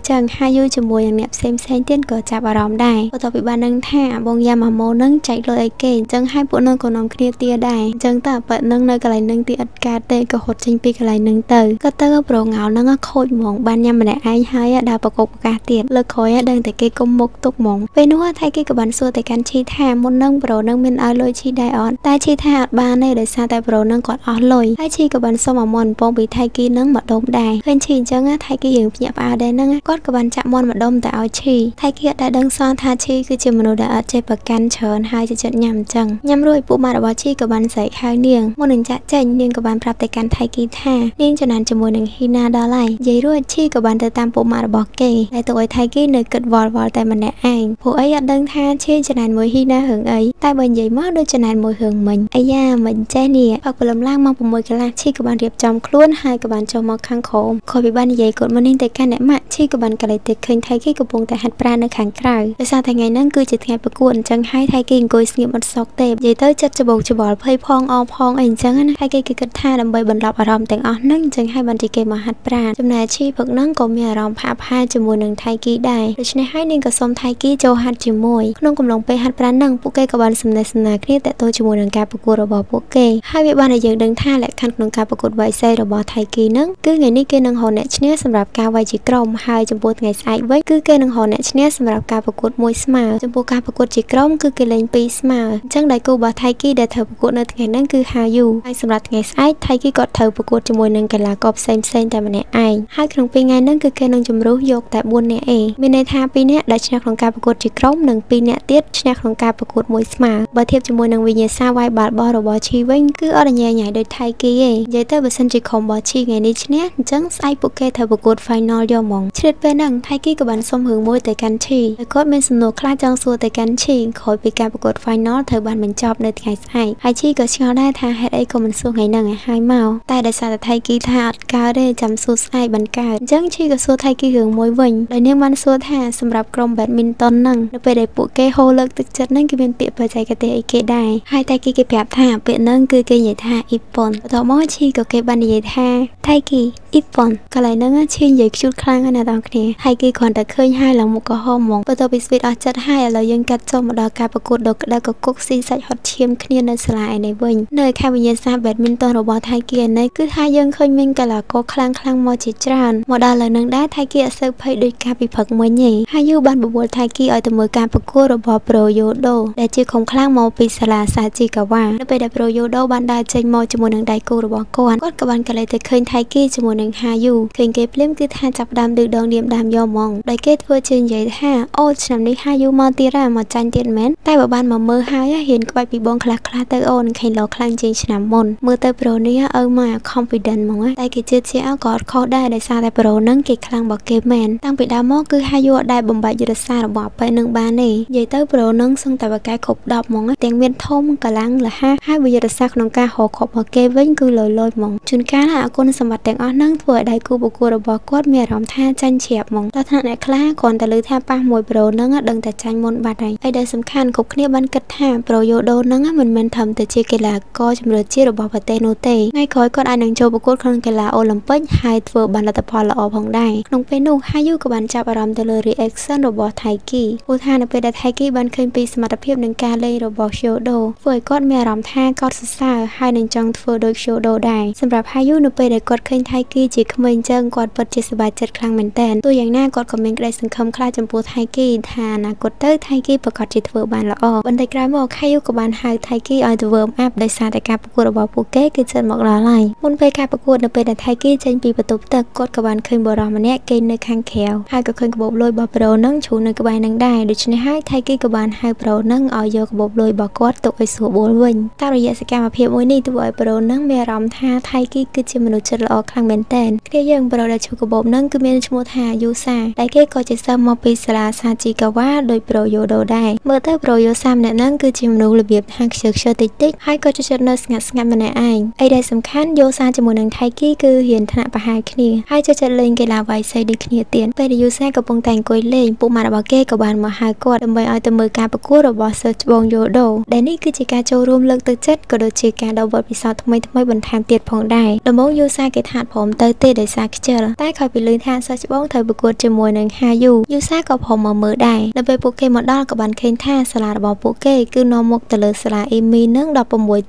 ្ចឹងហើយយូជាមួយនឹងអ្នកផ្សេងទៀតក៏ចាប់អារម្មណ៍ដែរបន្ទាប់ពីបានដឹងថាបងយ៉ាម៉ាម៉ូនឹងចែកលុយឲ្យគេអញ្ចឹងហើយពួកនឹងក៏នាំគ្នាទាដែរអញ្ចឹងតើប៉ិតនឹងនៅកន្លែងនឹងទីអត់កើតទេក៏ហត់ចេញពីកន្លែងនឹងទៅក៏ទៅប្រងោនឹងខូចហ្មងបានញ៉ាំម្នាក់ឯងហើយដើរប្រកបប្រកាសទៀតលើក្រោយដឹងតែគេគុំមុខទុកហ្មងពេលនោះថៃគេក៏បានសួរទៅកាន់ឈីថាមុននឹងប្រូនឹងមានឲ្យលុយឈីដែរអត់តែឈីថាអត់បានទេដោយសារតែប្រូនឹងគាត់អស់លុយហើយឈីក៏បានសុំឲ្យមន់ពងពីថៃគីនឹងមកដុំដែរឃើញឈីអញ្ចឹងថៃគីរឿងភ្ញាក់ផ្អើលដែរហ្នឹងគាត់ក៏បានចាក់មន់មកដុំតែឲ្យឈីថៃគីអត់ដែលដឹងសោះថាឈីគឺជាមនុស្សដែលអត់ចេះប្រកាន់ច្រើនហើយជាចិត្តញ៉ាំអញ្ចឹងញ៉ាំរួចពួកម៉ាក់របស់ឈីក៏បានស្រែកហៅនាងមុននឹងចាក់ចេញនាងក៏បានប្រាប់ទៅកាន់ថៃគីថានាងចំណានជាមួយនឹងហ៊ីណាដល់ហើយនិយាយរួចឈីក៏បានទៅតាមពួកម៉ាក់របស់គេតែទៅឲ្យថៃគីនៅគិតវល់តែម្នាក់ឯងពួកអីអត់ដឹងថាឈីចំណានមួយហ៊ីណារឿងអីតែបើនិយាយមកដូចចំណានមួយរឿងមិញអាយ៉ាមិនចេះនេះអកព្រលឹមឡើងម៉ោង 6 កន្លះឈីក៏បានរៀបចំខ្លួនហើយក៏បានចូលមកខាងក្រោមខុសពីបាននិយាយគាត់មុននេះទៅកាន់អ្នកម៉ាក់ឈីក៏បានកលិតទៅឃើញថៃគីកំពុងតែហាត់ប្រាណនៅខាងក្រៅដោយសារតែថ្ងៃហ្នឹងគឺជាថ្ងៃប្រកួតអញ្ចឹងហើយថៃគីអង្គុយស្ងៀមអត់សក់ទេនិយាយទៅចិត្តច្បោកច្បល់ភ័យផងអផងអីអញ្ចឹងណាថៃគីគិតថាដើម្បីបន្លប់អារម្មណ៍ទាំងអស់ហ្នឹងអញ្ចឹងហើយបានជាគេមកហាត់ប្រាណចំណែកឈីព្រឹកហ្នឹងក៏មានអារ មណ៍ផាផាជាមួយនឹងថៃគីដែរដូច្នេះហើយនាងក៏សូមថៃគីចូលហាត់ជាមួយក្នុងកំឡុងពេលហាត់ប្រាណនឹងពួកគេក៏បានសំណេះសំណាលគ្នាតាក់ទងជាមួយនឹងការប្រកួតរបស់ពួកគេហើយវាបានឲ្យយើងដឹងថាលក្ខខណ្ឌក្នុងការប្រកួតវាយសីរបស់ថៃគីនឹងគឺថ្ងៃនេះគេនឹងរកអ្នកឈ្នះសម្រាប់ការវាយជាក្រុមហើយចំពោះថ្ងៃស្អែកវិញគឺគេនឹងរកអ្នកឈ្នះសម្រាប់ការប្រកួតមួយស្មើចំពោះការប្រកួតជាក្រុមគឺគេលេង2ស្មើអញ្ចឹងដៃគូរបស់ថៃគីដែលត្រូវប្រកួតនៅថ្ងៃនេះគឺហាយូហើយសម្រាប់ថ្ងៃស្អែកថៃគីក៏ត្រូវប្រកួតជាមួយនឹងកីឡាករផ្សេងតែម្នាក់ឯងហើយក្នុងពេលថ្ងៃនេះគឺគេនឹងជំរុះយកតែ4នាក់ឯងមានន័យថា2នាក់ដែលឈ្នះក្នុងការប្រកួតជាក្រុមនិង2នាក់ទៀតឈ្នះក្នុងការប្រកួតមួយស្មើបើធៀបជាមួយនឹងវិញ្ញាសាវាយបាល់បោះរបស់ឈីវិញគឺអត់ញ៉ៃញ៉ៃដូចថៃគីទេនិយាយទៅបើសិនជាក្រុមរបស់ឈីថ្ងៃនេះឈ្នះអញ្ចឹងស្អែកពួកគេត្រូវប្រកួត final យកហ្មងឆ្លៀតពេលហ្នឹងថៃគីក៏បានសុំរឿងមួយទៅកាន់ឈីហើយគាត់មានសំណួរខ្លះចង់សួរទៅកាន់ឈីក្រោយពីការប្រកួត final ត្រូវបានបញ្ចប់នៅថ្ងៃស្អែកហើយឈីក៏ឆ្ងល់ដែរថាហេតុអីក៏មិនសួរថ្ងៃហ្នឹងឲ្យហើយមកតែដោយសារតែថៃគីថាអត់កើតទេចាំសួរស្អែកបានកើតអញ្ចឹងឈីក៏សួរថៃគីរឿងមួយវិញដោយនាងបានសួរថាសម្រាប់ក្រុម badminton ហ្នឹងនៅពេលដែលពួកគេហូរលើកទឹកចិត្តហ្នឹងគឺមានពាក្យបច្ចេកទេសអីគេដែរហើយថៃគីគេប្រាប់ថាពាក្យហ្នឹងគឺគេនិយាយថាអ៊ីប៉ុនបន្ទាប់មកឈីក៏គេបាននិយាយថាថៃគីអ៊ីប៉ុនកន្លែងហ្នឹងឈីនិយាយខ្ជូតខ្លាំងណាស់ដល់គ្នាហើយគេគ្រាន់តែឃើញហើយឡើងមុខក៏ហមហ្មងបន្ទាប់ពីស្វីតអស់ចិត្តហើយឥឡូវយើងកាត់ចុះមកដល់ការប្រកួតដ៏ក្តៅកគុកស៊ីសាច់ហត់ឈាមគ្នានៅសាលាឯនេះវិញនៅខេត្តវិញ្ញាសា badminton របស់ថៃគីឯនេះគឺថាយើងឃើញមានកីឡាករខ្លាំងមកជាច្រើនមកដល់ឥឡូវហ្នឹងដែរថៃគីអត់សូវភ័យដូចការពិភពមិញទេហើយយូបានបបួលថៃគីឲ្យទៅមើលការប្រកួតរបស់ Pro Yodo ដែលជាក្រុមខ្លាំងមកពីសាលាសាជីកាវ៉ានៅពេលដែល Pro Yodo បានដើរចេញមកជាមួយនឹងដៃគូរបស់គាត់ក៏បានកលេសទៅឃើញថៃគីជាមួយនឹងហាយូឃើញគេភ្លាមគឺថាចាប់ផ្ដើមឌឺដងឌៀមដាមយកហ្មងដោយគេធ្វើជានិយាយថាអូឆ្នាំនេះហាយូមកទៀតមកចាញ់ទៀតមែនតែបើបានមកមើលហើយហ៊ានក្បាច់ពីបងខ្លះទៅអូនឃើញលោខ្លាំងជាងឆ្នាំមុនមើលទៅ Pro នេះឪមក confident ហ្មងតែគេជឿជាក៏អត់ខុសដែរដោយសារតែ Pro ហ្នឹងគេខ្លាំងរបស់គេមែនតាំងពីដើមមកគឺហាយូអត់ដែលបំបែកយុទ្ធសាស្ត្ររបស់អប៉ែនឹងបានទេនិយាយទៅ Pro ហ្នឹងសឹងតែបកកែគ្រប់10ហ្មងទាំងមានធំកម្លាំងលះហើយវិយុទ្ធសាស្ត្រក្នុងការហៅខប់របស់គេវិញគឺលយហ្មងជួនកាលអគុណសម្បត្តិទាំងអស់ហ្នឹងធ្វើឲ្យដៃគូប្រកួតរបស់គាត់មានអារម្មណ៍ថាចាញ់ជ្រាបហ្មងដល់ថ្នាក់អ្នកខ្លះគ្រាន់តែលើថាប៉ះមួយ Pro ហ្នឹងដឹងតែចាញ់មុនបាត់ហើយហើយដែលសំខាន់គ្រប់គ្នាបានគិតថា Pro Yodo ហ្នឹងមិនមែនត្រឹមតែជាកីឡាករជម្រើសជាតិរបស់ប្រទេសនោះទេថ្ងៃក្រោយគាត់អាចនឹងចូលប្រកួតក្នុងកីឡាអូឡ িম্প ិកហើយធ្វើបានលទ្ធផលល្អផងដែរក្នុងពេលនោះហាយូក៏បានចាប់អារម្មណ៍ទៅលើ reaction របស់ថៃគីព្រោះថានៅពេលដែលថៃគីបានឃើញពីសមត្ថភាពនិងការលេងរបស់ Yodo ធ្វើឲ្យគាត់មានអារម្មណ៍ថាគាត់សរសើរហើយនឹងចង់ធ្វើដូច Yodo ដែរសម្រាប់ហាយូនៅពេលដែលគាត់ឃើញថៃគីជាក្មេងចឹងគាត់ពិតជាសប្បាយចិត្តខ្លាំងមែនទែនទោះយ៉ាងណាគាត់ក៏មានក្តីសង្ឃឹមខ្លះចំពោះថៃគីថាអនាគតទៅថៃគីប្រកាសជាធ្វើបានល្អបន្តិចក្រោយមកហាយូក៏បានហៅថៃគីឲ្យទៅ warm up ដោយសារតែការប្រកួតរបស់ពួកគេគឺជិតមកដល់ហើយមុនពេលការប្រកួតនៅពេលដែលថៃគីចេញពីបន្ទប់ទឹកគាត់ក៏បានឃើញបុរសម្នាក់គេនៅខាងក្រៅហើយក៏ឃើញកាបូបលុយរបស់ Pro នឹងជ្រូនៅក្បែរនឹងដែរដូច្នេះហើយថៃគីក៏បានហៅ Pro នឹងឲ្យយកកាបូបលុយរបស់គាត់ទុកឲ្យស្រួលបួលវិញតាមរយៈសកម្មភាពមួយនេះធ្វើឲ្យ Pro នឹងមានអារម្មណ៍ថាថៃគីគឺជាមនុស្សចិត្តល្អខ្លាំងមែនទែនគ្នាយើង Pro ដែលឈូកាបូបនឹងគឺមានឈ្មោះថាយូសាដែលគេក៏ជាសិស្សមកពីសាលាសាជីកាវ៉ាដោយ Pro Yodo ដែរមើលទៅ Pro យូសាម្នាក់ហ្នឹងគឺជាមនុស្សរបៀបថាខ្ជិលតិចហើយក៏ចិត្តនៅស្ងាត់ម្នាក់ឯងអីដែលសំខាន់យូសាជាមួយនឹងថៃគីគឺហ៊ានថ្នាក់ប្រហែលគ្នាហើយចិត្តលេងកីឡាវាយសីដូចគ្នាទៀតពេលដែលយូសាកំពុងតែអង្គុយលេងពុកម៉ាក់របស់គេក៏បានមកហៅគាត់ដើម្បីឲ្យទៅមើលការប្រកួតរបស់សិស្សច្បងយូដូដែលនេះគឺជាការចូលរួមលើកទឹកចិត្តក៏ដូចជាការដល់បទពិសោធន៍ថ្មីបន្ថែមទៀតផងដែរដំបូងយូសាគេថាព្រមទៅទេដោយសារខ្ជិលតែក្រោយពីឮថាសិស្សច្បងត្រូវប្រកួតជាមួយនឹងហាយូសាក៏ព្រមមកមើលដែរដល់ពេលពួកគេមកដល់ក៏បានឃើញថាសាលារបស់ពួកគេគឺនាំមុខទៅលើសាលាអេមីនឹង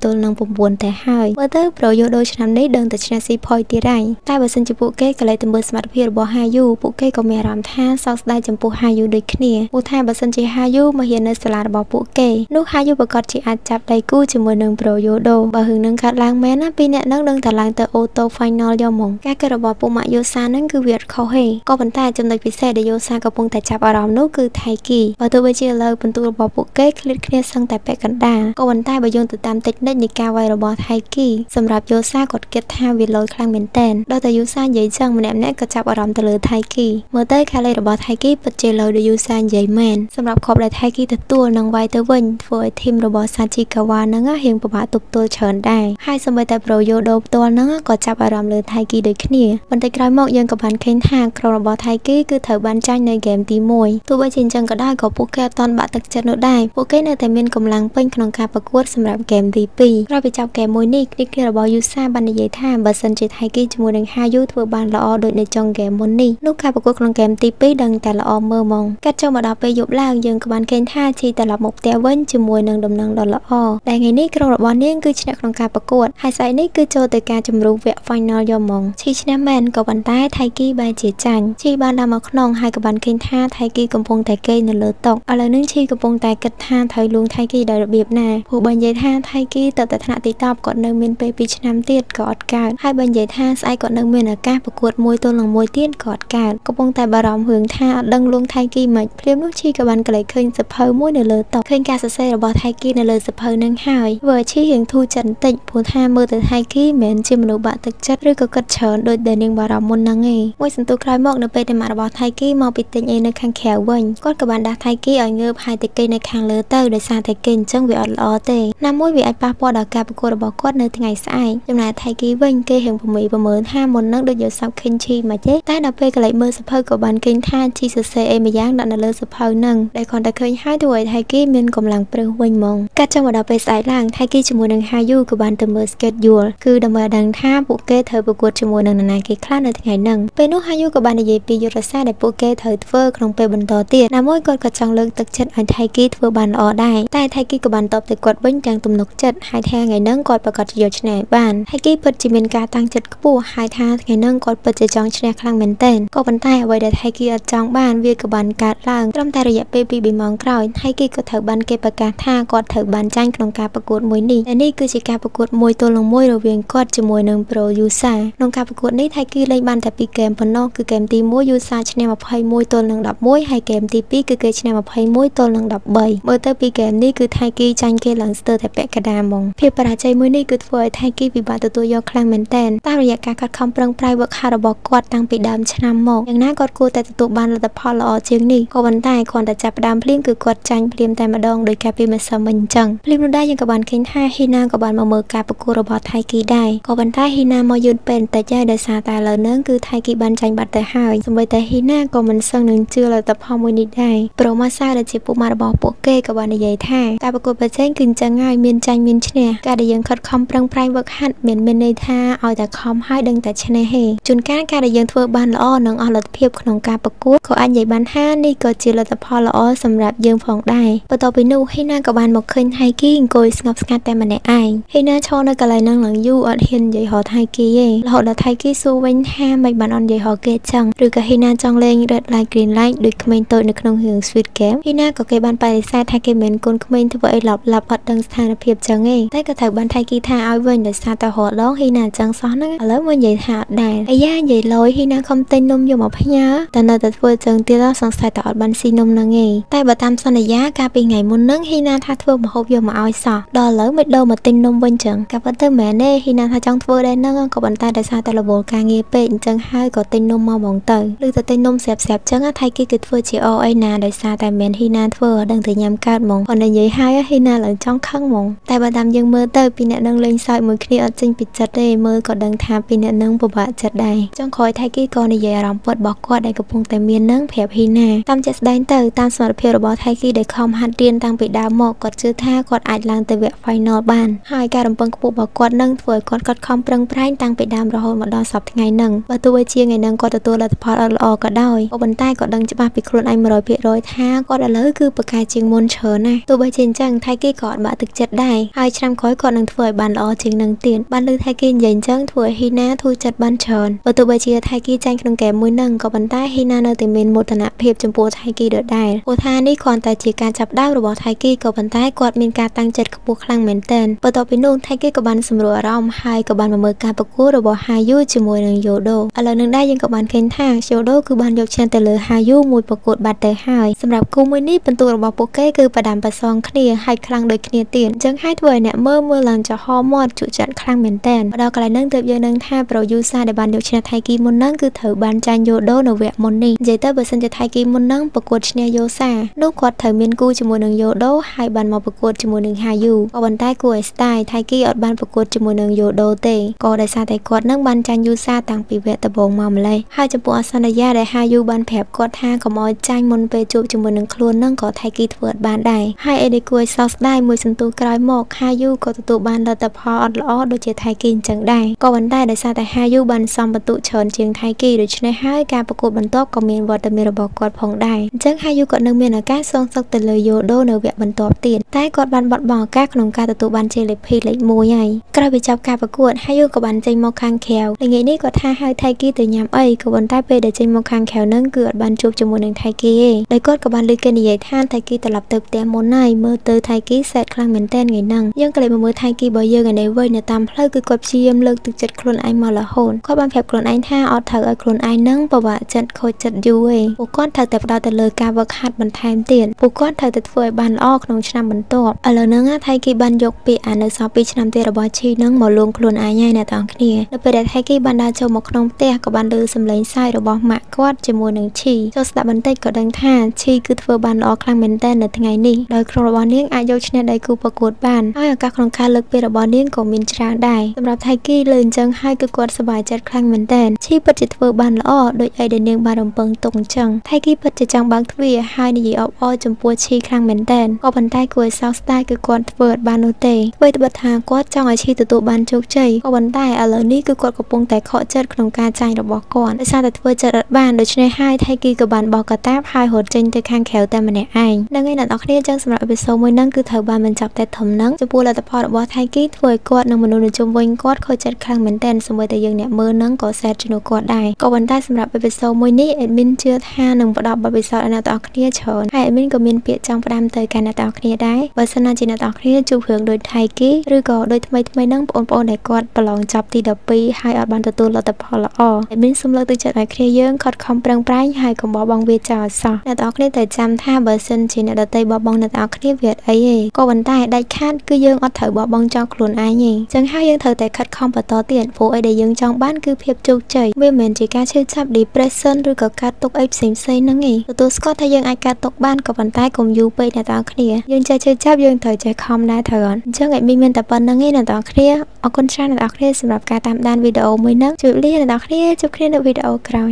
16-9តែហើយមើលទៅ Pro Yodo ឆ្នាំនេះដឹងតែឈ្នះស៊ីផុយទៀតហើយតែបើសិនជាពួកគេក៏លេចទៅមើលសមត្ថភាពរបស់ហាយូពួកគេក៏មានអារម្មណ៍ថាសោកស្ដាយចំពោះហាយូដូចគ្នាព្រោះថាបើសិនជាហាយូមករៀននៅសាលារបស់ពួកគេនោះហាយូប្រកាសជាអាចចាប់ដៃគូជាមួយនឹង Pro Yodo បើរឿងនឹងកាត់ឡើងមែនណាពីរអ្នកនឹងដឹងតែឡើងទៅអូតូ final យកហ្មងការគិតរបស់ពុកម៉ាក់យូសានឹងគឺវាអត់ខុសទេក៏ប៉ុន្តែចំណុចពិសេសដែលយូសាកំពុងតែចាប់អារម្មណ៍នោះគឺថៃគីបើទោះបីជាលើបន្ទូលរបស់ពួកគេឃ្លាតគ្នាសឹងតែពាក់កណ្ដាលក៏ប៉ុន្តែបើយោងទៅតាមតិចនិចនៃការវាយរបស់ថៃគីសម្រាប់យូសាគាត់គិតថាវាលយខ្លាំងមែនទែនដល់តែយូសានិយាយចឹងម្នាក់ក៏ចាប់អារម្មណ៍ទៅលើថៃគីមើលទៅការលេងរបស់ថៃគីពិតជាលយដោយយូសានិយាយមែនសម្រាប់ខប់ដែលថៃគីទទួលនឹងវាយទៅវិញធ្វើឲ្យធីមរបស់សាជីកាវ៉ានឹងរៀងពិបាកទប់ទល់ច្រើនដែរហើយសូម្បីតែ Pro Yodo ផ្ទាល់នឹងក៏ចាប់អារម្មណ៍លើថៃគីដូចគ្នាបន្តិចក្រោយមកយើងក៏បានឃើញថាក្រុមរបស់ថៃគីគឺត្រូវបានចាញ់នៅហ្គេមទី1ទោះបីជាអញ្ចឹងក៏ដោយក៏ពួកគេអត់ទាន់បាក់ទឹកចិត្តនោះដែរពួកគេនៅតែមានកម្លាំងពេញក្នុងការប្រកួតសម្រាប់ហ្គេមទី2ក្រោយពីចប់ហ្គេមមួយនេះគ្នារបស់យូសាបាននិយាយថាបើសិនជាថៃគីជាមួយនឹងហាយូធ្វើបានល្អដូចនៅចុងហ្គេមមុន មុននេះនោះការប្រកួតក្នុងហ្គេមទី2ដឹងតែល្អមើលហ្មងកាត់ចូលមកដល់ពេលយប់ឡើងយើងក៏បានឃើញថាឈីត្រឡប់មកផ្ទះវិញជាមួយនឹងដំណឹងដ៏ល្អដែលថ្ងៃនេះក្រុមរបស់នាងគឺឈ្នះក្នុងការប្រកួតហើយស្អែកនេះគឺចូលទៅការជម្រុះវគ្គ final យកហ្មងឈីឈ្នះមែនក៏ប៉ុន្តែថៃគីបែរជាចាញ់ឈីបានដើរមកក្នុងហើយក៏បានឃើញថាថៃគីកំពុងតែគេងនៅលើតុឥឡូវនេះឈីកំពុងតែគិតថាត្រូវលួងថៃគីដោយរបៀបណាព្រោះបើនិយាយថាថៃគីទៅតែថ្នាក់ទី10គាត់នៅមានពេល2ឆ្នាំទៀតក៏អត់កើតហើយបើនិយាយថាស្អែកគាត់នៅមានឱកាសប្រកួតមួយទល់នឹងមួយទៀតក៏អត់កើតកំពុងតែបារម្ភរឿងថាអត់ដឹងលួងថៃគីមិនភ្លាមនោះឈីក៏បានកលេចឃើញសភៅមួយនៅលើតុឃើញការសរសេររបស់ថៃគីនៅលើសភៅនឹងហើយវើឈីរៀងធូរចិត្តបន្តិចព្រោះថាមើលទៅថៃគីមិនជាមនុស្សបាក់ទឹកចិត្តឬក៏គិតច្រើនដូចដែលនាងបារម្ភមុនហ្នឹងឯងមួយសន្ទុះក្រោយមកនៅពេលដែលម៉ាក់របស់ថៃគីមកពីទិញអីនៅខាងក្រៅវិញគាត់ក៏បានដាស់ថៃគីឲ្យងើបហើយទៅគេងនៅខាងលើទៅដោយសារតែគេអញ្ចឹងវាអត់ល្អទេណាមួយវាអាចប៉ះពាល់ដល់ការប្រកួតរបស់គាត់នៅថ្ងៃស្អែកចំណែកថៃគីវិញគេរៀងប្រមើលថាមុននឹងដូចយកសាប់ឃើញឈីមកទេតែដល់ពេលកន្លែងមើលសភៅក៏បានឃើញថាឈីសរសេរអីមួយយ៉ាងដាក់នៅលើសភៅហ្នឹងដែលគាត់តែឃើញហើយធ្វើឲ្យថៃគីមានកម្លាំងព្រឹសវិញហ្មងកាត់ចុងមកដល់ពេលស្អែកឡើងថៃគីជាមួយនឹងហាយូក៏បានទៅមើល schedule គឺដើម្បីដឹងថាពួកគេត្រូវប្រកួតជាមួយនឹងនរណាគេខ្លះនៅថ្ងៃហ្នឹងពេលនោះហាយូក៏បាននិយាយពីយុទ្ធសាស្ត្រដែលពួកគេត្រូវធ្វើក្នុងពេលបន្តទៀតណាមួយគាត់ក៏ចង់លើកទឹកចិត្តឲ្យថៃគីធ្វើបានល្អដែរតែថៃគីក៏បានតបទៅគាត់វិញទាំងទំនុកចិត្តហើយថាថ្ងៃហ្នឹងគាត់ប្រកាសជាយកឈ្នះបានថៃគីពិតជាមានការតាំងចិត្តខ្ពស់ហើយថាថ្ងៃហ្នឹងគាត់ពិតជាចង់ឈ្នះខ្លាំងមែនទែនក៏ប៉ុន្តែអ្វីដែលថៃគីអត់ចង់បានវាក៏បានកើតឡើងត្រឹមតែរយៈពេល2ម៉ោងក្រោយថៃគីក៏ត្រូវបានគេប្រកាសថាគាត់ត្រូវបានចាញ់ក្នុងការប្រកួតមួយនេះហើយនេះគឺជាការប្រកួតមួយទល់នឹងមួយរវាងគាត់ជាមួយនឹង Pro Yusa ក្នុងការប្រកួតនេះថៃគីលេងបានតែ2ហ្គេមប៉ុណ្ណោះគឺហ្គេមទី1 Yusa ឈ្នះ21ទល់នឹង11ហើយហ្គេមទី2គឺគេឈ្នះ21ទល់នឹង13មើលទៅពីហ្គេមនេះគឺថៃគីចាញ់គេឡើងស្ទើរតែពាក់កណ្ដាលហ្មងភាពបរាជ័យមួយនេះគឺធ្វើឲ្យថៃគីពិបាកទទួលយកខ្លាំងមែនទែនតាមរយៈការខិតខំប្រឹងប្រែងវឹកហាត់របស់គាត់តាំងពីដើមឆ្នាំមកយ៉ាងណាគាត់គួរតែទទួលបានលទ្ធផលល្អជាងនេះក៏ប៉ុន្តែគ្រាន់តែចាប់ផ្ដើមភ្លាមគឺគាត់ចាញ់ភ្លាមតែម្ដងដោយការពីម្សិលមិញអញ្ចឹងភ្លាមនោះដែរយើងក៏បានឃើញថាហ៊ីណាក៏បានមកមើលការប្រកួតរបស់ថៃគីដែរក៏ប៉ុន្តែហ៊ីណាមកយឺតពេលបន្តិចហើយដោយសារតែឥឡូវហ្នឹងគឺថៃគីបានចាញ់បាត់ទៅហើយសូម្បីតែហ៊ីណាក៏មិនសឹងនឹងជឿលទ្ធផលមួយនេះដែរប្រូម៉ាសាដែលជាពុកម៉ាក់របស់ពួកគេក៏បាននិយាយថាការប្រកួតប្រជែងគឺអញ្ចឹងហើយមានចាញ់មានឈ្នះការដែលយើងខិតខំប្រឹងប្រែងវឹកហាត់មានន័យថាឲ្យតែខំហើយដឹងតែឈ្នះហេជួនកាលការដែលយើងធ្វើបានល្អនិងអស់លទ្ធភាពក្នុងការប្រកួតក៏អាចនិយាយបានថានេះក៏ជាលទ្ធផលល្អសម្រាប់យើងផងដែរបន្ទាប់ពីនោះហ៊ីណាក៏បានមកឃើញថៃគីអង្គុយស្ងប់ស្ងាត់តែម្នាក់ឯងហ៊ីណាឈរនៅកន្លែងហ្នឹងឡើងយូរអត់ហ៊ាននិយាយហៅថៃគីទេរហូតដល់ថៃគីសួរវិញថាមិនបានអត់និយាយហៅគេចឹងឬក៏ហ៊ីណាចង់លេង Red Light Green Light ដូចក្មេងតូចនៅក្នុងរឿង Sweet Game ហ៊ីណាក៏គេបានបដិសេធថាគេមិនកូនក្មេងធ្វើអីឡាប់អត់ដឹងស្ថានភាពចឹងទេតែក៏ត្រូវបានថៃគីថាឲ្យវិញដោយសារតែរហដងហ៊ីណាចឹងសោះហ្នឹងឥឡូវមកនិយាយថាអត់ដែរអាយ៉ានិយាយលយហ៊ីណាខំទិញនំយកមកផ្ញើតែនៅតែធ្វើចឹងទៀតសង្ស័យតែអត់បានស៊ីនំហ្នឹងទេតែបើតាមសន្យាកាលពីថ្ងៃមុនហ្នឹងហ៊ីណាថាធ្វើម្ហូបយកមកឲ្យសោះដល់ឥឡូវមិនដូរមកទិញនំវិញចឹងក៏ប៉ុន្តែមែនទេហ៊ីណាថាចង់ធ្វើដែរហ្នឹងក៏ប៉ុន្តែដោយសារតែរវល់ការងារពេកអញ្ចឹងហើយក៏ទិញនំមកហ្មងទៅឬទៅទិញនំស្រាប់ៗចឹងថៃគីគឺធ្វើជាអអីណាដោយសារតែមែនហ៊ីណាធ្វើអត់ដឹងទៅញ៉ាំកើតហ្មងគាត់និយាយហើយហ៊ីណាឡើងចង់ខឹងហ្មងតែបើតាមយើងមើលទៅពីអ្នកនឹងលេងសើចមួយគ្នាអត់ចេញពីចិត្តទេមើលក៏ដឹងថាពីអ្នកនឹងពិបាកចិត្តដែរចុងក្រោយថៃគីក៏និយាយអារម្មណ៍ពិតរបស់គាត់ដែលកំពុងតែមាននឹងប្រាប់ហ៊ីណាតាមជាក់ស្ដែងទៅតាមសមត្ថភាពរបស់ថៃគីដែលខំហាត់រៀនតាំងពីដើមមកគាត់ជឿថាគាត់អាចឡើងទៅវគ្គ final បានហើយការរំពឹងខ្ពស់របស់គាត់នឹងធ្វើឲ្យគាត់ខិតខំប្រឹងប្រែងតាំងពីដើមរហូតមកដល់សប្តាហ៍ថ្ងៃហ្នឹងបើទោះបីជាថ្ងៃហ្នឹងគាត់ទទួលលទ្ធផលអត់ល្អក៏ដោយក៏ប៉ុន្តែគាត់ដឹងច្បាស់ពីខ្លួនឯង 100% ថាគាត់ឥឡូវគឺប្រកែកជាងមុនច្រើនណាស់ទោះបីជាអញ្ចឹងថៃគីក៏អត់បាក់ទឹកចិត្តដែរហើយឆ្នាំក្រោយគាត់នឹងធ្វើឲ្យបានល្អជាងនឹងទៀតបានលើថៃគីនិយាយអញ្ចឹងធ្វើឲ្យហ៊ីណាធូរចិត្តបានច្រើនបើទោះបីជាថៃគីចាញ់ក្នុងហ្គេមមួយហ្នឹងក៏ប៉ុន្តែហ៊ីណានៅតែមានមោទនភាពចំពោះថៃគីដដែលព្រោះថានេះគ្រាន់តែជាការចាប់ផ្ដើមរបស់ថៃគីក៏ប៉ុន្តែគាត់មានការតាំងចិត្តខ្ពស់ខ្លាំងមែនទែនបន្ទាប់ពីនោះថៃគីក៏បានសម្រួលអារម្មណ៍ហើយក៏បានមកមើលការប្រកួតរបស់ហាយូជាមួយនឹងយូដូឥឡូវនឹងដែរយើងក៏បានឃើញថាយូដូគឺបានយកឈ្នះទៅលើហាយូមួយប្រកួតបាត់ទៅហើយសម្រាប់គូមួយនេះពិន្ទុរបស់ពួកគេគឺប្រដាំប្រសងគ្នាហើយខ្លាំងដូចគ្នាទៀតអញ្ចឹងហើយធ្វើឲ្យអ្នកមើលឡើងចំហមាត់ជក់ចិត្តខ្លាំងមែនទែនមកដល់កន្លែងហ្នឹងទើបយើងនឹងថាប្រូយូសាដែលបានយកឈ្នះថៃគីមុនហ្នឹងគឺត្រូវបានចាញ់យូដូនៅវគ្គមុននេះនិយាយទៅបើសិនជាថៃគីមុនហ្នឹងប្រកួតឈ្នះយូសានោះគាត់ត្រូវមានគូជាមួយនឹងយូដូហើយបានមកប្រកួតជាមួយនឹងហាយូក៏ប៉ុន្តែគួរឲ្យស្ដាយថៃគីអត់បានប្រកួតជាមួយនឹងយូដូទេក៏ដោយសារតែគាត់នឹងបានចាញ់យូសាតាំងពីវគ្គដំបូងមកម្លេះហើយចំពោះអសន្យាដែលហាយូបានប្រាប់គាត់ថាកុំឲ្យចាញ់មុនពេលជួបជាមួយនឹងខ្លួននឹងក៏ថៃគីធ្វើអត់បានដែរហើយអេឌីគួយសោកស្ដាយមួយសន្ទុះក្រោយមកហាយូក៏ទទួលបានលទ្ធផលអត់ល្អដូចជាថៃគីអញ្ចឹងដែរក៏ប៉ុន្តែដោយសារតែហាយូបានសំបន្ទុកច្រើនជាងថៃគី ដូច្នេះហើយការប្រកួតបន្ទាប់ក៏មានវត្តមានរបស់គាត់ផងដែរអញ្ចឹងហើយយូគាត់នៅមានឱកាសសងសឹកទៅលើយូដូនៅវគ្គបន្ទាប់ទៀតតែគាត់បានបាត់បង់ឱកាសក្នុងការទទួលបានជ័យលាភីលេខ1ហើយក្រោយពីចប់ការប្រកួតហើយយូក៏បានចេញមកខាងក្រៅល្ងាចនេះគាត់ថាហៅថៃគីទៅញ៉ាំអីក៏ប៉ុន្តែពេលដែលចេញមកខាងក្រៅនឹងគឺអត់បានជួបជាមួយនឹងថៃគីទេដោយគាត់ក៏បានលើកគេនិយាយថាថៃគីត្រឡប់ទៅផ្ទះមុនហើយមើលទៅថៃគីសែតខ្លាំងមែនទែនថ្ងៃហ្នឹងយើងក៏លេចមកមើលថៃគីរបស់យើងឯនេះវិញនៅតាមផ្លូវគឺគាត់ព្យាយាមលើកទឹកចិត្តខ្លួនឯងមករហូតគាត់បានប្រាប់ខ្លួនឯងថាអត់ត្រូវឲ្យខ្លួនឯងនឹងពិបាកចិត្តខូចចិត្តយូរទេពួកគាត់ត្រូវតែផ្ដោតទៅលើការវឹកហាត់បន្ថែមទៀតពួកគាត់ត្រូវតែធ្វើឲ្យបានល្អក្នុងឆ្នាំបន្ទាប់ឥឡូវហ្នឹងថៃគីបានយកពាក្យអានៅសល់2ឆ្នាំទៀតរបស់ឈីនឹងមកលួងខ្លួនឯងហើយអ្នកទាំងគ្នានៅពេលដែលថៃគីបានដើរចូលមកក្នុងផ្ទះក៏បានឮសំឡេងសើចរបស់ម៉ាក់គាត់ជាមួយនឹងឈីចូលស្ដាប់បន្តិចក៏ដឹងថាឈីគឺធ្វើបានល្អខ្លាំងមែនទែននៅថ្ងៃនេះដោយក្រុមរបស់នាងអាចយកឈ្នះដៃគូប្រកួតបានហើយឱកាសក្នុងការលើកពានរបស់នាងក៏មានច្រើនដែរសម្រាប់ថៃគីលើអញ្ចឹងហើយគឺគាត់សប្បាយចិត្តខ្លាំងមែនទែនឈីពិតជាធ្វើបានល្អដូចអីដែលនាងបានរំពឹងទុកអញ្ចឹងថៃគីពិតជាចង់បើកទ្វារហើយនិយាយអបអរចំពោះឈីខ្លាំងមែនទែនក៏ប៉ុន្តែគួរឲ្យសោកស្ដាយគឺគាត់ធ្វើអត់បាននោះទេអ្វីត្បិតថាគាត់ចង់ឲ្យឈីទទួលបានជោគជ័យក៏ប៉ុន្តែឥឡូវនេះគឺគាត់កំពុងតែខកចិត្តក្នុងការចាញ់របស់គាត់ដោយសារតែធ្វើចិត្តអត់បានដូច្នេះហើយថៃគីក៏បានបោះកាតាបហើយរត់ចេញទៅខាងក្រៅតែម្នាក់ឯងនឹងឯអ្នកនរគ្នាចឹងសម្រាប់អេពីសូតមួយហ្នឹងគឺត្រូវបានបញ្ចប់តែធំហ្នឹងចំពោះលទ្ធផលរបស់ថៃគីធ្វើឲ្យគាត់និងមនុស្សនៅជុំវិញគាត់ខូចចិត្តខ្លាំងមែនទែនសូម្បីតែយើងអ្នកមើលហ្នឹងក៏សែតជំនួសគាត់ដែរក៏ប៉ុន្តែសម្រាប់អេពីសូតមួយនេះអេដមីនជឿថានឹងផ្ដល់បទពិសោធន៍ឲ្យអ្នកនរគ្នាច្រើនហើយអេដមីនក៏មានពាក្យចង់ផ្ដាំទៅកាន់អ្នកនរគ្នាដែរបើសិនណាជាអ្នកនរគ្នាជួបរឿងដូចថៃគីឬក៏ដូចថ្មីហ្នឹងបងប្អូនដែលគាត់ប្រឡងចប់ទី12ហើយអត់បានទទួលលទ្ធផលល្អអេដមីនសូមលើកទឹកចិត្តឲ្យគ្នាយើងខិតខំប្រឹងប្រែងហើយកុំបោះបង់វាចោលសោះអ្នកនរគ្នាត្រូវចាំថាបើសិនជាអ្នកដទៃបោះបង់អ្នកនរគ្នាវាអត់អីទេក៏ប៉ុន្តែដាច់ខាតគឺយើងអត់ត្រូវបោះបង់ចោលខ្លួនឯងទេចឹងហើយយើងត្រូវតែខិតខំបន្តទៀតព្រោះអីដែលយើងចង់បានគឺភាពជោគជ័យវាមិនមែនជាការឈឺចាប់ depression ឬក៏កើតទុក្ខអីផ្សេងៗហ្នឹងទេទទួលស្គាល់ថាយើងអាចកើតទុក្ខបានក៏ប៉ុន្តែកុំយូរពេកអ្នកនរគ្នាយើងចេះឈឺចាប់យើងត្រូវចេះខំដែរត្រូវអត់អញ្ចឹងឯមីមានតែប៉ុណ្្នឹងឯងអ្នកនរគ្នាអរគុណច្រើនអ្នកនរគ្នាសម្រាប់ការតាមដានវីដេអូមួយហ្នឹងជួបលាអ្នកនរគ្នាជួបគ្នានៅវីដេអូក្រោយ